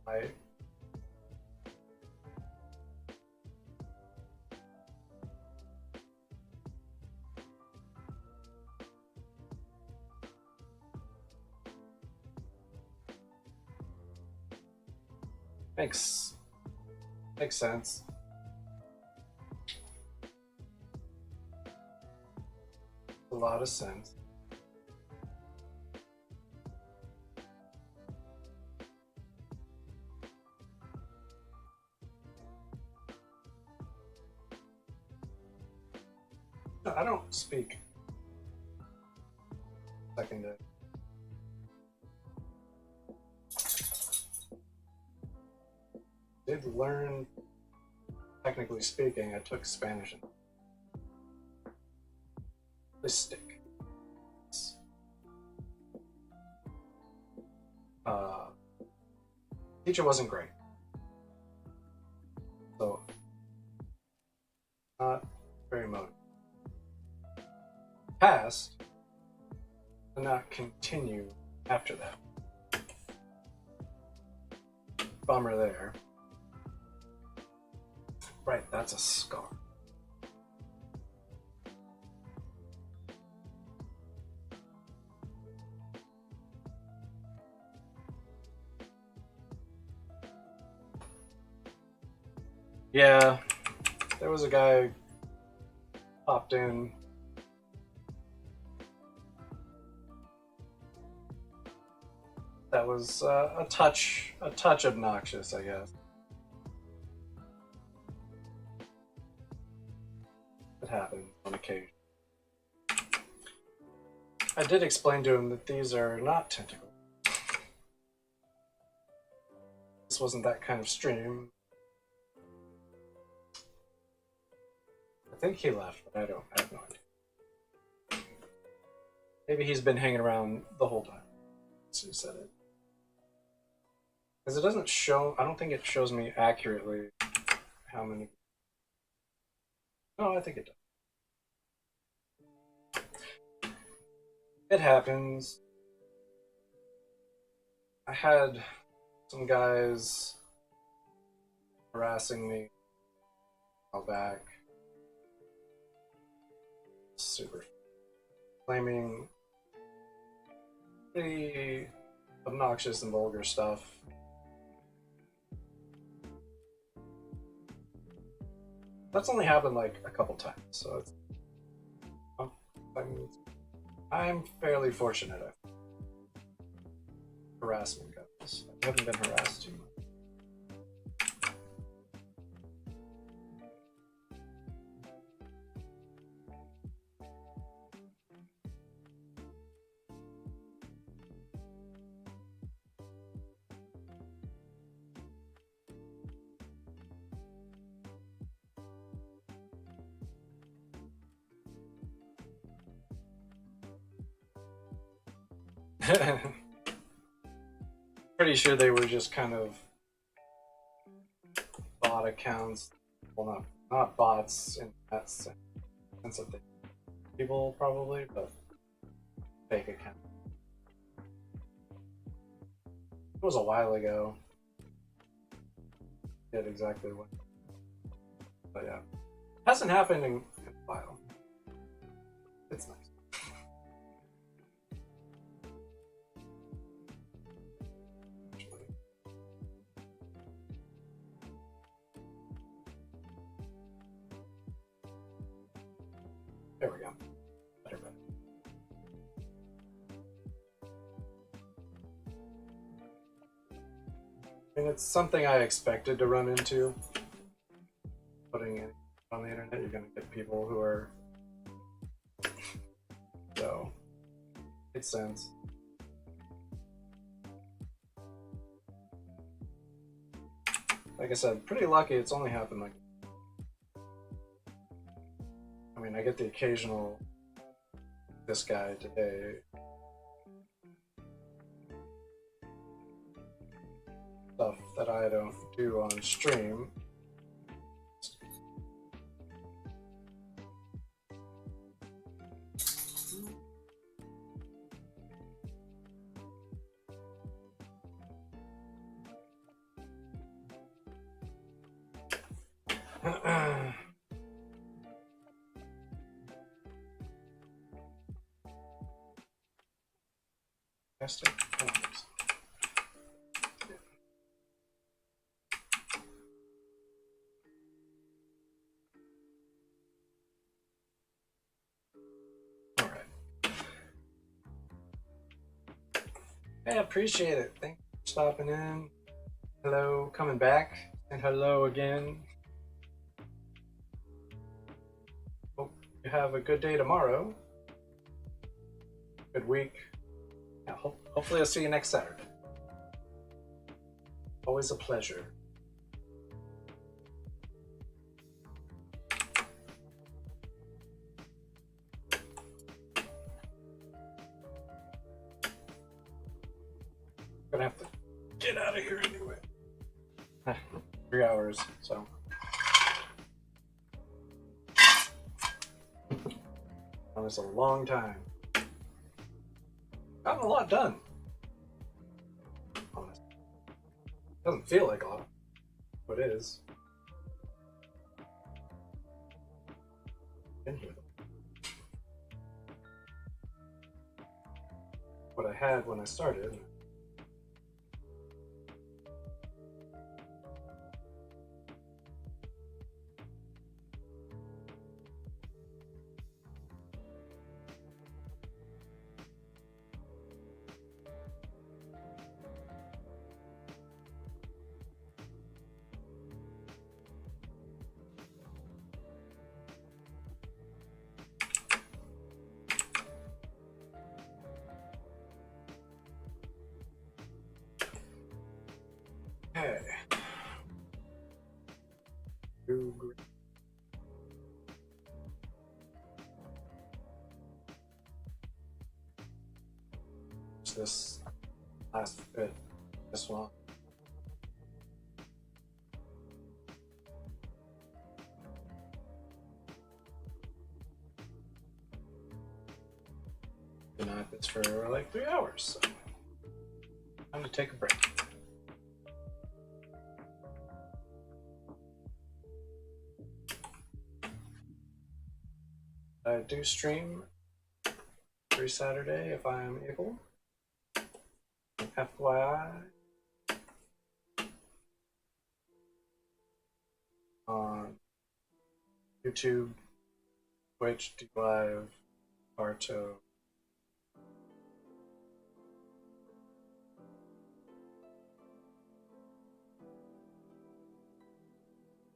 Right? Makes sense. A lot of sense. No, I don't speak second. Did learn, technically speaking, I took Spanish and linguistic. Teacher wasn't great, so not very motivated. Passed, and not continue after that. Bummer there. Right, that's a scar. Yeah, there was a guy popped in. That was a touch obnoxious, I guess. It happened on occasion. I did explain to him that these are not tentacles. This wasn't that kind of stream. I think he left, but I have no idea. Maybe he's been hanging around the whole time. So he said it. Because it doesn't show, I don't think it shows me accurately how many. No, I think it does. It happens. I had some guys harassing me a while back. Super. Claiming pretty obnoxious and vulgar stuff. That's only happened like a couple times, so it's, I'm fairly fortunate. Harassment goes. I haven't been harassed too much. Pretty sure they were just kind of bot accounts. Well, not bots in that sense of things. People probably, but fake accounts. It was a while ago. Did exactly what. But yeah, hasn't happened in a while. It's nice. There we go. Better. And it's something I expected to run into. Putting it on the internet, you're going to get people who are. So, makes sense. Like I said, pretty lucky it's only happened like. I mean, I get the occasional. This guy today. Stuff that I don't do on stream. I appreciate it. Thanks for stopping in. Hello, coming back, and hello again. Hope you have a good day tomorrow. Good week. Yeah, hopefully I'll see you next Saturday. Always a pleasure. Gonna have to get out of here anyway. 3 hours, so. That was a long time. Gotten a lot done. Honestly. Doesn't feel like a lot, but it is. In here. What I had when I started. Okay. This last bit, this one. And it's for like 3 hours, so time to take a break. I do stream every Saturday if I am able. FYI. On YouTube, Twitch, DLive, Barto.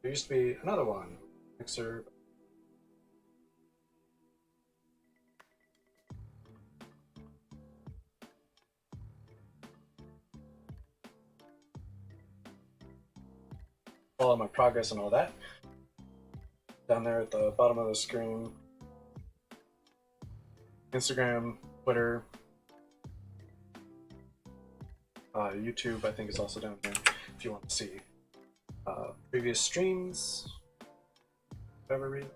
There used to be another one, Mixer. Follow my progress and all that. Down there at the bottom of the screen. Instagram, Twitter, YouTube, I think, is also down here if you want to see previous streams, whatever reason.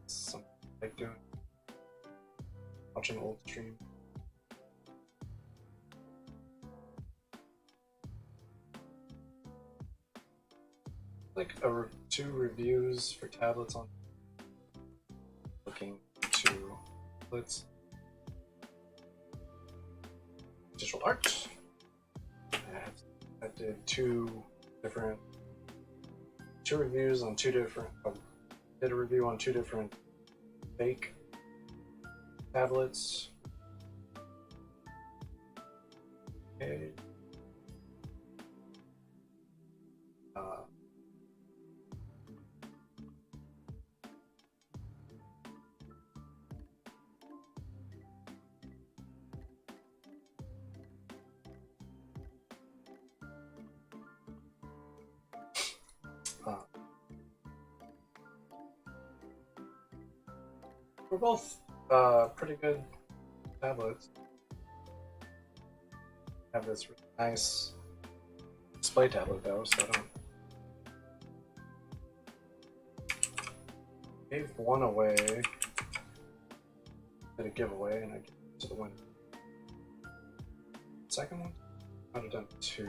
Something I like doing, watching old streams. Like two reviews for tablets on looking to tablets. Digital art. I did two reviews on two different. Did a review on two different fake tablets. Okay. We're both pretty good tablets. Have this really nice display tablet though, so I don't. Gave one away. Did a giveaway, and I gave it to the winner. Second one, I'd have done two.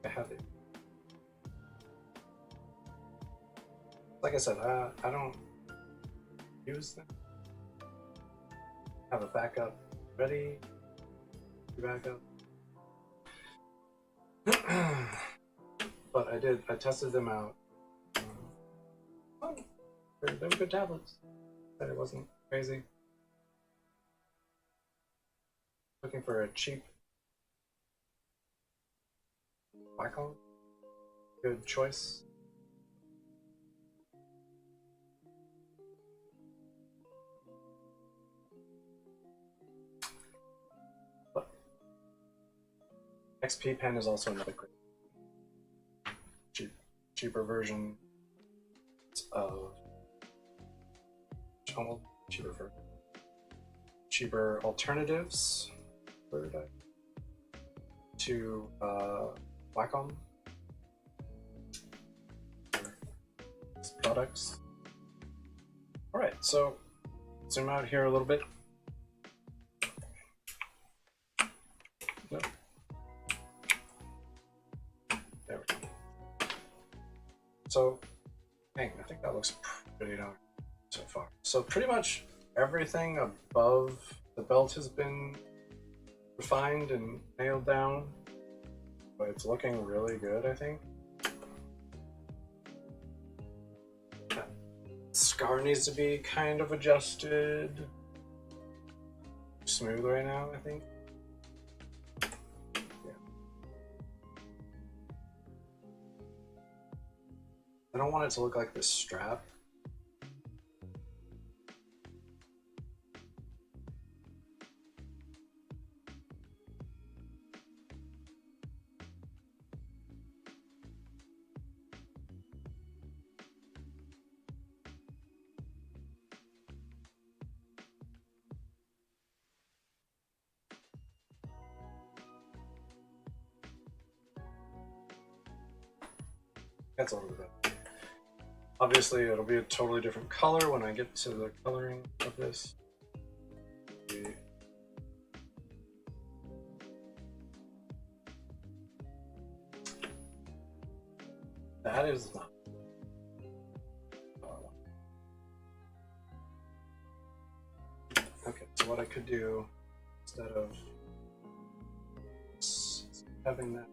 I have it. Like I said, I don't use them. Have a backup ready. Backup. But I tested them out. They were good tablets. But it wasn't crazy. Looking for a cheap Wacom. Good choice. But XP Pen is also another great cheaper version of cheaper alternatives to Wacom products. All right, so zoom out here a little bit. No. There we go. So, dang, I think that looks pretty darn so far. So pretty much everything above the belt has been refined and nailed down, but it's looking really good, I think. That scar needs to be kind of adjusted. Smooth right now, I think. Yeah. I don't want it to look like this strap. That's a little bit better. Obviously, it'll be a totally different color when I get to the coloring of this. That is not. Okay, so what I could do instead of having that.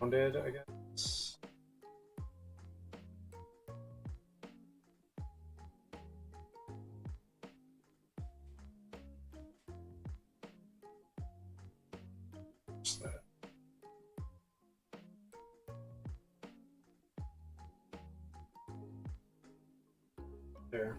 rounded, I guess. Just that. There.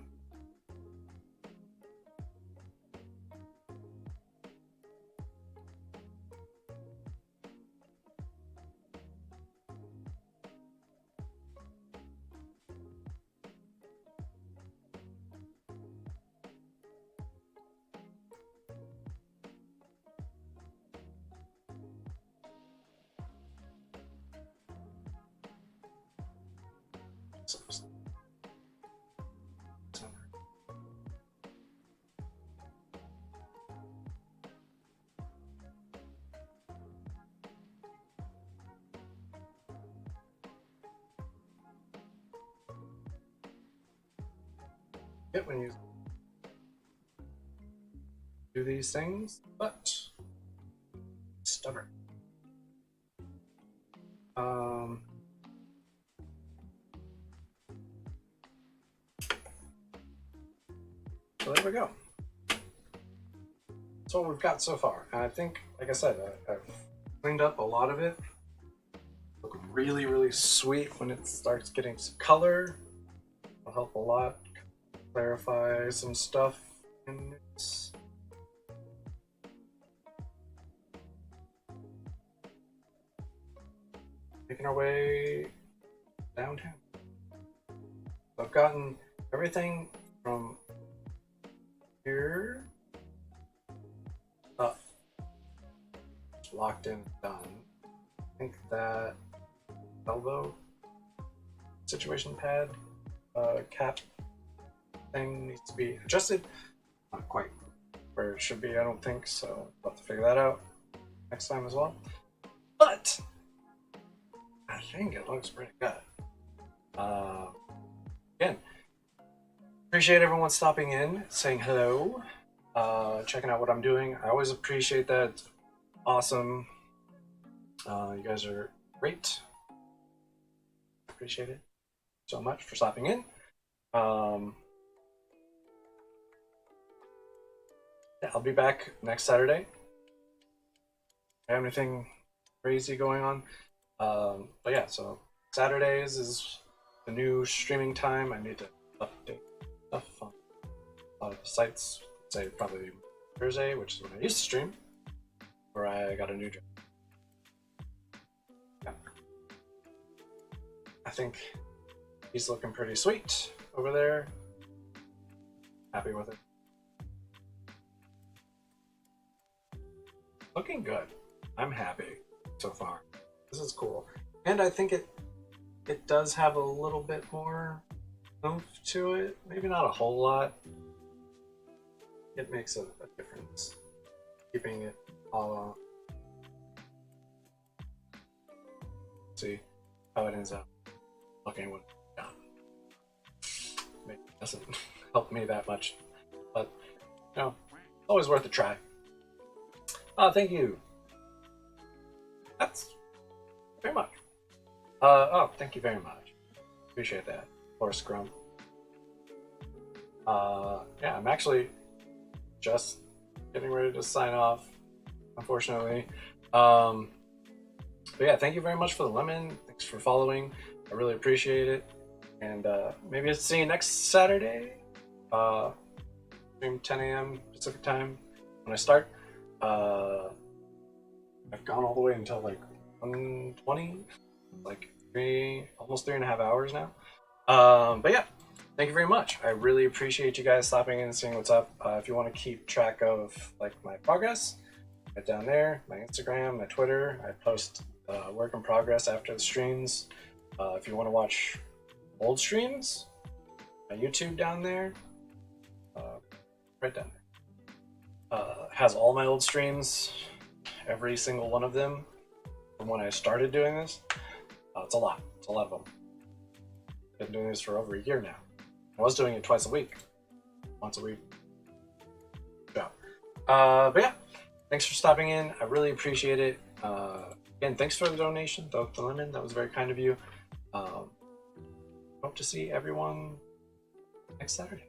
When you do these things, but stubborn. So there we go. That's what we've got so far. And I think, like I said, I've cleaned up a lot of it. Look really, really sweet when it starts getting some color. It'll help a lot clarify some stuff in this. Making our way downtown. I've gotten everything from here up, locked in, done. I think that elbow situation pad cap thing needs to be adjusted. Not quite where it should be, I don't think, so I'll have to figure that out next time as well. But I think it looks pretty good. Again, appreciate everyone stopping in, saying hello, checking out what I'm doing. I always appreciate that. It's awesome. You guys are great. Appreciate it so much for stopping in. Yeah, I'll be back next Saturday. I have anything crazy going on. But yeah, so Saturdays is the new streaming time. I need to update stuff on a lot of sites. I'd say probably Thursday, which is when I used to stream, where I got a new job. Yeah. I think he's looking pretty sweet over there. Happy with it. Looking good. I'm happy so far. This is cool. And I think it does have a little bit more oomph to it. Maybe not a whole lot. It makes a difference. Keeping it all on. See how it ends up looking when it's done. Maybe it doesn't help me that much. But, you know, always worth a try. Oh, thank you. That's very much. Oh, thank you very much. Appreciate that. Forrest Grump. Yeah, I'm actually just getting ready to sign off, unfortunately. But yeah, thank you very much for the lemon. Thanks for following. I really appreciate it. And maybe I'll see you next Saturday. Stream 10 a.m. Pacific time when I start. I've gone all the way until like 1:20, like almost 3.5 hours now. But yeah, thank you very much. I really appreciate you guys stopping in and seeing what's up. If you want to keep track of like my progress, right down there, my Instagram, my Twitter, I post work in progress after the streams. If you want to watch old streams, my YouTube down there, right down there. Has all my old streams, every single one of them from when I started doing this. It's a lot. It's a lot of them. Been doing this for over a year now. I was doing it twice a week, once a week. Yeah. But yeah, thanks for stopping in. I really appreciate it. Again, thanks for the donation, the lemon. That was very kind of you. Hope to see everyone next Saturday.